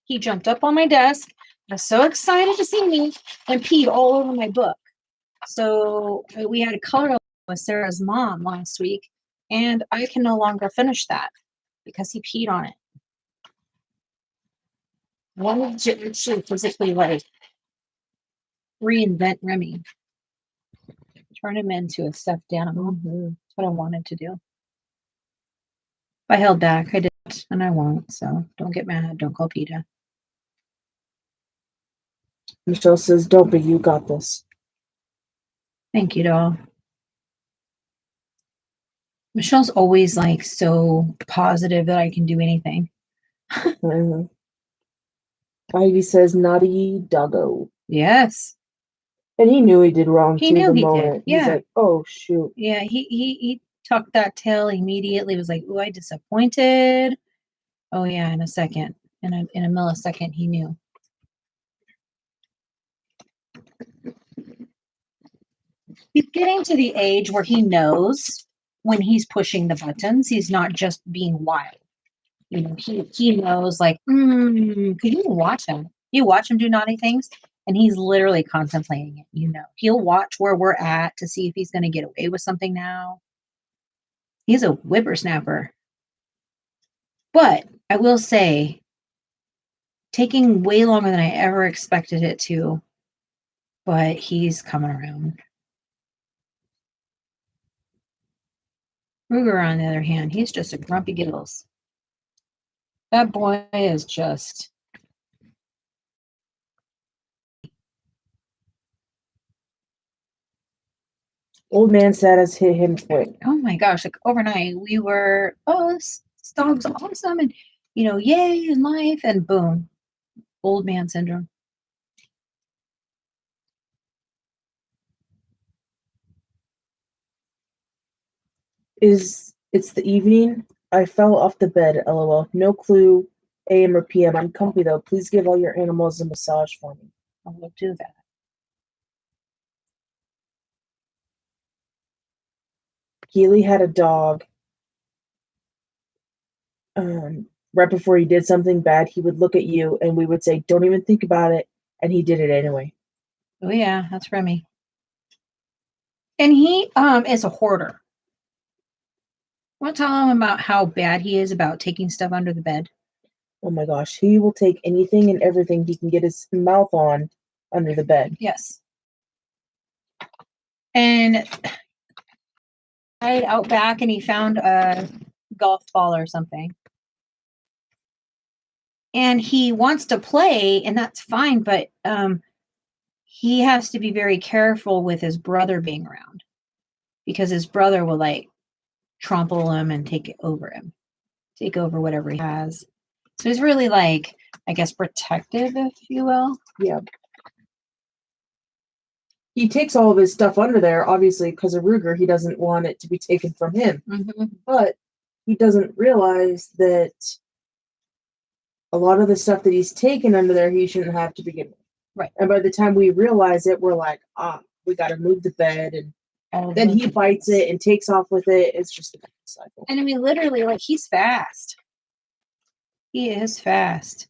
He jumped up on my desk, was so excited to see me, and peed all over my book. So we had a color with Sarah's mom last week, and I can no longer finish that because he peed on it. I wanted to actually physically like reinvent Remy, turn him into a stuffed animal. Mm-hmm. That's what I wanted to do. I held back. I did and I won't. So don't get mad. Don't call PETA. Michelle says, "Don't be. You got this." Thank you, doll. Michelle's always like so positive that I can do anything. Mhm. Ivy says, "Naughty doggo," Yes. and he knew he did wrong He too. knew The he did, moment he's yeah. like, "Oh shoot." Yeah, he tucked that tail immediately, was like, "Ooh, I disappointed." Oh yeah, in a second. In a millisecond, he knew. He's getting to the age where he knows when he's pushing the buttons, he's not just being wild. You know, he knows like, because you watch him. You watch him do naughty things, and he's literally contemplating it. You know, he'll watch where we're at to see if he's going to get away with something now. He's a whippersnapper. But I will say, taking way longer than I ever expected it to, but he's coming around. Ruger, on the other hand, he's just a grumpy giggles. That boy is just... Old man status hit him quick. Oh my gosh, like overnight we were, oh, this dog's awesome, and you know, yay in life, and boom, old man syndrome. It's the evening? I fell off the bed, lol. No clue, AM or PM. I'm comfy though. Please give all your animals a massage for me. I will do that. Keely had a dog. Right before he did something bad, he would look at you and we would say, "Don't even think about it," and he did it anyway. Oh yeah, that's Remy. And he is a hoarder. Want to tell him about how bad he is about taking stuff under the bed? Oh my gosh, he will take anything and everything he can get his mouth on under the bed. Yes. And out back, and he found a golf ball or something. And he wants to play, and that's fine, but he has to be very careful with his brother being around, because his brother will like trample him and take over whatever he has. So he's really like, I guess, protective, if you will. Yeah. He takes all of his stuff under there, obviously, because of Ruger. He doesn't want it to be taken from him. Mm-hmm. But he doesn't realize that a lot of the stuff that he's taken under there, he shouldn't have to begin with. Right. And by the time we realize it, we're like, we got to move the bed. And then he bites it and takes off with it. It's just a cycle. And I mean, literally, like, he's fast. He is fast.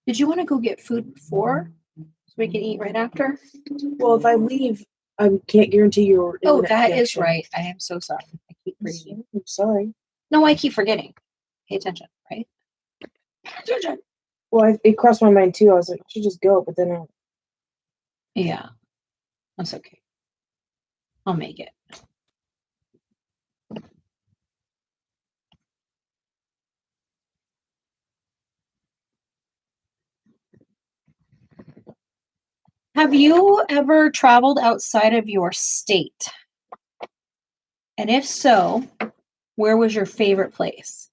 Did you want to go get food before so we can eat right after? Well, if I leave, I can't guarantee your. Oh, that is right. I am so sorry. I keep forgetting. I'm sorry. No, I keep forgetting. Pay attention, right? Pay attention. Well, it crossed my mind too. I was like, I should just go, but then Yeah, that's okay. I'll make it. Have you ever traveled outside of your state? And if so, where was your favorite place?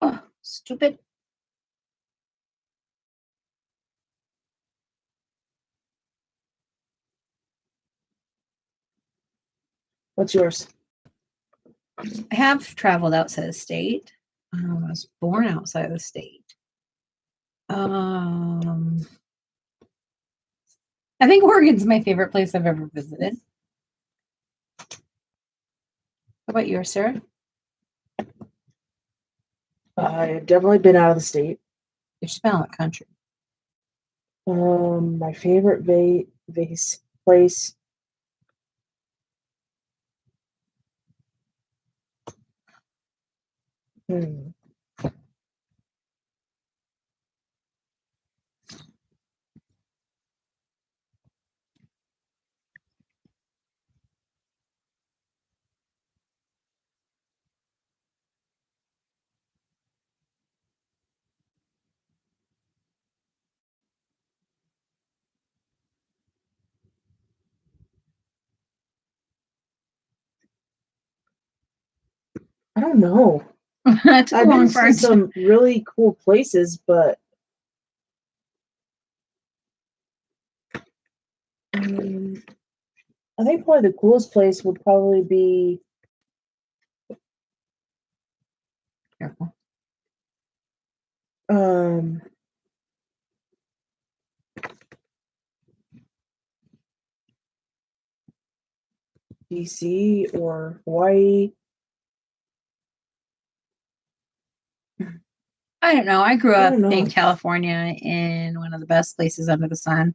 Oh, stupid. what's yours? I have traveled outside the state. I was born outside of the state. I think Oregon's my favorite place I've ever visited. How about yours, Sarah? I've definitely been out of the state. You've been out of the country. My favorite vase place. Hmm. I don't know. It took a I've been long to some really cool places, but I think probably the coolest place would probably be Careful. DC or Hawaii. I don't know. I grew I up don't know. in California in one of the best places under the sun.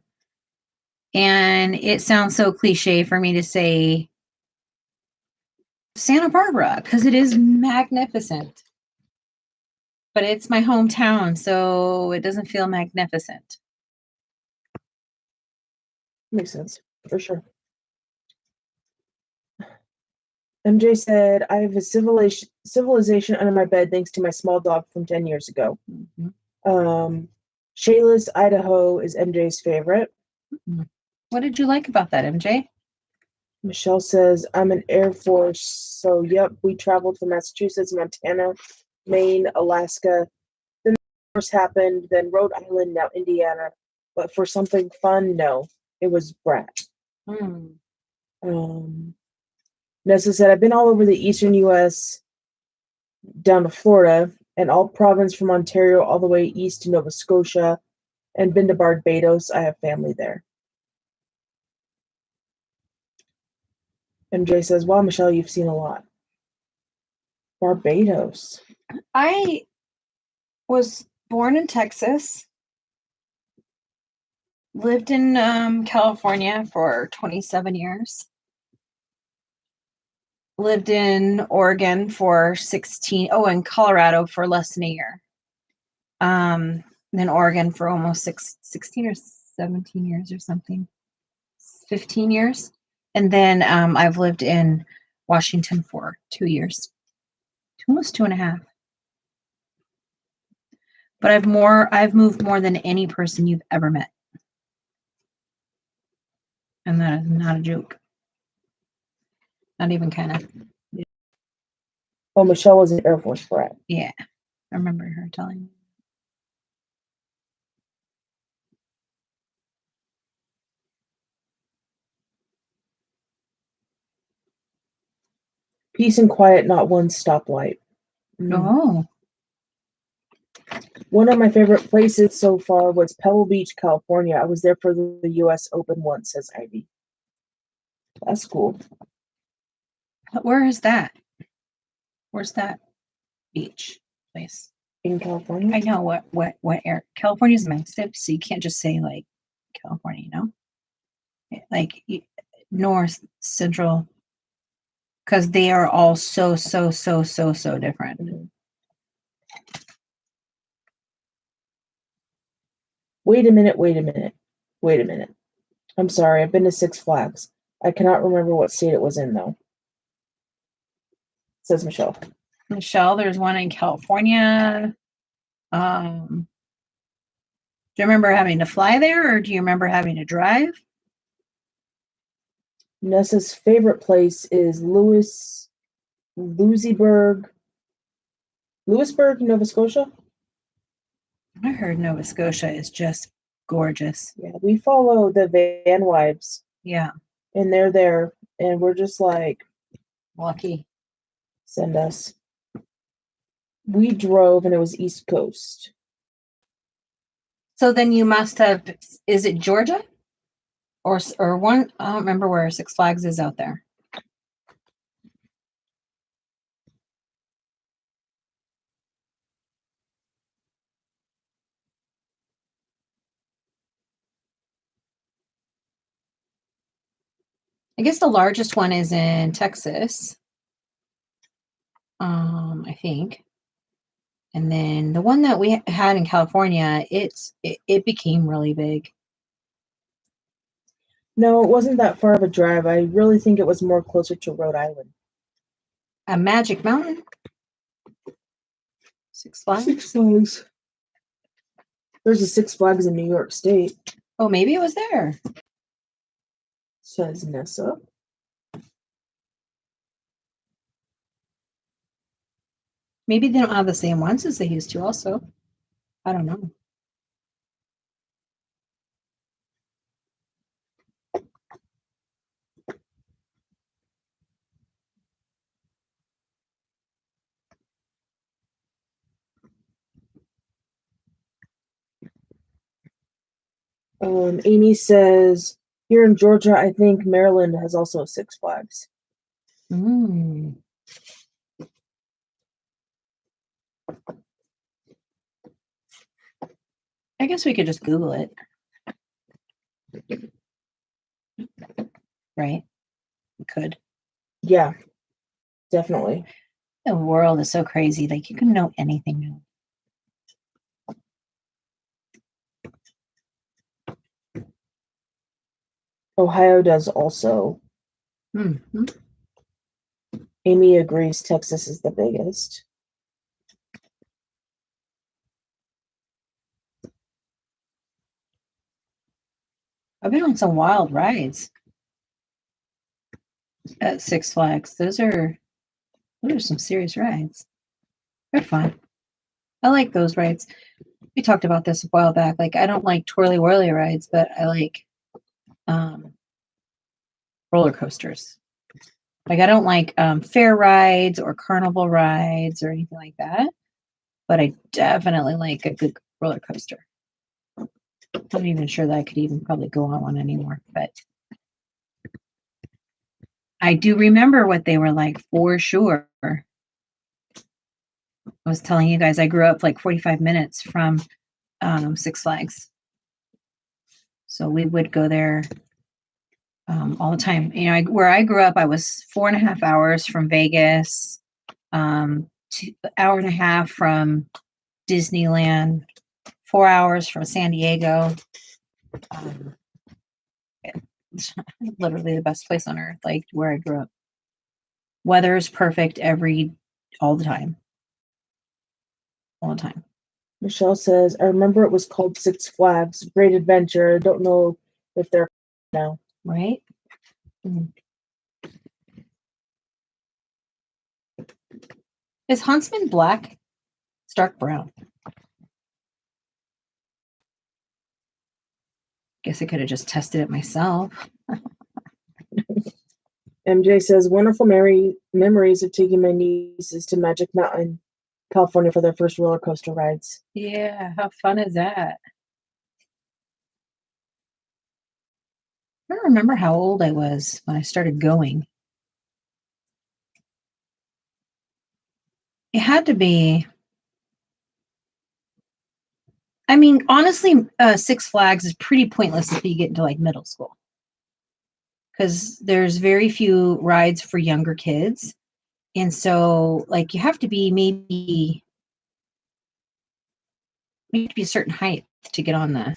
And it sounds so cliche for me to say Santa Barbara because it is magnificent. But it's my hometown, so it doesn't feel magnificent. Makes sense, for sure. MJ said, I have a civilization under my bed thanks to my small dog from 10 years ago. Shayla's Idaho is MJ's favorite. What did you like about that, MJ? Michelle says, I'm an Air Force, so yep, we traveled from Massachusetts, Montana, Maine, Alaska. Then the Force happened, then Rhode Island, now Indiana. But for something fun, no, it was Brat. Nessa said, I've been all over the eastern U.S., down to Florida, and all province from Ontario all the way east to Nova Scotia, and been to Barbados. I have family there. MJ says, wow, Michelle, you've seen a lot. Barbados. I was born in Texas, lived in California for 27 years, lived in Oregon for 16, and Colorado for less than a year. Then Oregon for almost 16 or 17 years or something, 15 years. And then I've lived in Washington for 2 years, almost 2.5. But I've moved more than any person you've ever met. And that is not a joke. Not even kind of. Oh, Michelle was an Air Force brat. Yeah. I remember her telling me. Peace and quiet, not one stoplight. Oh. One of my favorite places so far was Pebble Beach, California. I was there for the U.S. Open once, says Ivy. That's cool. Where is that? Where's that beach place? In California? I know what area. California's massive, so you can't just say like California, you know? Like north, central, because they are all so different. Mm-hmm. Wait a minute. I'm sorry, I've been to Six Flags. I cannot remember what state it was in, though. Says Michelle. Michelle, there's one in California. Do you remember having to fly there, or do you remember having to drive? Nessa's favorite place is Lewisburg, Nova Scotia. I heard Nova Scotia is just gorgeous. Yeah, we follow the Van Wives. Yeah. And they're there, and we're just like, lucky. Send us. We drove, and it was East Coast. So then you must have, is it Georgia? Or one, I don't remember where Six Flags is out there. I guess the largest one is in Texas. I think. And then the one that we had in California, it became really big. No, it wasn't that far of a drive. I really think it was more closer to Rhode Island. A Magic Mountain? Six Flags? Six Flags. There's a Six Flags in New York State, Oh, maybe it was there. says Nessa. Maybe they don't have the same ones as they used to also. I don't know. Amy says, here in Georgia, I think Maryland has also a Six Flags. Mm. I guess we could just Google it. Right? We could. Yeah, definitely. The world is so crazy. Like, you can know anything now. Ohio does also. Mm-hmm. Amy agrees Texas is the biggest. I've been on some wild rides at Six Flags. Those are some serious rides. They're fun. I like those rides. We talked about this a while back. Like, I don't like twirly whirly rides, but I like roller coasters. Like, I don't like fair rides or carnival rides or anything like that. But I definitely like a good roller coaster. I'm not even sure that I could even probably go on one anymore, but I do remember what they were like for sure. I was telling you guys I grew up like 45 minutes from Six Flags. So we would go there all the time. You know, where I grew up, I was 4.5 hours from Vegas, 2.5 hours from Disneyland, 4 hours from San Diego. It's literally the best place on earth, like where I grew up. Weather is perfect all the time. All the time. Michelle says, I remember it was called Six Flags. Great adventure. I don't know if they're now. Right? Mm. Is Huntsman black? It's dark brown. Guess I could have just tested it myself. MJ says, wonderful memories of taking my nieces to Magic Mountain, California for their first roller coaster rides. Yeah, how fun is that? I don't remember how old I was when I started going. It had to be. I mean, honestly, Six Flags is pretty pointless if you get into like middle school. Because there's very few rides for younger kids. And so, like, you have to be a certain height to get on the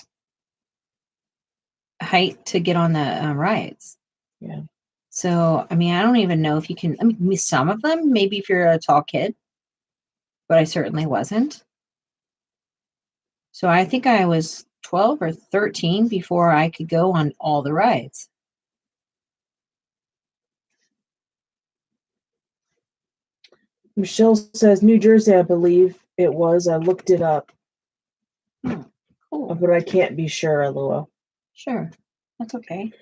rides. Yeah. So, I mean, I don't even know if you can. I mean, some of them, maybe if you're a tall kid, but I certainly wasn't. So I think I was 12 or 13 before I could go on all the rides. Michelle says, New Jersey, I believe it was. I looked it up. Cool. But I can't be sure, LOL. Sure. That's okay.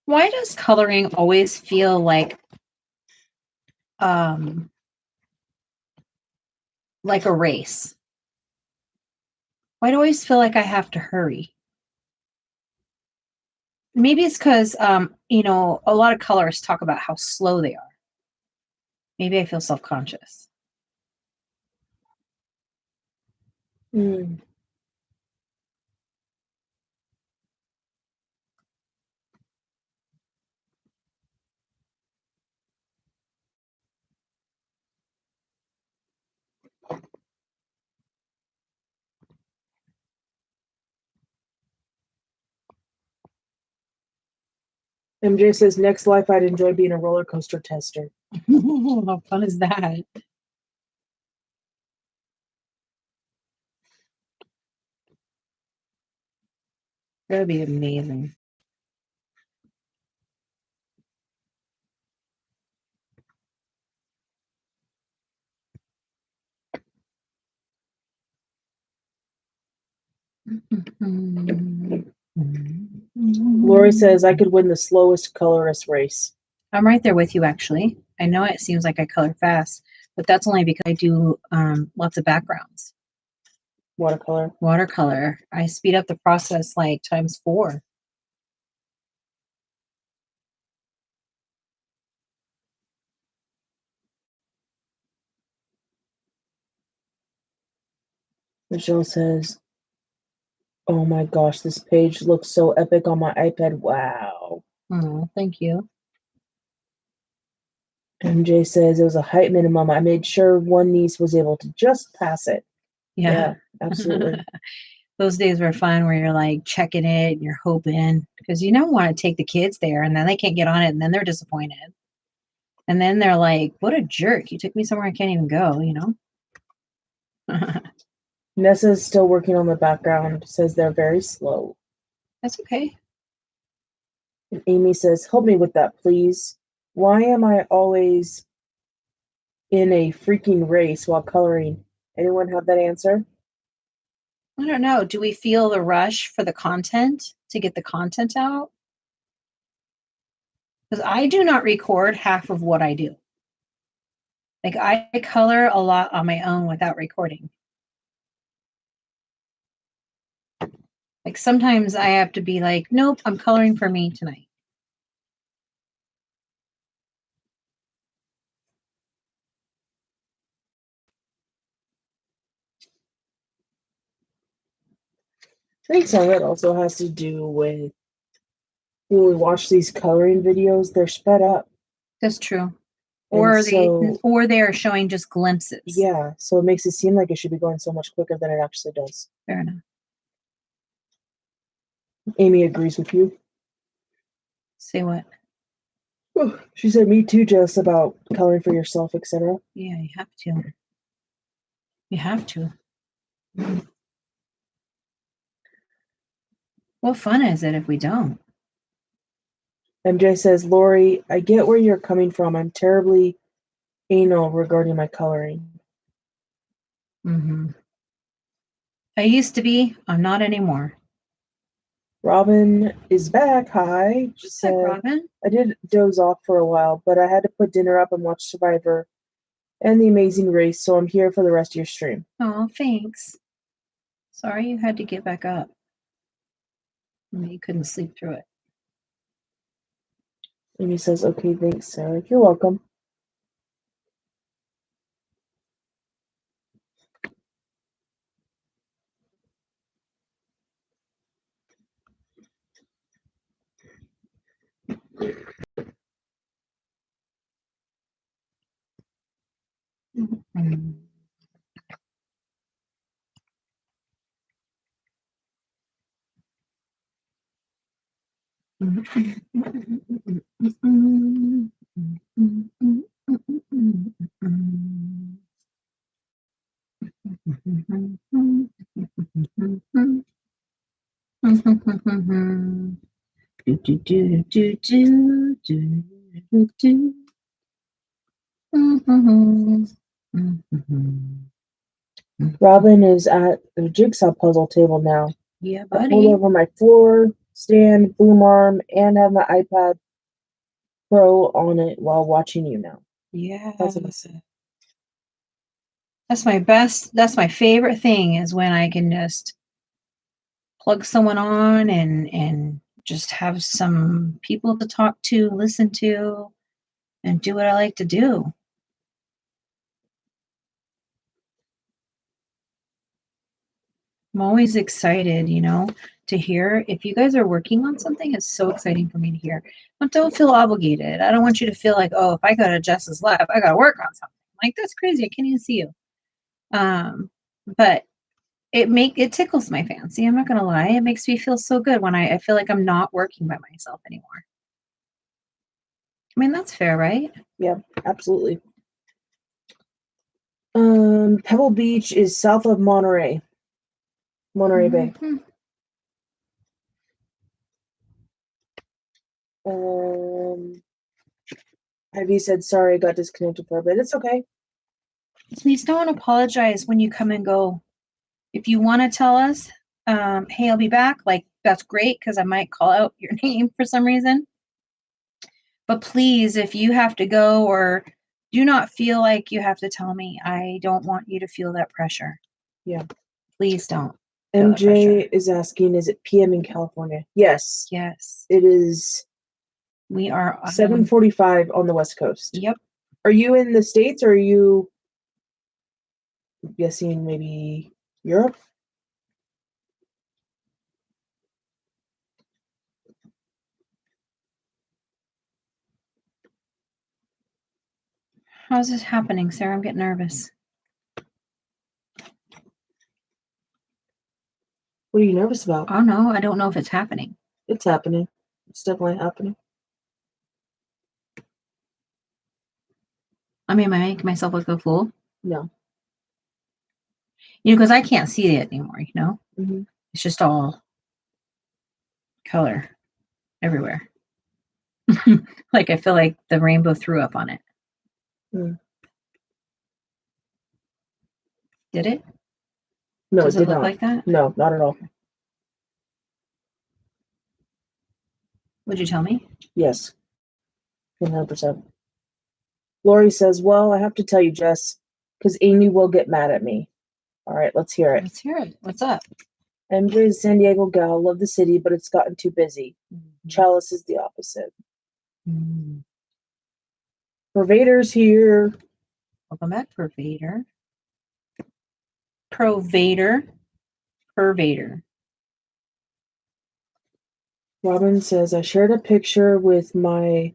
Why does coloring always feel like a race? Why do I always feel like I have to hurry? Maybe it's because, a lot of colorists talk about how slow they are. Maybe I feel self-conscious. Hmm. MJ says, next life I'd enjoy being a roller coaster tester. How fun is that? That would be amazing. Lori says, I could win the slowest colorist race. I'm right there with you, actually. I know it seems like I color fast, but that's only because I do lots of backgrounds. Watercolor. Watercolor. I speed up the process like times 4. Michelle says, oh my gosh, this page looks so epic on my iPad. Wow. Oh, thank you. MJ says, it was a height minimum. I made sure one niece was able to just pass it. Yeah. Absolutely. Those days were fun where you're like checking it and you're hoping because you don't want to take the kids there and then they can't get on it and then they're disappointed. And then they're like, what a jerk. You took me somewhere I can't even go, you know? Nessa's still working on the background, says they're very slow. That's okay. And Amy says, help me with that, please. Why am I always in a freaking race while coloring? Anyone have that answer? I don't know. Do we feel the rush for the content to get the content out? Because I do not record half of what I do. Like I color a lot on my own without recording. Like sometimes I have to be like, nope, I'm coloring for me tonight. I think some of it also has to do with when we watch these coloring videos, they're sped up. That's true. And Or they're showing just glimpses. Yeah, so it makes it seem like it should be going so much quicker than it actually does. Fair enough. Amy agrees with you. Say what? She said, me too, Jess, about coloring for yourself, etc. Yeah, you have to. You have to. What fun is it if we don't? MJ says, Lori, I get where you're coming from. I'm terribly anal regarding my coloring. Mm-hmm. I used to be. I'm not anymore. Robin is back. Hi. She What's up, Robin? I did doze off for a while, but I had to put dinner up and watch Survivor and The Amazing Race, so I'm here for the rest of your stream. Oh, thanks. Sorry you had to get back up. You couldn't sleep through it. Amy says, okay, thanks, Sarah. You're welcome. Mm-hmm. Robin is at the jigsaw puzzle table now. Yeah, I buddy. pulled over my floor stand, boom arm, and have my iPad Pro on it while watching you now. Yeah. That's awesome. That's my best. That's my favorite thing is when I can just plug someone on and just have some people to talk to, listen to, and do what I like to do. I'm always excited, to hear. If you guys are working on something, it's so exciting for me to hear. But don't feel obligated. I don't want you to feel like, oh, if I go to Jess's lab, I got to work on something. Like, that's crazy. I can't even see you. But it tickles my fancy. I'm not going to lie. It makes me feel so good when I feel like I'm not working by myself anymore. I mean, that's fair, right? Yeah, absolutely. Pebble Beach is south of Monterey Bay. Ivy said, sorry, I got disconnected for a bit. It's okay. Please don't apologize when you come and go. If you want to tell us, hey, I'll be back, like, that's great, because I might call out your name for some reason. But please, if you have to go or do not feel like you have to tell me, I don't want you to feel that pressure. Yeah. Please don't. MJ is asking, is it PM in California? Yes. Yes. It is. We are 7:45 on the West Coast. Yep. Are you in the States or are you guessing maybe Europe? How's this happening, Sarah? I'm getting nervous. What are you nervous about? Oh, no, I don't know if it's happening. It's happening. It's definitely happening. I mean, am I making myself look a fool? No. Because I can't see it anymore, Mm-hmm. It's just all color everywhere. Like, I feel like the rainbow threw up on it. Did it? No, Does it did look not. like that? No, not at all. Would you tell me? Yes. 100%. Lori says, well, I have to tell you, Jess, because Amy will get mad at me. All right, let's hear it. Let's hear it. What's up? MJ is a San Diego gal, love the city, but it's gotten too busy. Chalice is the opposite. Pervader's here. Welcome back, Pervader. Pervader. Robin says, I shared a picture with Michelle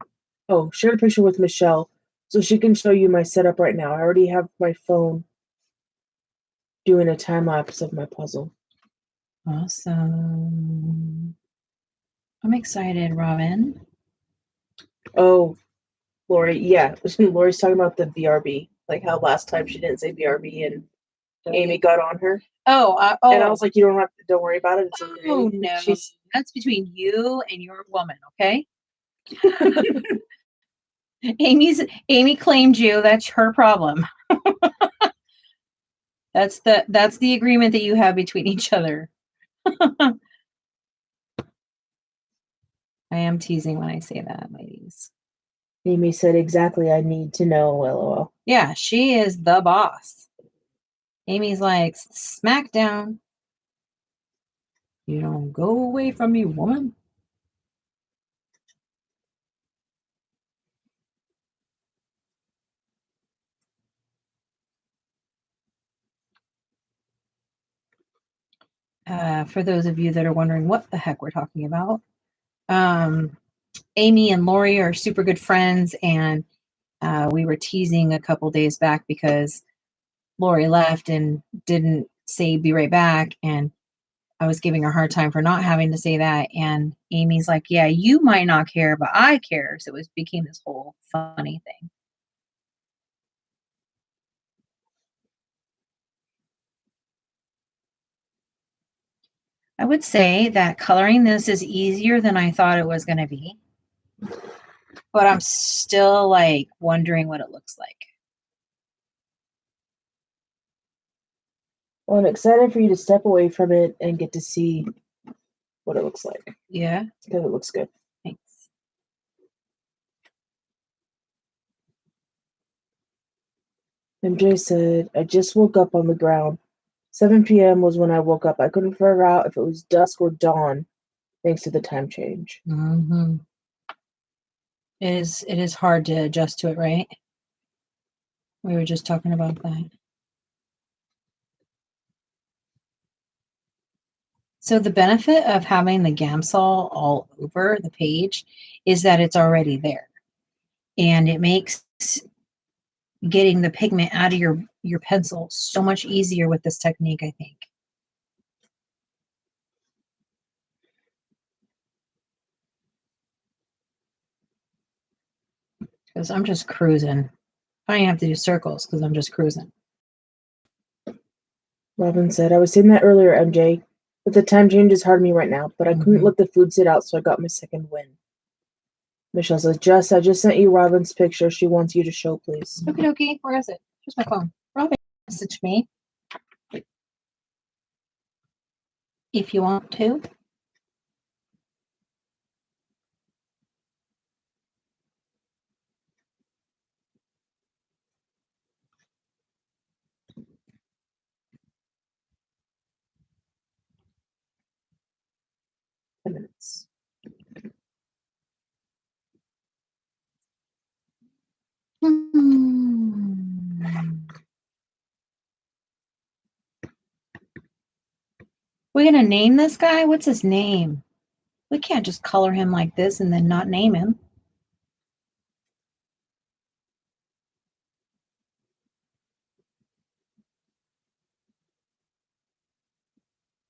so she can show you my setup right now. I already have my phone doing a time lapse of my puzzle. Awesome. I'm excited, Robin. Oh, Lori, yeah. Lori's talking about the BRB, like how last time she didn't say BRB and Amy got on her. Oh, And I was like, don't worry about it. It's okay. Oh, no. That's between you and your woman, okay? Amy claimed you. That's her problem. That's the agreement that you have between each other. I am teasing when I say that, ladies. Amy said, exactly, I need to know, LOL. Yeah, she is the boss. Amy's like, smack down. You don't go away from me, woman. For those of you that are wondering what the heck we're talking about, Amy and Lori are super good friends, and we were teasing a couple days back because Lori left and didn't say be right back, and I was giving her a hard time for not having to say that, and Amy's like, yeah, you might not care, but I care. So it became this whole funny thing. I would say that coloring this is easier than I thought it was going to be, but I'm still like wondering what it looks like. Well, I'm excited for you to step away from it and get to see what it looks like. Yeah. Because it looks good. Thanks. MJ said, I just woke up on the ground. 7 p.m. was when I woke up. I couldn't figure out if it was dusk or dawn, thanks to the time change. Mm-hmm. It is hard to adjust to it, right? We were just talking about that. So the benefit of having the Gamsol all over the page is that it's already there. And it makes getting the pigment out of your pencil so much easier with this technique, I think. Because I'm just cruising. I don't have to do circles because I'm just cruising. Robin said, I was saying that earlier, MJ, but the time change is hard on me right now, but I couldn't let the food sit out, so I got my second win. Michelle says, Jess, I just sent you Robin's picture. She wants you to show, please. Okie dokie. Where is it? Here's my phone. Robin, message me if you want to. Minutes. We're going to name this guy? What's his name? We can't just color him like this and then not name him.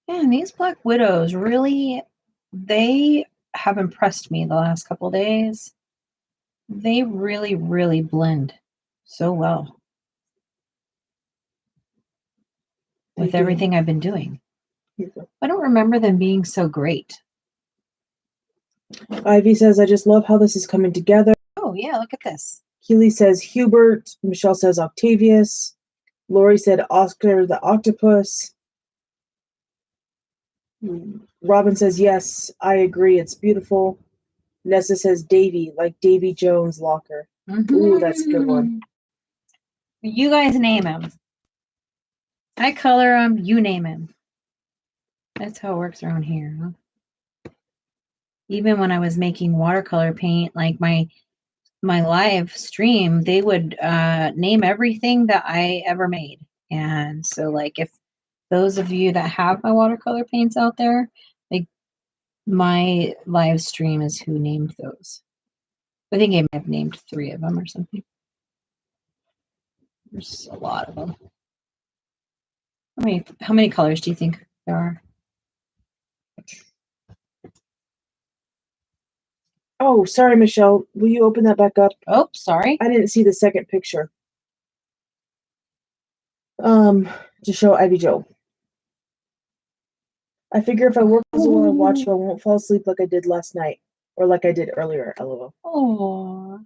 Man, these Black Widows really, they have impressed me the last couple days. They really, really blend so well with everything I've been doing. I don't remember them being so great. Ivy says, I just love how this is coming together. Oh, yeah, look at this. Keely says, Hubert. Michelle says, Octavius. Lori said, Oscar the octopus. Robin says, yes, I agree. It's beautiful. Nessa says, Davy, like Davy Jones' locker. Ooh, that's a good one. You guys name him. I color him, you name him. That's how it works around here. Huh? Even when I was making watercolor paint, like my live stream, they would name everything that I ever made. And so, like, if those of you that have my watercolor paints out there, like, my live stream is who named those. I think I may have named 3 of them or something. There's a lot of them. How many colors do you think there are? Oh, sorry, Michelle. Will you open that back up? Oh, sorry. I didn't see the second picture. To show Ivy Joe. I figure if I work as well, I watch, I won't fall asleep like I did last night, or like I did earlier. LOL. Oh,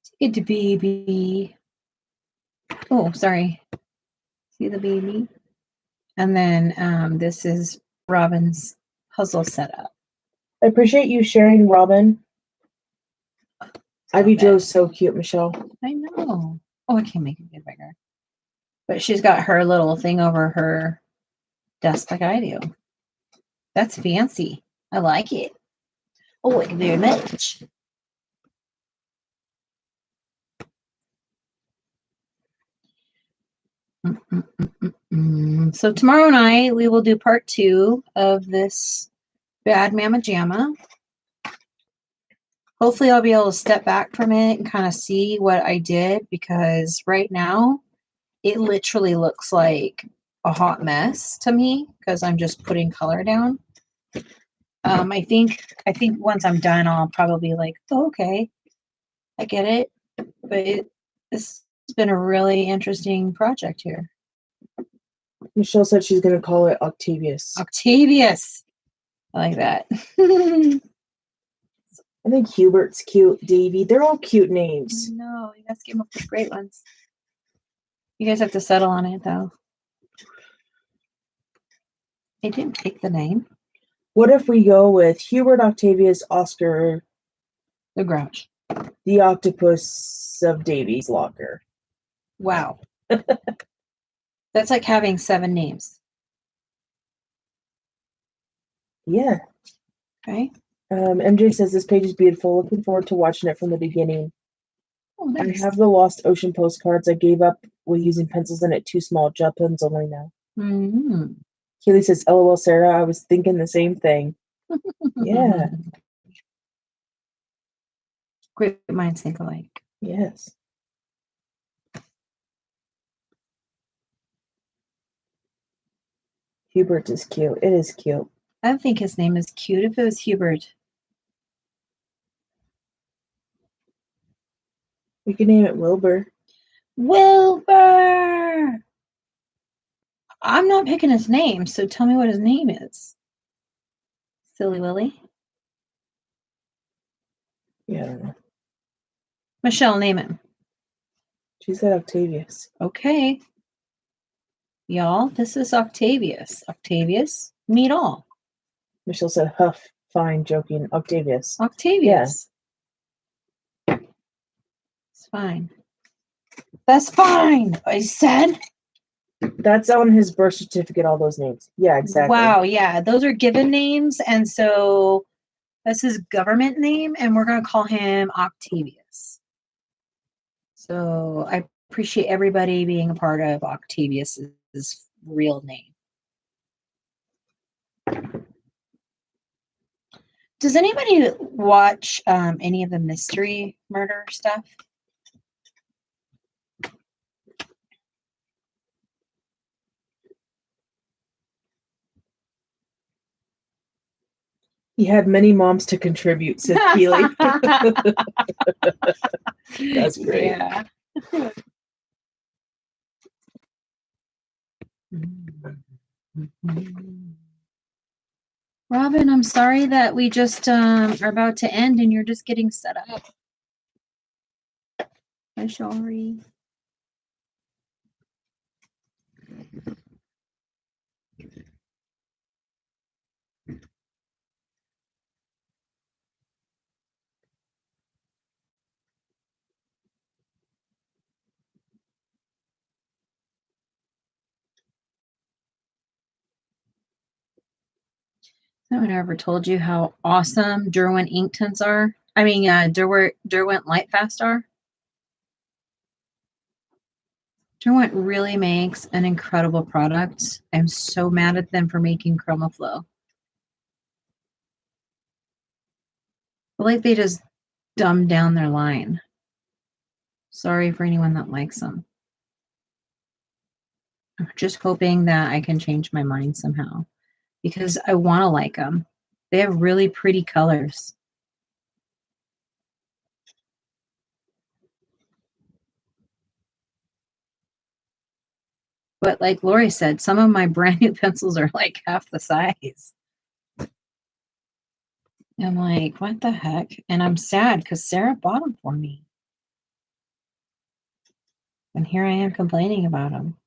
it's good, baby. Oh, sorry. See the baby? And then this is Robin's puzzle setup. I appreciate you sharing, Robin. Ivy Joe's so cute, Michelle. I know. Oh, I can't make it get bigger. But she's got her little thing over her desk like I do. That's fancy. I like it. Oh, thank you very much. So tomorrow night we will do part 2 of this Bad Mama Jamma. Hopefully I'll be able to step back from it and kind of see what I did, because right now it literally looks like a hot mess to me because I'm just putting color down. I think once I'm done, I'll probably be like, oh, okay, I get it. But this has been a really interesting project here. Michelle said she's going to call it Octavius. Octavius. I like that. I think Hubert's cute. Davy. They're all cute names. No, you guys came up with great ones. You guys have to settle on it, though. I didn't pick the name. What if we go with Hubert, Octavius, Oscar, The Grouch, the octopus of Davy's locker? Wow. That's like having 7 names. Yeah. Okay. MJ says this page is beautiful. Looking forward to watching it from the beginning. Oh, nice. I have the Lost Ocean postcards. I gave up with using pencils in it. Too small. Gel pens only now. Mm-hmm. Keely says, LOL, Sarah, I was thinking the same thing. Yeah. Great minds think alike. Yes. Hubert is cute. It is cute. I think his name is cute if it was Hubert. We can name it Wilbur. Wilbur! I'm not picking his name, so tell me what his name is. Silly Willy. Yeah, I don't know. Michelle, name him. She said Octavius. Okay. Y'all, this is Octavius. Octavius, meet all. Michelle said, Huff. Fine, joking. Octavius. Octavius. It's fine. That's fine, I said. That's on his birth certificate, all those names. Yeah, exactly. Wow, yeah, those are given names, and so that's his government name, and we're going to call him Octavius. So I appreciate everybody being a part of Octavius's real name. Does anybody watch any of the mystery murder stuff? He had many moms to contribute, said Keely. That's great. Yeah. Robin, I'm sorry that we just are about to end and you're just getting set up. I'm sorry. No one ever told you how awesome Derwent ink tints are. I mean, Derwent Lightfast are. Derwent really makes an incredible product. I'm so mad at them for making ChromaFlow. I feel like they just dumbed down their line. Sorry for anyone that likes them. I'm just hoping that I can change my mind somehow because I want to like them. They have really pretty colors. But like Lori said, some of my brand new pencils are like half the size. I'm like, what the heck? And I'm sad because Sarah bought them for me. And here I am complaining about them.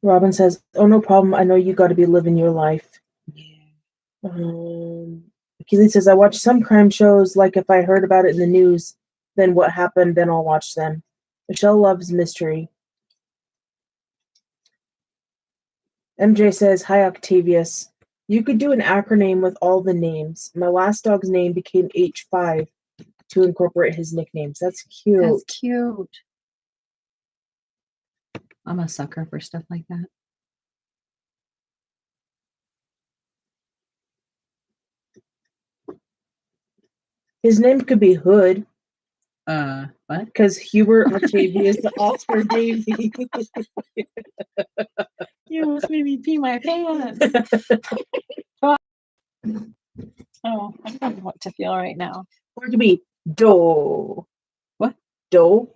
Robin says, oh, no problem. I know you got to be living your life. Yeah. Keely says, I watch some crime shows, like if I heard about it in the news, then what happened, then I'll watch them. Michelle loves mystery. MJ says, hi, Octavius. You could do an acronym with all the names. My last dog's name became H5 to incorporate his nicknames. That's cute. That's cute. I'm a sucker for stuff like that. His name could be Hood. What? Because Hubert Octavius Oscar Davy. You almost made me pee my pants. Oh, I don't know what to feel right now. Or it could be Do. What? Do.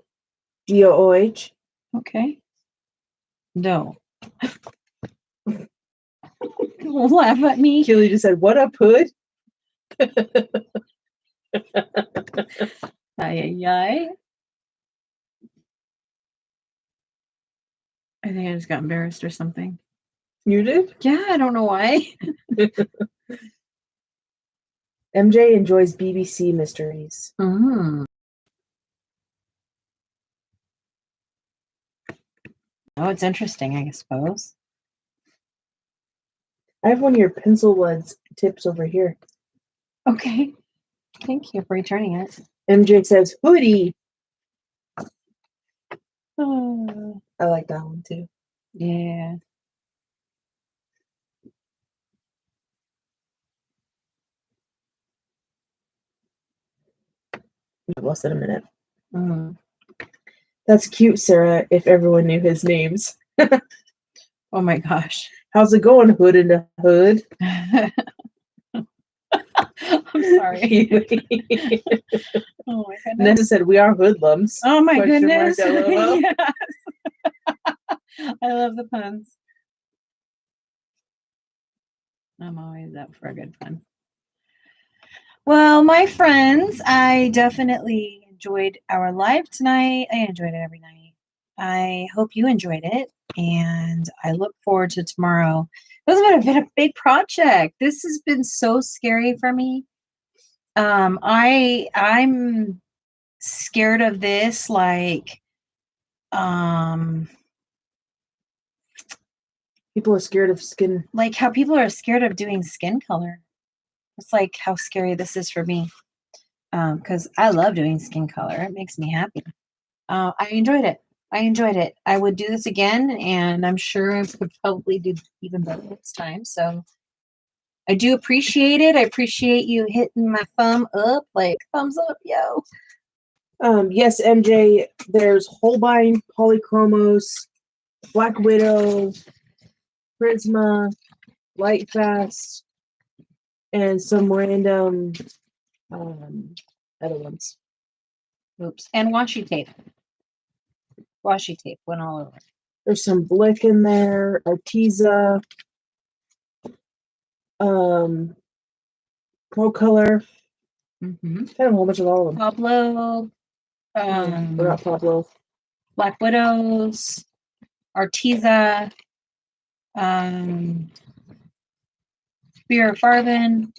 D-O-O-H. Okay. No. Laugh at me. Keely just said, what up, Hood? Ay. I think I just got embarrassed or something. You did? Yeah, I don't know why. MJ enjoys BBC mysteries. Oh, it's interesting, I suppose. I have one of your pencil lead tips over here. Okay. Thank you for returning it. MJ says, hoodie. Oh, I like that one too. yeah. Less than a minute. Mm. That's cute, Sarah, if everyone knew his names. Oh my gosh. How's it going, Hood in the Hood? I'm sorry. Oh my goodness. Nessa said, we are hoodlums. Oh my Question goodness. mark, LOL. Yes. I love the puns. I'm always up for a good pun. Well, my friends, I definitely enjoyed our live tonight. I enjoyed it every night. I hope you enjoyed it, and I look forward to tomorrow. This has been a big project. This has been so scary for me. I'm scared of this, like, People are scared of skin. like how people are scared of doing skin color. It's like how scary this is for me. Because I love doing skin color. It makes me happy. I enjoyed it. I would do this again, and I'm sure I would probably do even better next time. So I do appreciate it. I appreciate you hitting my thumb up, like thumbs up, yo. Yes, MJ, there's Holbein, Polychromos, Black Widow, Prisma, Lightfast, and some random other ones. Oops. And washi tape. Washi tape went all over. There's some Blick in there, Arteza, Pro Color, Mm-hmm. kind of a whole bunch of all of them. Pablo, Forgot Pablo. Black Widows, Arteza, Spear of Farben,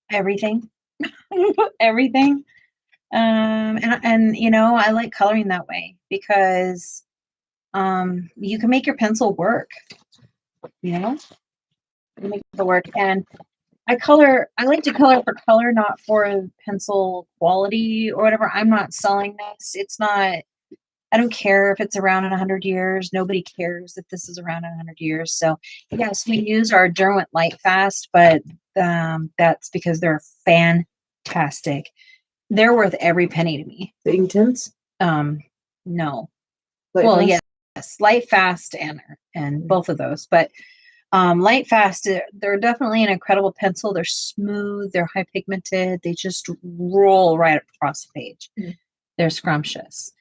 everything. Everything. And you know, I like coloring that way because you can make your pencil work. You know, you make it work. And I like to color for color, not for pencil quality or whatever. I'm not selling this. It's not. I don't care if it's around in 100 years. Nobody cares if this is around in 100 years. So yes, we use our Derwent Lightfast, but that's because they're fantastic. They're worth every penny to me. The Inktense? No. Lightfast? Well, yes, Lightfast and both of those, but Lightfast, they're definitely an incredible pencil. They're smooth, they're high pigmented, they just roll right across the page. Mm. They're scrumptious.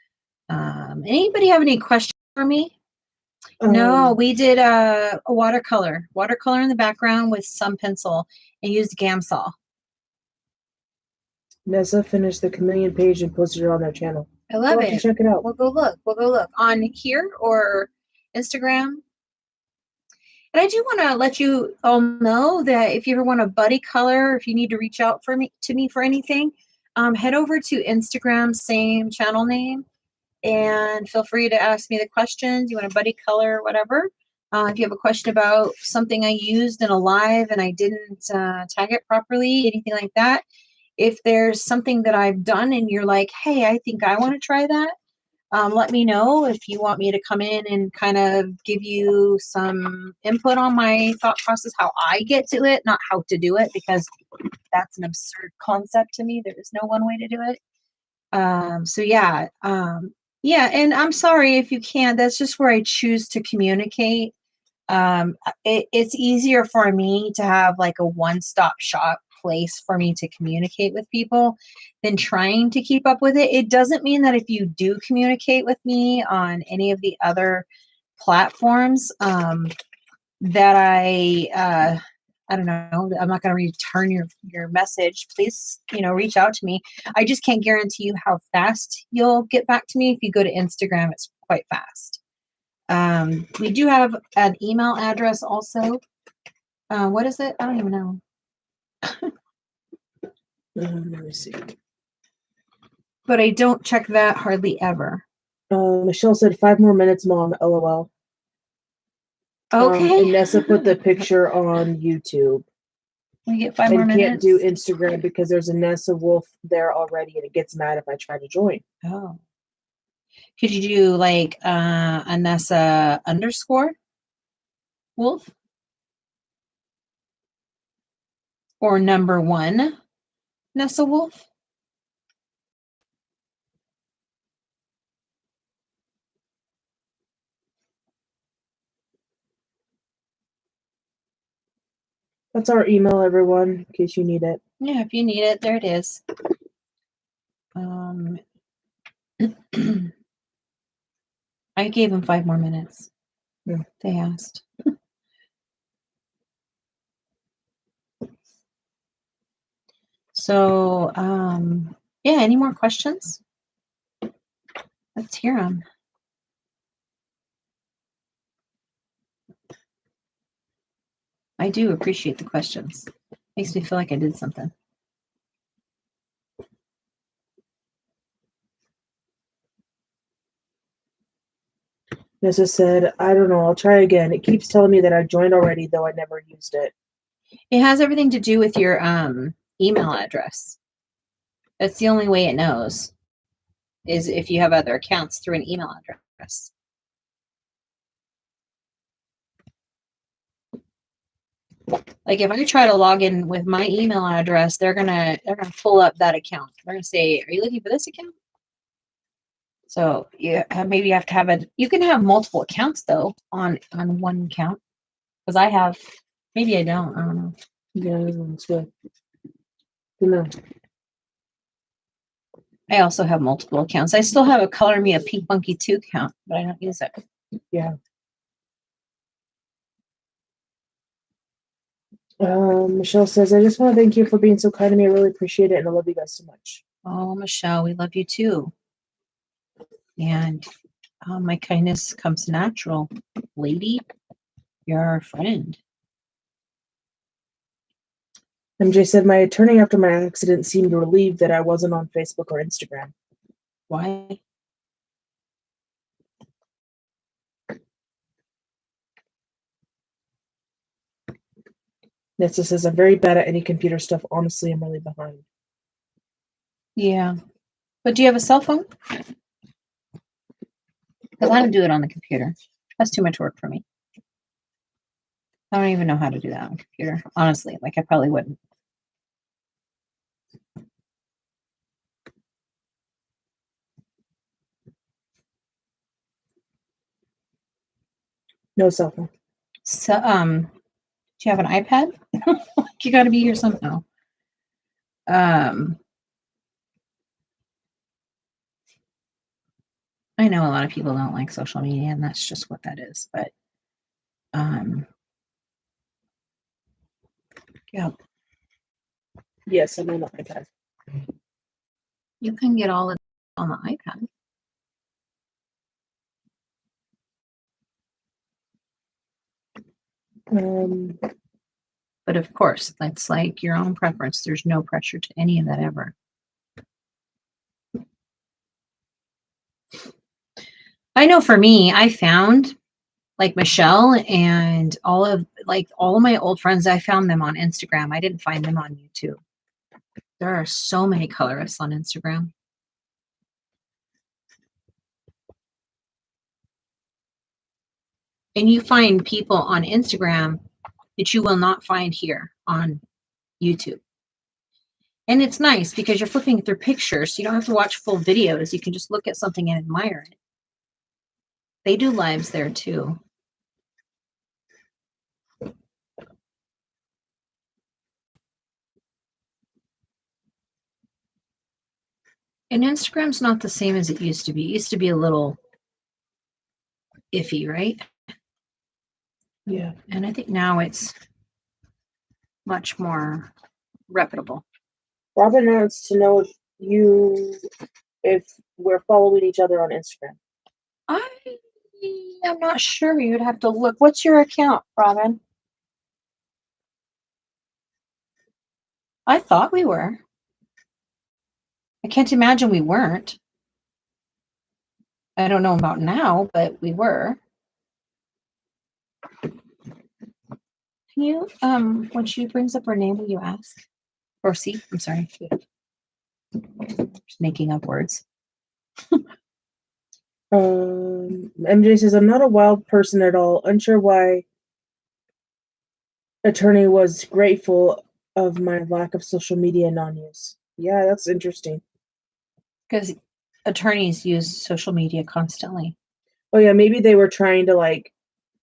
Anybody have any questions for me? No, we did a watercolor in the background with some pencil and used Gamsol. Nessa finished the Chameleon page and posted it on their channel. I love We'll have it. to check it out. We'll go look on here or Instagram. And I do want to let you all know that if you ever want a buddy color, if you need to reach out to me for anything, head over to Instagram, same channel name, and feel free to ask me the questions. You want a buddy color, whatever. If you have a question about something I used in a live and I didn't tag it properly, anything like that. If there's something that I've done and you're like, hey, I think I want to try that, let me know if you want me to come in and kind of give you some input on my thought process, how I get to it, not how to do it, because that's an absurd concept to me. There is no one way to do it. So yeah, and I'm sorry if you can't. That's just where I choose to communicate. It's easier for me to have like a one-stop shop place for me to communicate with people than trying to keep up with it. It doesn't mean that if you do communicate with me on any of the other platforms, that I don't know, I'm not going to return your message. Please, reach out to me. I just can't guarantee you how fast you'll get back to me. If you go to Instagram, it's quite fast. We do have an email address also. What is it? I don't even know. Let me see. But I don't check that hardly ever. Michelle said 5 more minutes, Mom. LOL. Okay. And Nessa put the picture on YouTube. We get 5 more minutes. Can't do Instagram because there's a Nessa Wolf there already, and it gets mad if I try to join. Oh. Could you do like a Nessa _ Wolf? Or #1 Nessa Wolf? That's our email, everyone, in case you need it. Yeah, if you need it, there it is. I gave them 5 more minutes. Yeah. They asked. So, yeah, any more questions? Let's hear them. I do appreciate the questions. Makes me feel like I did something. Nessa said, I don't know, I'll try again. It keeps telling me that I joined already, though I never used it. It has everything to do with your email address. That's the only way it knows, is if you have other accounts through an email address. Like if I try to log in with my email address, they're gonna pull up that account. They're gonna say, "Are you looking for this account?" So maybe you have to have you can have multiple accounts though on one account. Because I have, maybe I don't know. Yeah, that's good. No. I also have multiple accounts. I still have a Color Me a Pink Monkey 2 account, but I don't use it. Yeah. Michelle says, I just want to thank you for being so kind to me. I really appreciate it, and I love you guys so much. Oh, Michelle, we love you too. And my kindness comes natural. Lady, you're our friend. MJ said, my attorney after my accident seemed relieved that I wasn't on Facebook or Instagram. Why? Nessa says, I'm very bad at any computer stuff. Honestly, I'm really behind. Yeah. But do you have a cell phone? Because I don't do it on the computer. That's too much work for me. I don't even know how to do that on the computer. Honestly, like I probably wouldn't. No cell phone. So, do you have an iPad? You got to be here somehow. I know a lot of people don't like social media, and that's just what that is. But, yeah, Yes, I'm on the iPad. you can get all of it on the iPad. But of course, that's like your own preference. There's no pressure to any of that ever. I know for me, I found like Michelle and all of my old friends, I found them on Instagram. I didn't find them on YouTube. There are so many colorists on Instagram. And you find people on Instagram that you will not find here on YouTube. And it's nice because you're flipping through pictures. So you don't have to watch full videos. You can just look at something and admire it. They do lives there too. And Instagram's not the same as it used to be. It used to be a little iffy, right? Yeah. And I think now it's much more reputable. Robin wants to know if we're following each other on Instagram. I'm not sure. You would have to look. What's your account, Robin? I thought we were. I can't imagine we weren't. I don't know about now, but we were. Can you, when she brings up her name, will you ask? Or see? I'm sorry. Just making up words. MJ says, I'm not a wild person at all. Unsure why attorney was grateful of my lack of social media non-use. Yeah, that's interesting. Because attorneys use social media constantly. Oh yeah, maybe they were trying to like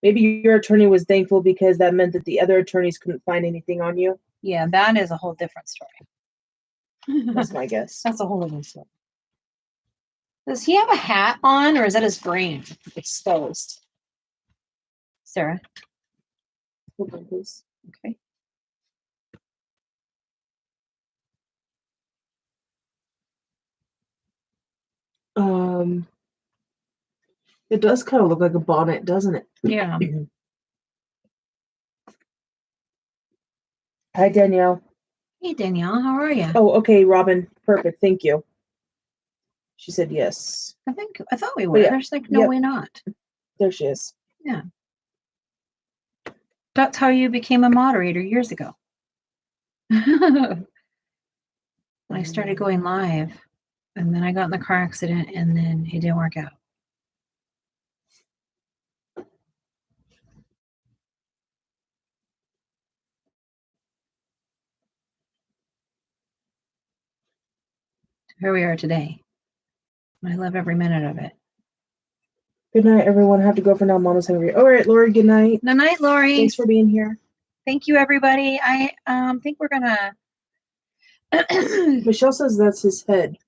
Maybe your attorney was thankful because that meant that the other attorneys couldn't find anything on you. Yeah, that is a whole different story. That's my guess. That's a whole other story. Does he have a hat on, or is that his brain exposed? Sarah. Hold on, please. Okay. It does kind of look like a bonnet, doesn't it? Yeah. Hi, Danielle. Hey, Danielle, how are you? Oh, okay, Robin. Perfect. Thank you. She said yes. I thought we were. yeah, There's like no yep. way not. There she is. Yeah. That's how you became a moderator years ago. When I started going live, and then I got in the car accident, and then it didn't work out. Here we are today. I love every minute of it. Good night, everyone. I have to go for now. Mama's hungry. All right, Lori. Good night. Good night, Lori. Thanks for being here. Thank you, everybody. I think we're gonna. Michelle says that's his head.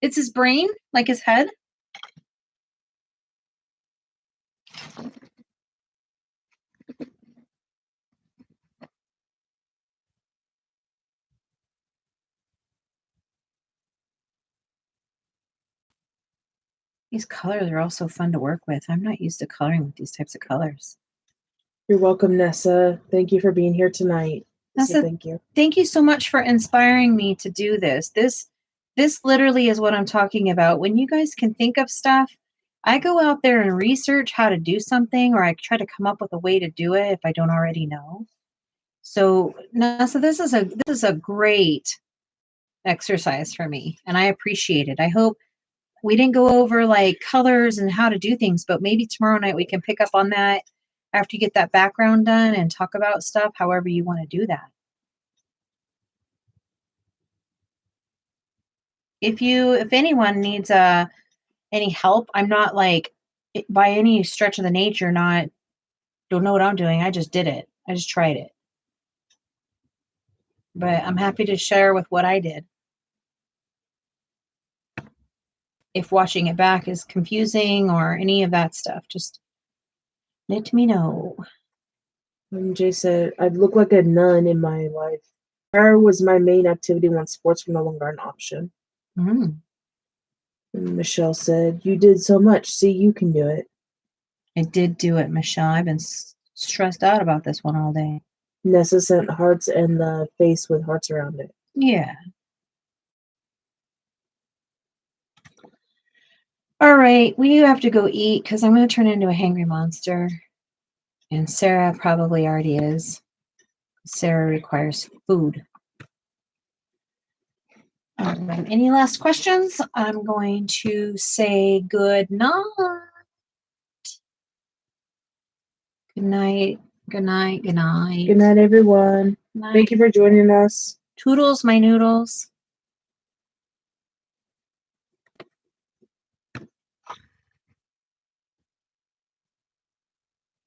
It's his brain, like his head. These colors are also fun to work with. I'm not used to coloring with these types of colors. You're welcome, Nessa. Thank you for being here tonight. Nessa, So thank you. Thank you so much for inspiring me to do this. This literally is what I'm talking about. When you guys can think of stuff, I go out there and research how to do something, or I try to come up with a way to do it if I don't already know. So, Nessa, this is a great exercise for me, and I appreciate it. I hope we didn't go over like colors and how to do things, but maybe tomorrow night we can pick up on that after you get that background done and talk about stuff however you want to do that. If anyone needs any help, I'm not like by any stretch of the nature don't know what I'm doing. I just did it. I just tried it. But I'm happy to share with what I did. If watching it back is confusing or any of that stuff, just let me know. Jay said, I'd look like a nun in my life. Prayer was my main activity when sports were no longer an option. Mm. And Michelle said, you did so much. See, you can do it. I did do it, Michelle. I've been stressed out about this one all day. Nessa sent hearts and the face with hearts around it. Yeah. All right, we have to go eat because I'm going to turn into a hangry monster. And Sarah probably already is. Sarah requires food. Any last questions? I'm going to say good night. Good night. Good night. Good night. Good night, everyone. Night. Thank you for joining us. Toodles, my noodles.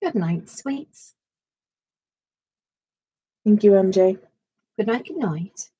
Good night, sweets. Thank you, MJ. Good night. Good night.